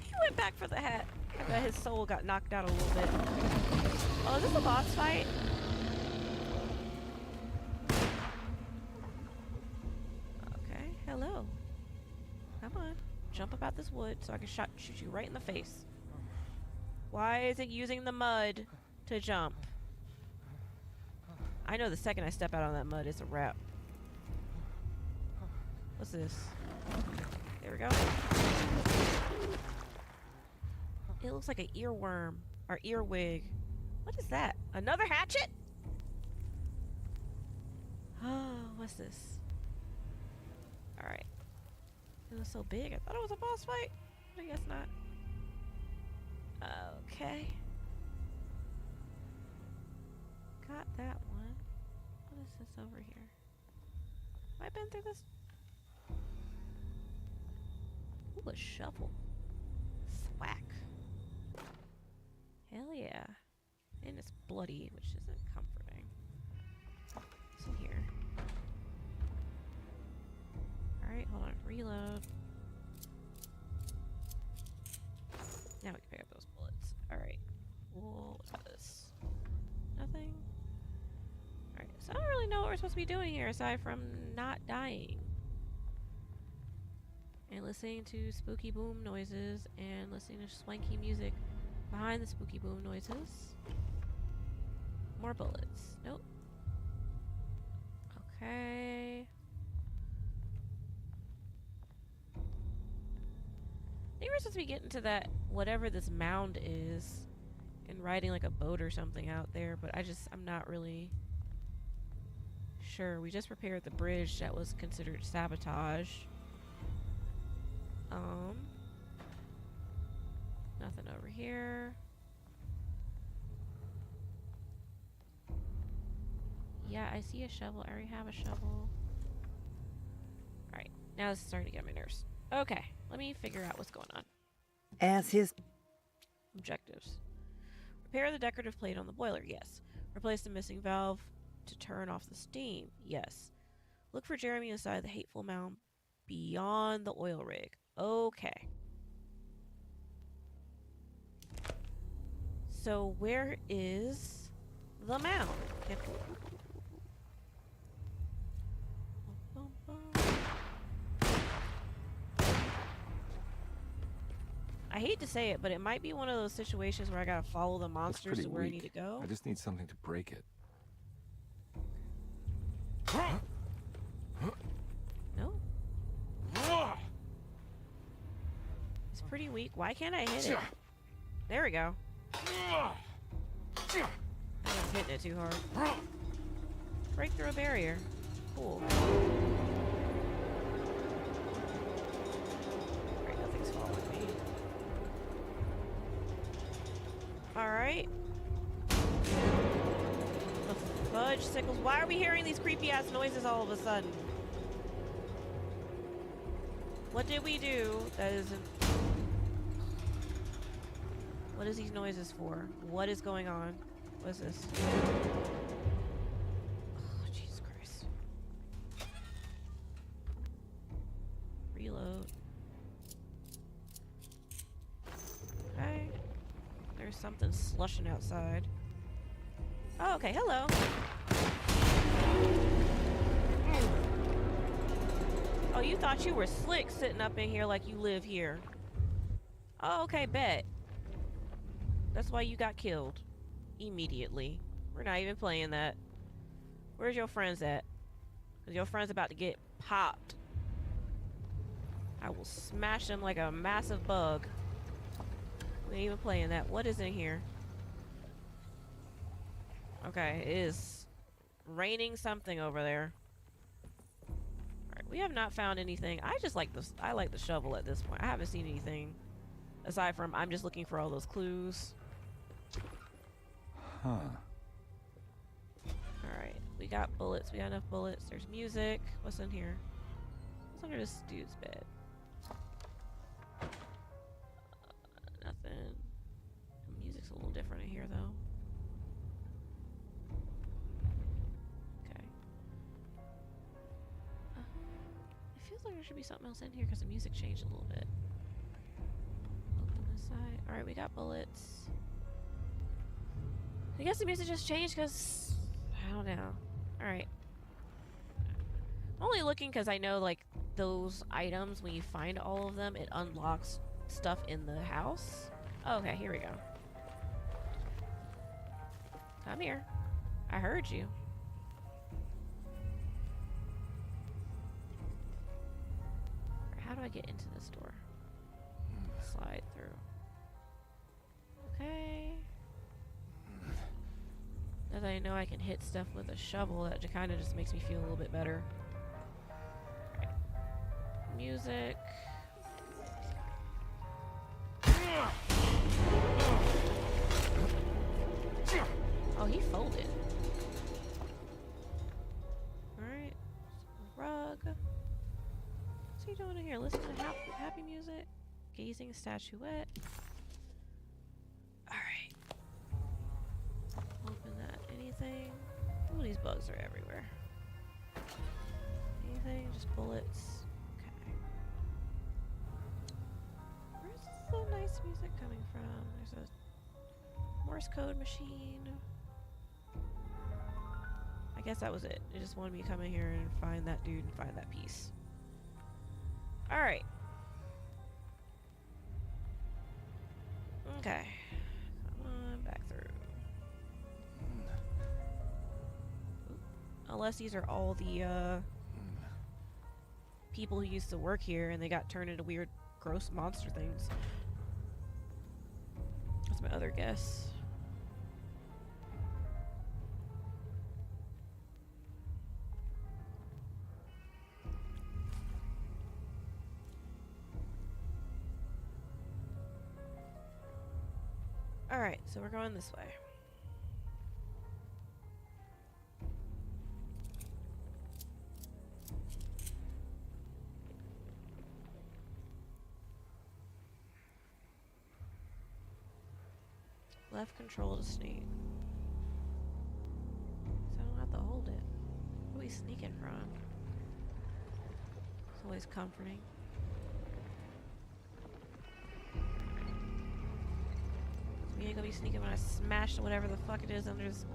He went back for the hat. I bet his soul got knocked out a little bit. Oh, is this a boss fight? Okay, hello. Come on. Jump up out this wood so I can shoot you right in the face. Why is it using the mud to jump? I know the second I step out on that mud, it's a wrap. What's this? There we go. It looks like an earworm. Or earwig. What is that? Another hatchet? Oh, what's this? Alright. It was so big. I thought it was a boss fight. I guess not. Okay. Got that one. What is this over here? Have I been through this? Ooh, a shovel. Thwack. Hell yeah. And it's bloody, which isn't comforting. What's in here? Alright, hold on. Reload. Now we can pick up those bullets. Alright. We'll look at this. Nothing? Alright, so I don't really know what we're supposed to be doing here aside from not dying. And listening to spooky boom noises and listening to swanky music behind the spooky boom noises. More bullets. Nope. Okay. I think we're supposed to be getting to that, whatever this mound is, and riding like a boat or something out there, but I'm not really sure. We just repaired the bridge that was considered sabotage. Nothing over here. Yeah, I see a shovel. I already have a shovel. Alright, now this is starting to get on my nerves. Okay, let me figure out what's going on. As his Objectives. Repair the decorative plate on the boiler, yes. Replace the missing valve to turn off the steam, yes. Look for Jeremy inside the hateful mound beyond the oil rig. Okay. So where is the mound? I hate to say it, but it might be one of those situations where I gotta follow the monsters to where I need to go. I just need something to break it. No? It's pretty weak. Why can't I hit it? There we go. I was hitting it too hard. Break through a barrier. Cool. Great, nothing's following me. Alright. The fudge sickles. Why are we hearing these creepy ass noises all of a sudden? What did we do that isn't... What is these noises for? What is going on? What is this? Oh, Jesus Christ. Reload. Okay. There's something slushing outside. Oh, okay. Hello. Oh, you thought you were slick sitting up in here like you live here. Oh, okay, bet. That's why you got killed. Immediately. We're not even playing that. Where's your friends at? Cause your friend's about to get popped. I will smash them like a massive bug. We ain't even playing that. What is in here? Okay, it is raining something over there. Alright, we have not found anything. I just like this. I like the shovel at this point. I haven't seen anything aside from I'm just looking for all those clues. Huh. Alright, we got bullets. We got enough bullets. There's music. What's in here? What's under this dude's bed? Nothing. The music's a little different in here, though. Okay. It feels like there should be something else in here because the music changed a little bit. Open this side. Alright, we got bullets. I guess the music just changed because... I don't know. Alright. I'm only looking because I know, like, those items, when you find all of them, it unlocks stuff in the house. Oh, okay, here we go. Come here. I heard you. How do I get into this door? Slide through. Okay. Now that I know I can hit stuff with a shovel, that kind of just makes me feel a little bit better. Alright. Music. Oh, he folded. Alright. Rug. What's he doing in here? Listening to happy music? Gazing statuette. Alright. Open that. Anything? Oh, these bugs are everywhere. Anything? Just bullets. Okay. Where's the nice music coming from? There's a Morse code machine. I guess that was it. It just wanted me to come in here and find that dude and find that piece. Alright. Okay. Come on, back through. Oop. Unless these are all the, people who used to work here and they got turned into weird, gross monster things. That's my other guess. Alright, so we're going this way. Left control to sneak. So I don't have to hold it. Where are we sneaking from? It's always comforting. We ain't gonna be sneaking when I smash whatever the fuck it is under this.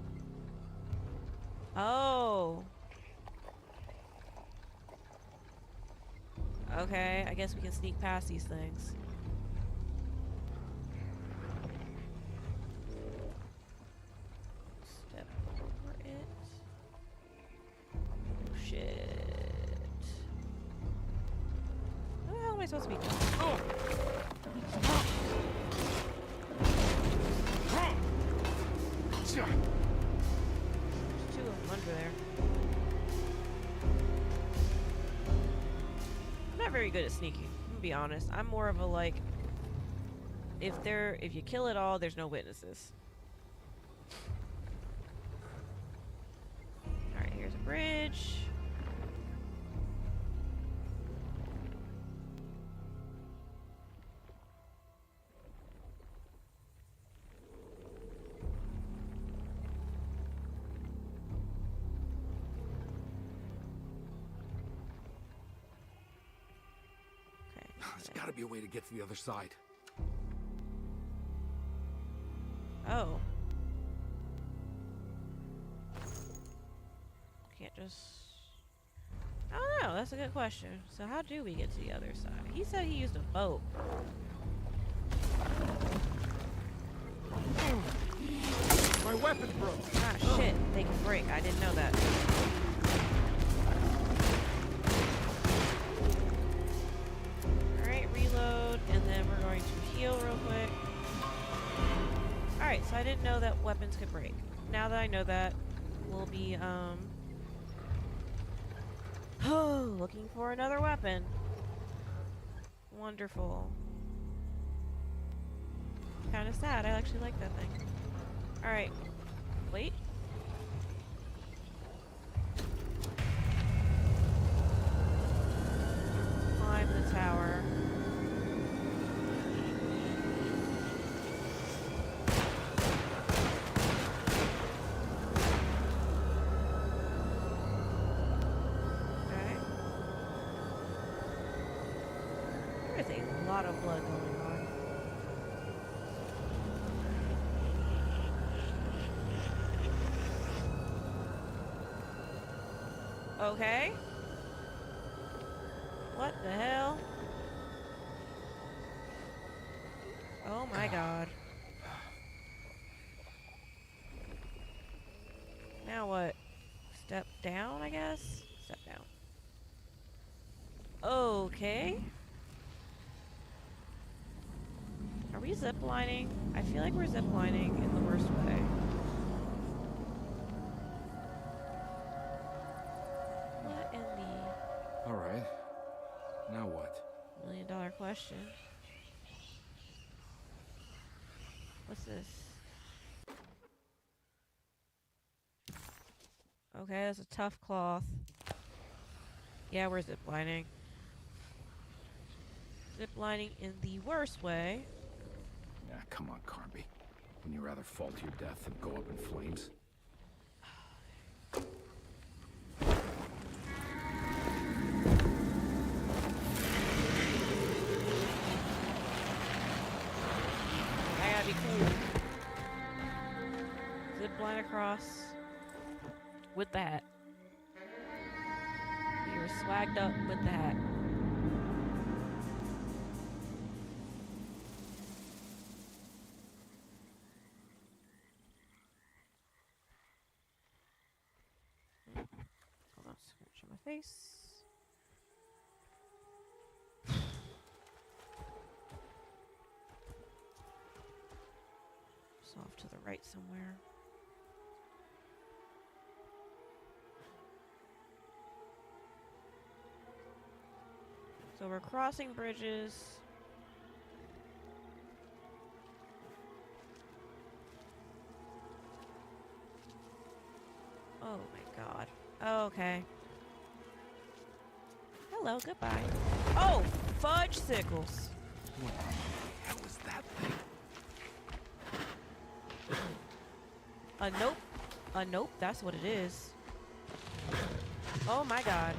Oh. Okay, I guess we can sneak past these things. Step over it. Oh shit. What the hell am I supposed to be doing? Oh! There's two of them under there. I'm not very good at sneaking, I'm gonna be honest. I'm more of a like, if you kill it all, there's no witnesses. Alright, here's a bridge. There's gotta be a way to get to the other side. Oh. Can't just... I don't know, that's a good question. So how do we get to the other side? He said he used a boat. My weapon broke! Ah, shit. They can break. I didn't know that. Alright, reload, and then we're going to heal real quick. Alright, so I didn't know that weapons could break. Now that I know that, we'll be, looking for another weapon. Wonderful. Kind of sad. I actually like that thing. Alright. Wait. Climb the tower. Okay. There is a lot of blood going on. Okay. What the hell? Oh my god. Now what? Step down, I guess? Step down. Okay. Are we ziplining? I feel like we're ziplining in the worst way. What in the... Alright. Now what? $1 million question. What's this? Okay, that's a tough cloth. Yeah, we're ziplining. Ziplining in the worst way. Nah, come on, Carnby. Wouldn't you rather fall to your death than go up in flames? I gotta be cool. Zipline across with the hat. You're swagged up with the hat. Hold on, scratch on my face. It's off to the right somewhere. So we're crossing bridges. Oh my god. Okay. Hello, goodbye. Oh, fudge sickles. What the hell is that thing? A nope. A nope, that's what it is. Oh my god.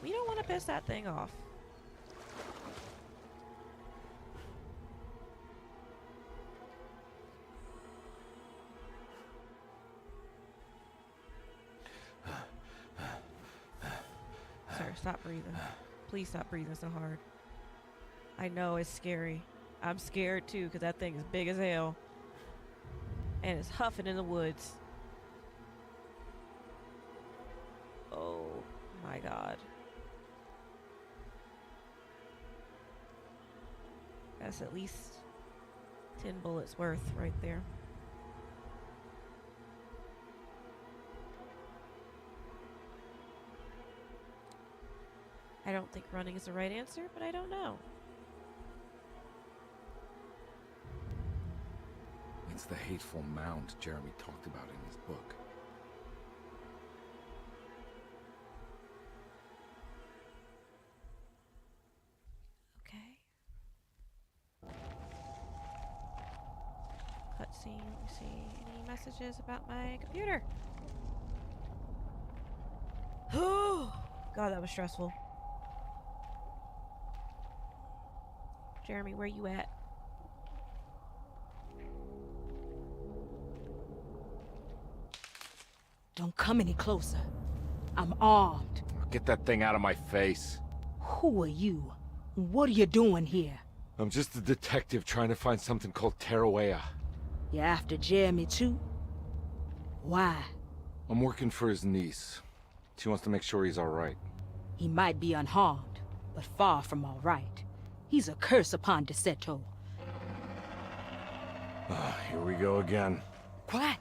We don't want to piss that thing off. Sir, stop breathing. Please stop breathing so hard. I know it's scary. I'm scared too because that thing is big as hell. And it's huffing in the woods. Oh my god. That's at least 10 bullets worth right there. I don't think running is the right answer, but I don't know. It's the hateful mound Jeremy talked about in his book. Okay. Cutscene. Let me see. Any messages about my computer? Oh, God, that was stressful. Jeremy, where you at? Don't come any closer. I'm armed. Get that thing out of my face. Who are you? What are you doing here? I'm just a detective trying to find something called Tarawea. You after Jeremy too? Why? I'm working for his niece. She wants to make sure he's alright. He might be unharmed, but far from all right. He's a curse upon Deseto. Here we go again. Quiet.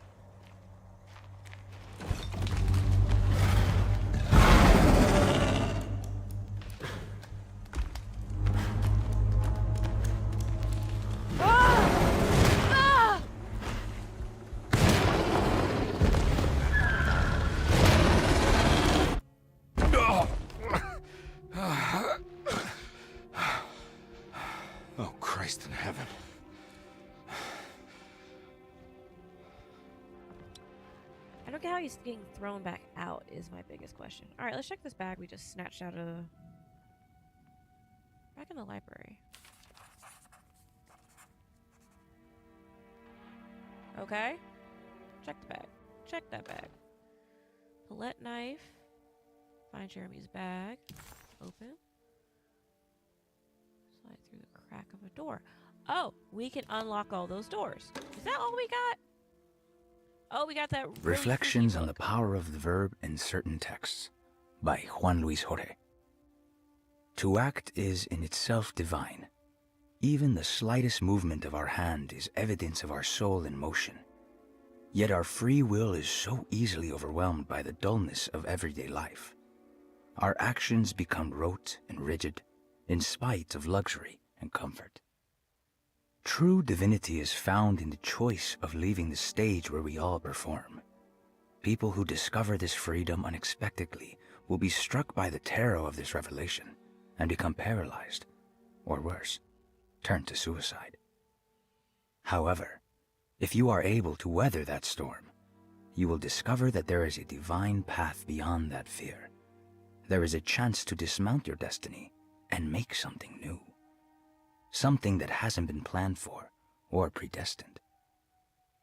Oh, Christ in heaven. I don't get how he's getting thrown back out is my biggest question. Alright, let's check this bag we just snatched out of... back in the library. Okay. Check the bag. Check that bag. Palette knife. Find Jeremy's bag. Open. Slide through the crack of a door. Oh, we can unlock all those doors. Is that all we got? Oh, we got that really Reflections on the Power of the Verb in Certain Texts by Juan Luis Jorge. To act is in itself divine. Even the slightest movement of our hand is evidence of our soul in motion. Yet our free will is so easily overwhelmed by the dullness of everyday life. Our actions become rote and rigid, in spite of luxury and comfort. True divinity is found in the choice of leaving the stage where we all perform. People who discover this freedom unexpectedly will be struck by the terror of this revelation and become paralyzed, or worse, turn to suicide. However, if you are able to weather that storm, you will discover that there is a divine path beyond that fear. There is a chance to dismount your destiny and make something new. Something that hasn't been planned for or predestined.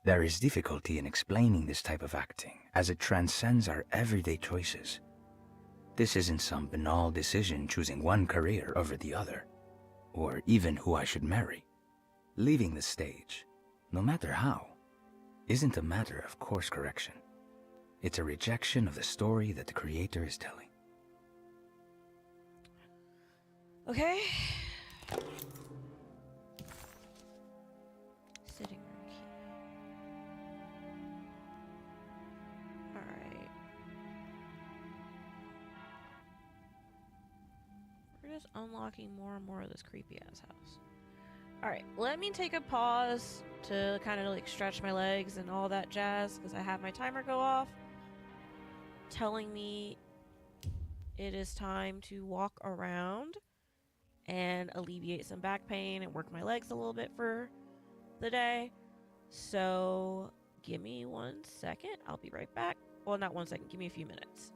There is difficulty in explaining this type of acting as it transcends our everyday choices. This isn't some banal decision choosing one career over the other, or even who I should marry. Leaving the stage, no matter how, isn't a matter of course correction. It's a rejection of the story that the creator is telling. Okay. Sitting room key. Alright. We're just unlocking more and more of this creepy ass house. Alright, let me take a pause to kind of like stretch my legs and all that jazz because I have my timer go off telling me it is time to walk around and alleviate some back pain and work my legs a little bit for the day. So give me 1 second. I'll be right back. Well, not 1 second. Give me a few minutes.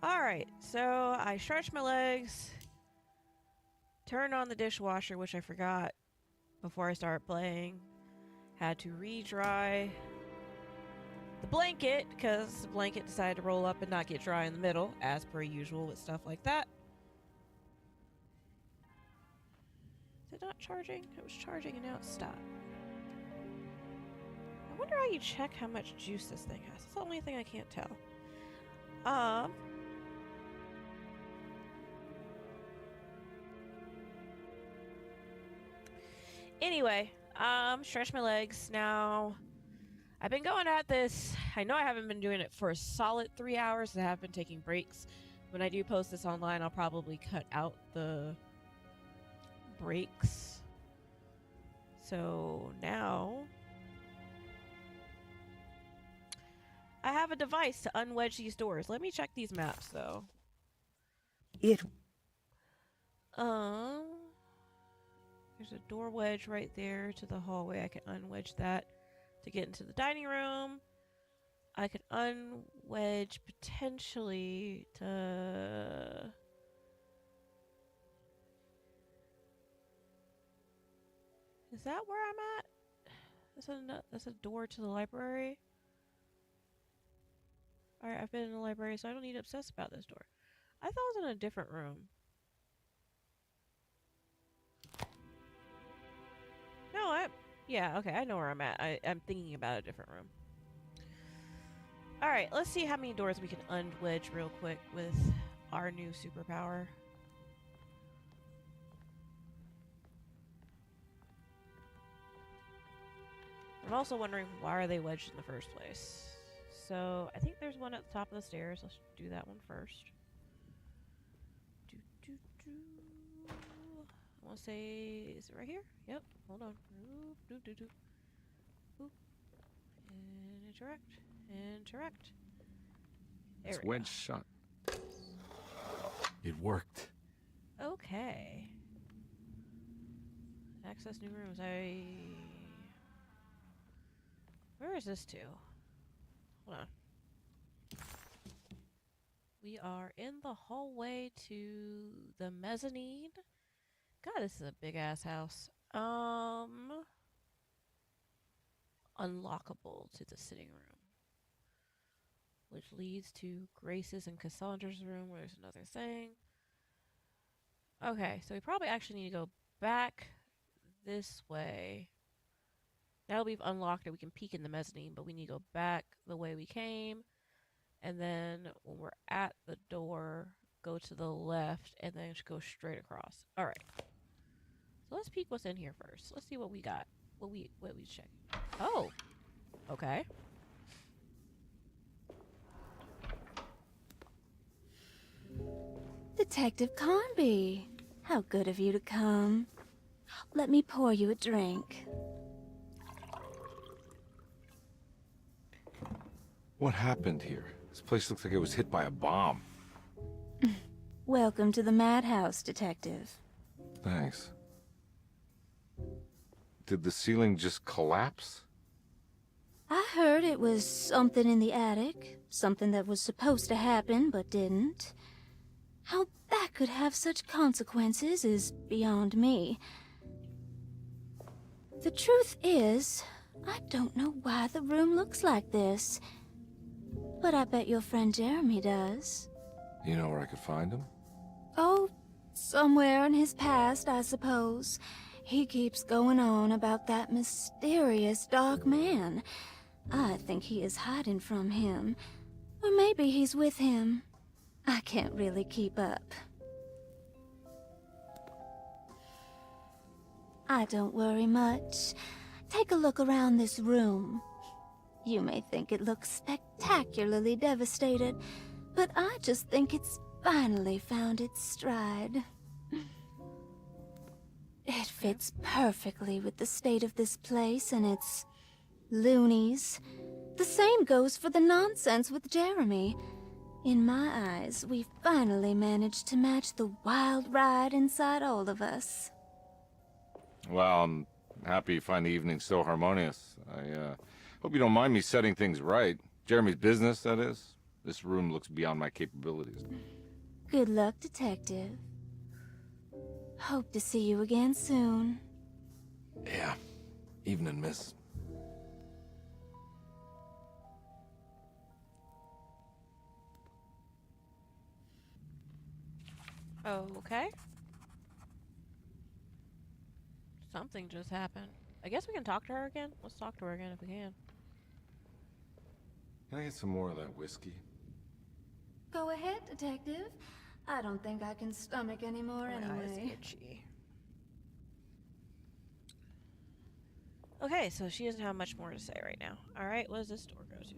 Alright, so I stretched my legs, turned on the dishwasher, which I forgot before I started playing. Had to re-dry the blanket, because the blanket decided to roll up and not get dry in the middle, as per usual with stuff like that. Is it not charging? It was charging and now it stopped. I wonder how you check how much juice this thing has. That's the only thing I can't tell. Anyway, stretch my legs. Now, I've been going at this. I know I haven't been doing it for a solid 3 hours. I have been taking breaks. When I do post this online, I'll probably cut out the breaks. So now I have a device to unwedge these doors. Let me check these maps though. There's a door wedge right there to the hallway. I can unwedge that to get into the dining room. I could unwedge potentially to... Is that where I'm at? That's a door to the library. Alright, I've been in the library, so I don't need to obsess about this door. I thought it was in a different room. No, yeah, okay, I know where I'm at. I'm thinking about a different room. Alright, let's see how many doors we can unwedge real quick with our new superpower. I'm also wondering, why are they wedged in the first place? So, I think there's one at the top of the stairs. Let's do that one first. I want to say, is it right here? Yep, hold on. Oop. Interact. It's wedge shut. It worked. Okay. Access new rooms. Where is this to? Hold on. We are in the hallway to the mezzanine. God, this is a big ass house. Unlockable to the sitting room, which leads to Grace's and Cassandra's room, where there's another thing. Okay, so we probably actually need to go back this way. Now that we've unlocked it, we can peek in the mezzanine, but we need to go back the way we came. And then when we're at the door, go to the left and then just go straight across. Alright. So let's peek what's in here first. Let's see what we got. What we check. Oh. Okay. Detective Carnby, how good of you to come. Let me pour you a drink. What happened here? This place looks like it was hit by a bomb. Welcome to the madhouse, Detective. Thanks. Did the ceiling just collapse? I heard it was something in the attic. Something that was supposed to happen, but didn't. How that could have such consequences is beyond me. The truth is, I don't know why the room looks like this. But I bet your friend Jeremy does. You know where I could find him? Oh, somewhere in his past, I suppose. He keeps going on about that mysterious dark man. I think he is hiding from him. Or maybe he's with him. I can't really keep up. I don't worry much. Take a look around this room. You may think it looks spectacularly devastated, but I just think it's finally found its stride. It fits perfectly with the state of this place and its loonies. The same goes for the nonsense with Jeremy. In my eyes, we finally managed to match the wild ride inside all of us. Well, I'm happy you find the evening so harmonious. I hope you don't mind me setting things right. Jeremy's business, that is. This room looks beyond my capabilities. Good luck, Detective. Hope to see you again soon. Yeah. Evening, miss. Okay. Something just happened. I guess we can talk to her again. Let's talk to her again if we can. Can I get some more of that whiskey? Go ahead, Detective. I don't think I can stomach anymore anyway. Okay, so she doesn't have much more to say right now. Alright, what does this door go to?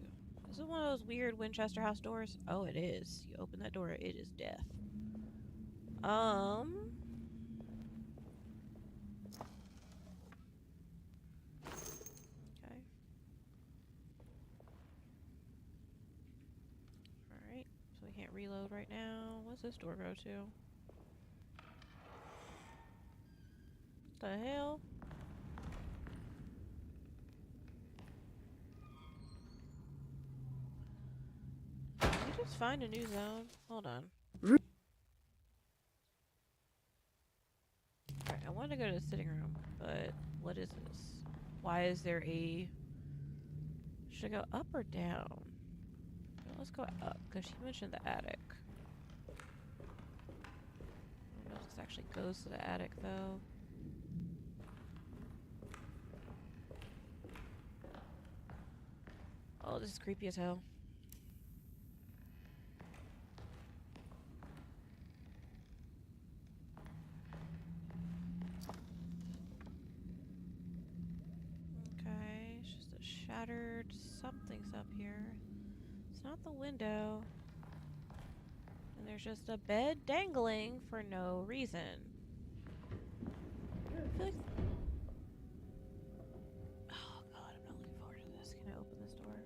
Is it one of those weird Winchester House doors? Oh, it is. You open that door, it is death. Okay. Alright, so we can't reload right now. What's this door go to? What the hell? Did we just find a new zone? Hold on. Alright, I want to go to the sitting room, but what is this? Why is there a... Should I go up or down? Well, let's go up, because she mentioned the attic. I don't know if this actually goes to the attic, though. Oh, this is creepy as hell. Okay, it's just a shattered something's up here. It's not the window. And there's just a bed dangling for no reason. I feel like... Oh god, I'm not looking forward to this. Can I open this door?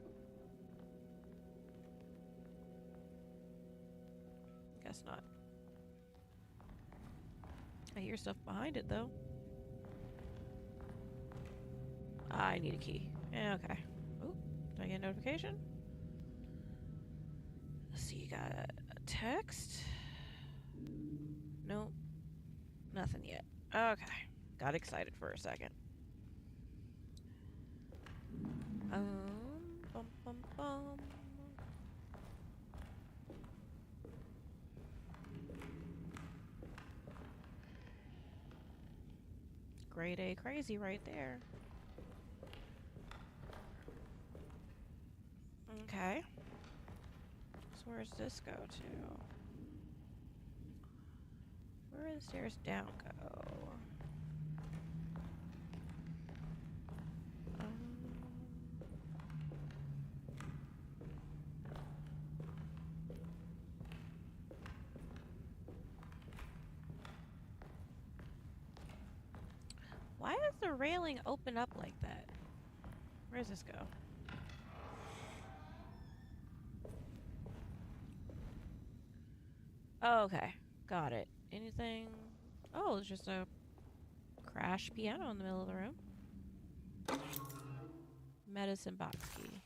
Guess not. I hear stuff behind it though. I need a key. Okay. Oh, did I get a notification? Let's see, you got a text? Nope. Nothing yet. Okay. Got excited for a second. Bum, bum, bum. Grade A crazy right there. Okay. So where does this go to? Where do the stairs down go? Why does the railing open up like that? Where does this go? Oh, okay. Got it. Anything? Oh, it's just a crash piano in the middle of the room. Medicine box key.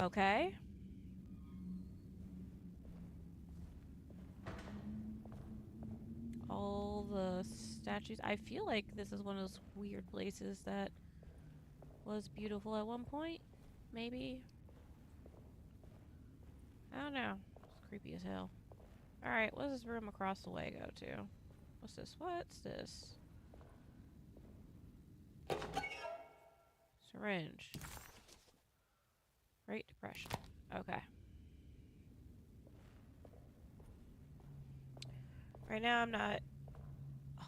Okay. All the statues. I feel like this is one of those weird places that was beautiful at one point. Maybe. I don't know. It's creepy as hell. Alright, what does this room across the way go to? What's this? What's this? Syringe. Great Depression. Okay. Right now I'm not...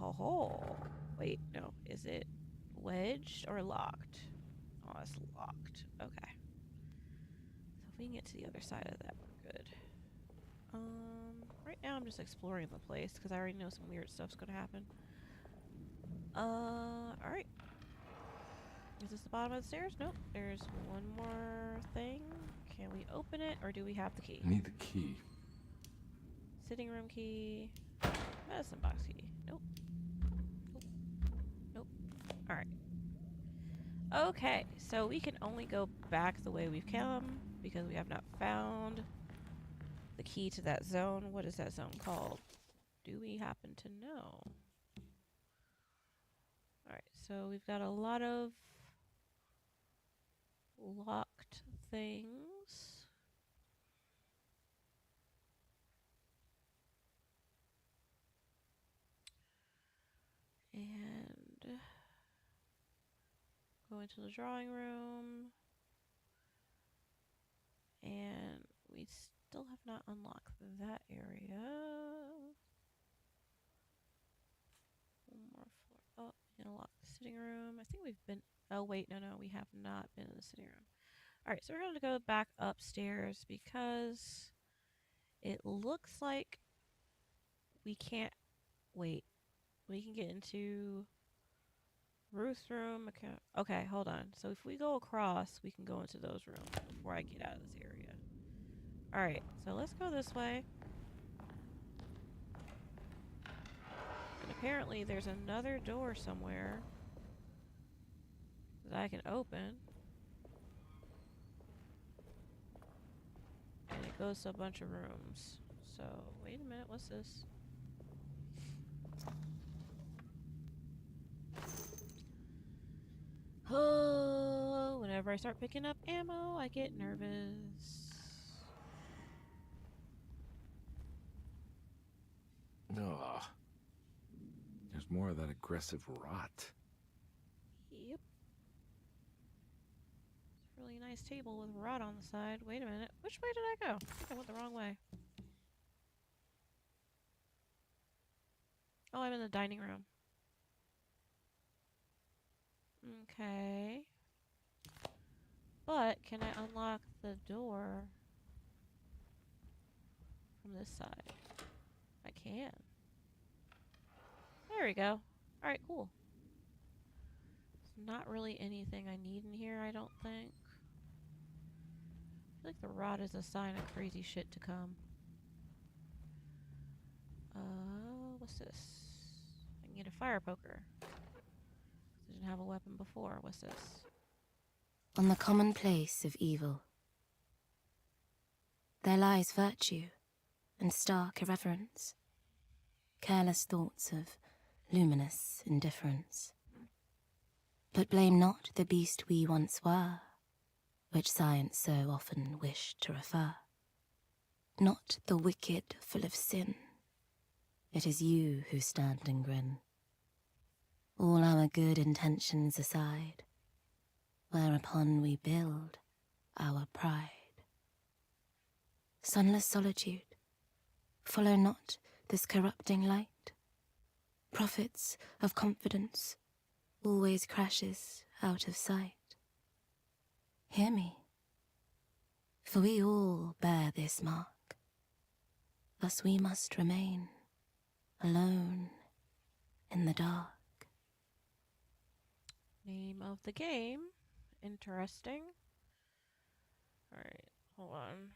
Oh, wait, no. Is it wedged or locked? Oh, it's locked. Okay. So if we can get to the other side of that, we're good. Right now I'm just exploring the place because I already know some weird stuff's gonna happen. Alright. Is this the bottom of the stairs? Nope. There's one more thing. Can we open it or do we have the key? I need the key. Sitting room key. Medicine box key. Nope. Nope. Nope. Alright. Okay, so we can only go back the way we've come. because we have not found the key to that zone. What is that zone called? Do we happen to know? Alright, so we've got a lot of locked things. And go into the drawing room. And we still have not unlocked that area. One more floor up and unlock the sitting room. I think we've been. Oh, wait, no, we have not been in the sitting room. Alright, so we're going to go back upstairs because it looks like we can't. Wait. We can get into Ruth's room. Okay, hold on. So if we go across, we can go into those rooms before I get out of this area. Alright, so let's go this way. And apparently there's another door somewhere that I can open. And it goes to a bunch of rooms. So, wait a minute, what's this? Oh, whenever I start picking up ammo, I get nervous. Ugh. There's more of that aggressive rot. Yep. It's a really nice table with rot on the side. Wait a minute. Which way did I go? I think I went the wrong way. Oh, I'm in the dining room. Okay. But can I unlock the door from this side? I can. There we go. Alright, cool. There's not really anything I need in here, I don't think. I feel like the rod is a sign of crazy shit to come. What's this? I can get a fire poker. I didn't have a weapon before. What's this? On the commonplace of evil, there lies virtue and stark irreverence, careless thoughts of luminous indifference. But blame not the beast we once were, which science so often wished to refer. Not the wicked full of sin, it is you who stand and grin. All our good intentions aside, whereupon we build our pride. Sunless solitude, follow not this corrupting light. Prophets of confidence always crashes out of sight. Hear me, for we all bear this mark. Thus we must remain alone in the dark. Name of the game. Interesting. Alright, hold on.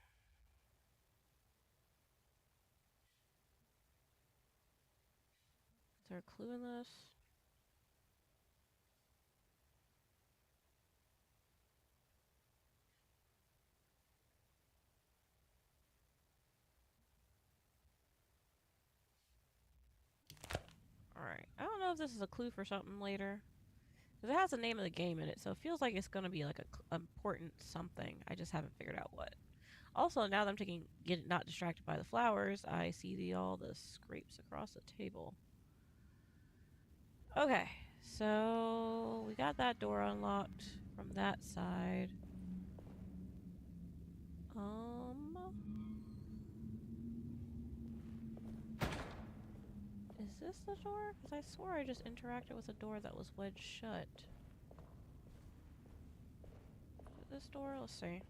Is there a clue in this? Alright, I don't know if this is a clue for something later. Because it has the name of the game in it, so it feels like it's going to be like a important something. I just haven't figured out what. Also, now that I'm not distracted by the flowers, I see all the scrapes across the table. Okay, so we got that door unlocked from that side. Is this the door? Because I swore I just interacted with a door that was wedged shut. Is it this door? Let's see.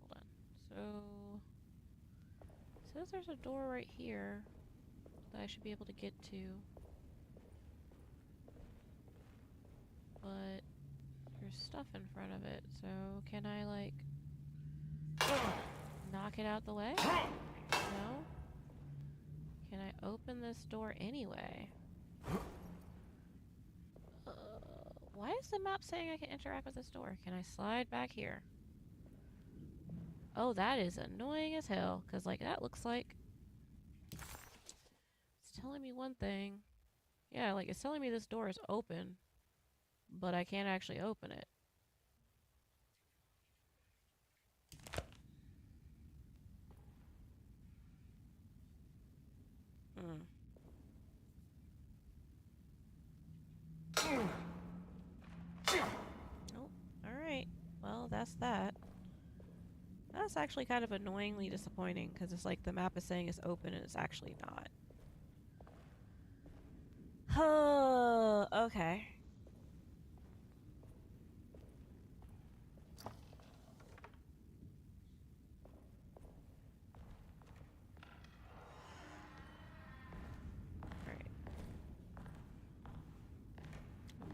Hold on. So, it says there's a door right here that I should be able to get to. But there's stuff in front of it, so can I, like, knock it out the way? No? Can I open this door anyway? Why is the map saying I can interact with this door? Can I slide back here? Oh, that is annoying as hell. Because, like, that looks like... It's telling me one thing. Yeah, like, it's telling me this door is open. But I can't actually open it. Oh, alright. Well, that's that. That's actually kind of annoyingly disappointing, because it's like the map is saying it's open and it's actually not. Oh, okay. Alright.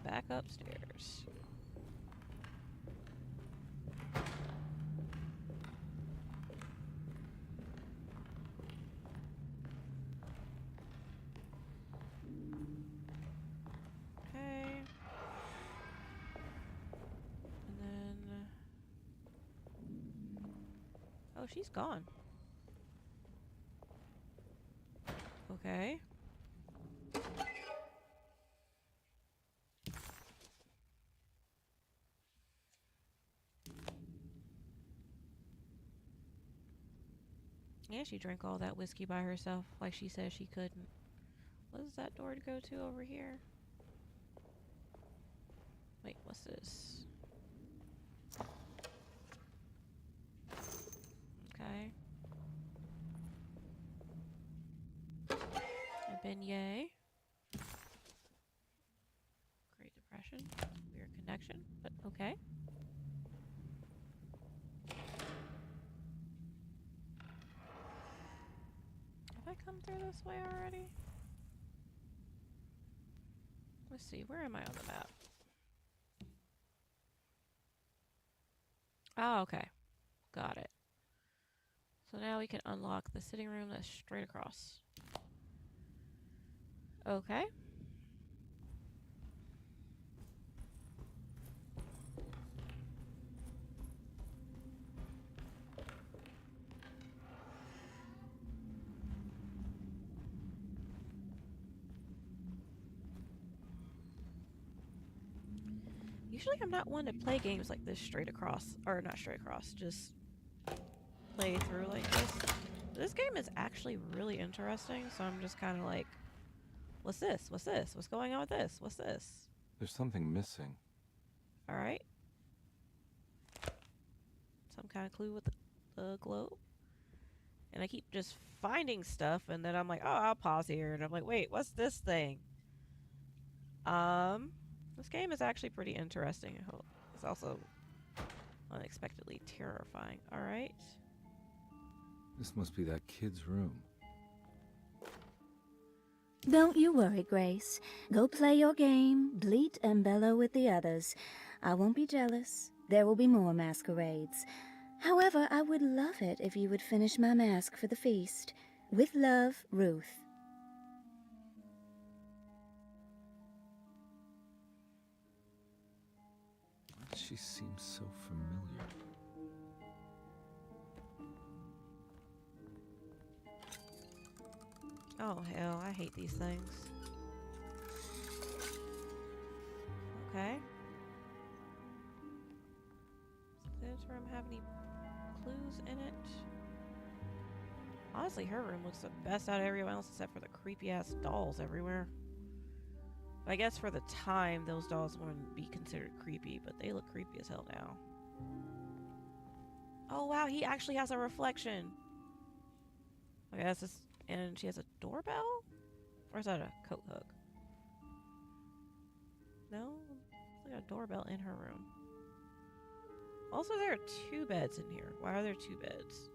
Back upstairs. Oh, she's gone. Okay. Yeah, she drank all that whiskey by herself, like she said she couldn't. What is that door to go to over here? Wait, what's this? Okay. A beignet. Great Depression. Weird connection, but okay. Have I come through this way already? Let's see, where am I on the map? Oh, okay. Got it. So now we can unlock the sitting room that's straight across. Okay. Usually I'm not one to play games like this straight across, or not straight across, just play through like this. This game is actually really interesting, so I'm just kind of like, what's this? What's this? What's going on with this? What's this? There's something missing. Alright. Some kind of clue with the globe. And I keep just finding stuff, and then I'm like, oh, I'll pause here. And I'm like, wait, what's this thing? This game is actually pretty interesting. It's also unexpectedly terrifying. Alright. This must be that kid's room. Don't you worry, Grace. Go play your game, bleat and bellow with the others. I won't be jealous. There will be more masquerades. However, I would love it if you would finish my mask for the feast. With love, Ruth. She seems so familiar. Oh, hell, I hate these things. Okay. Does this room have any clues in it? Honestly, her room looks the best out of everyone else except for the creepy-ass dolls everywhere. I guess for the time, those dolls wouldn't be considered creepy, but they look creepy as hell now. Oh, wow, he actually has a reflection. Okay, that's just... And she has a doorbell? Or is that a coat hook? No? There's like a doorbell in her room. Also, there are 2 beds in here. Why are there 2 beds?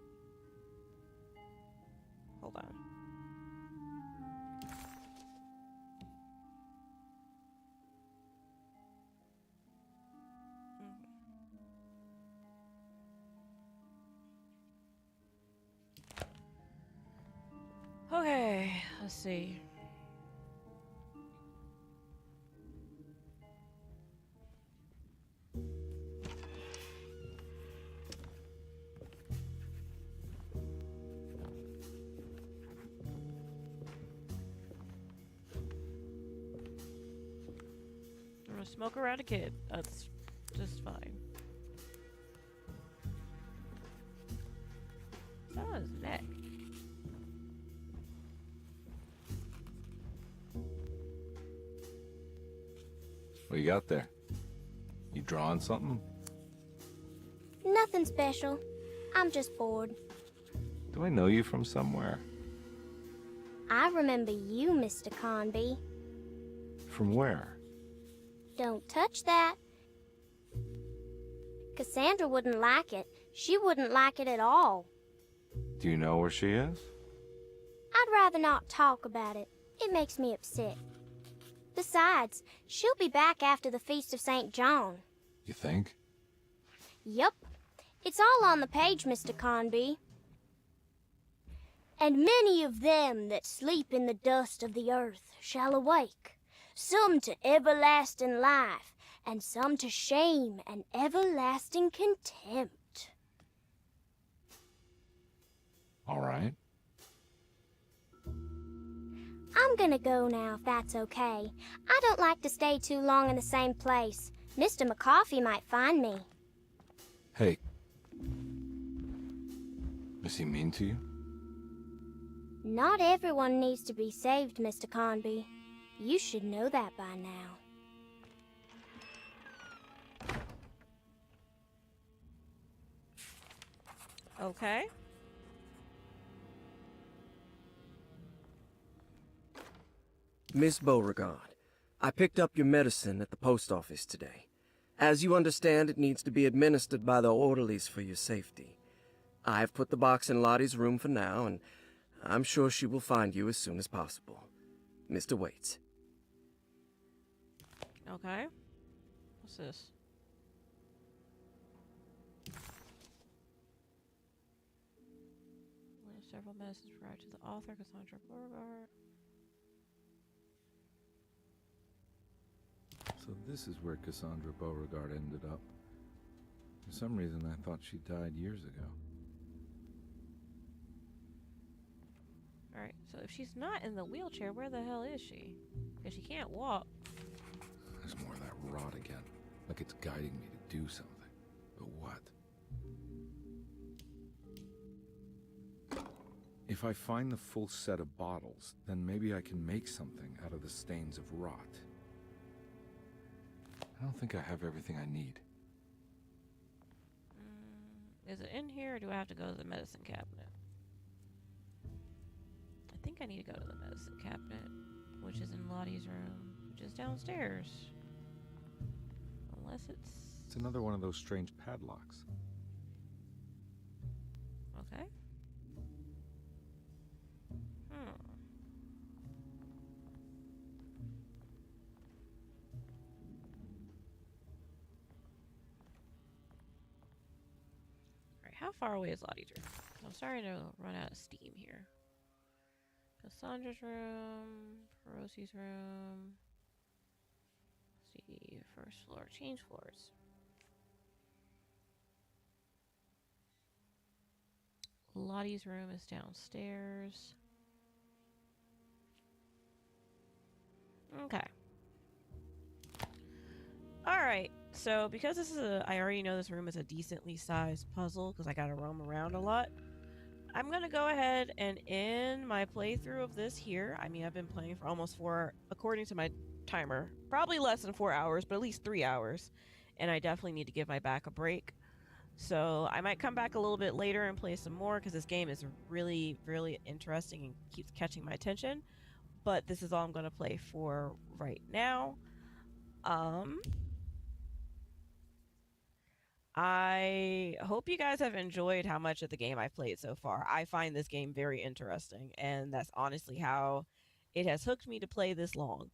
Hold on. Okay, let's see. smoke around a kid. That's just fine. That was his neck. What you got there? You drawing something? Nothing special. I'm just bored. Do I know you from somewhere? I remember you, Mr. Conby. From where? Don't touch that. Cassandra wouldn't like it. She wouldn't like it at all. Do you know where she is? I'd rather not talk about it. It makes me upset. Besides, she'll be back after the Feast of St. John. You think? Yup. It's all on the page, Mr. Conby. And many of them that sleep in the dust of the earth shall awake, some to everlasting life, and some to shame and everlasting contempt. All right. I'm gonna go now, if that's okay. I don't like to stay too long in the same place. Mr. McCoffey might find me. Hey. Is he mean to you? Not everyone needs to be saved, Mr. Conby. You should know that by now. Okay. Miss Beauregard, I picked up your medicine at the post office today. As you understand, it needs to be administered by the orderlies for your safety. I've put the box in Lottie's room for now, and I'm sure she will find you as soon as possible. Mr. Waits. Okay. What's this? Several messages prior to the author, Cassandra Beauregard. So this is where Cassandra Beauregard ended up. For some reason, I thought she died years ago. Alright, so if she's not in the wheelchair, where the hell is she? Because she can't walk. There's more of that rot again. Like it's guiding me to do something. But what? If I find the full set of bottles, then maybe I can make something out of the stains of rot. I don't think I have everything I need. Is it in here, or do I have to go to the medicine cabinet? I think I need to go to the medicine cabinet, which is in Lottie's room, which is downstairs. Unless it's... It's another one of those strange padlocks. Okay. How far away is Lottie's room? I'm starting to run out of steam here. Cassandra's room, Perosi's room. Let's see, first floor, change floors. Lottie's room is downstairs. Okay. Alright, so because this is I already know this room is a decently sized puzzle because I gotta roam around a lot. I'm gonna go ahead and end my playthrough of this here. I mean, I've been playing for almost according to my timer, probably less than 4 hours, but at least 3 hours. And I definitely need to give my back a break. So I might come back a little bit later and play some more because this game is really, really interesting and keeps catching my attention. But this is all I'm gonna play for right now. I hope you guys have enjoyed how much of the game I've played so far. I find this game very interesting, and that's honestly how it has hooked me to play this long.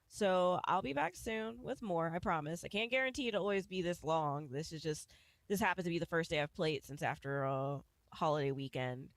So I'll be back soon with more, I promise. I can't guarantee it'll always be this long. This happens to be the first day I've played since after a holiday weekend.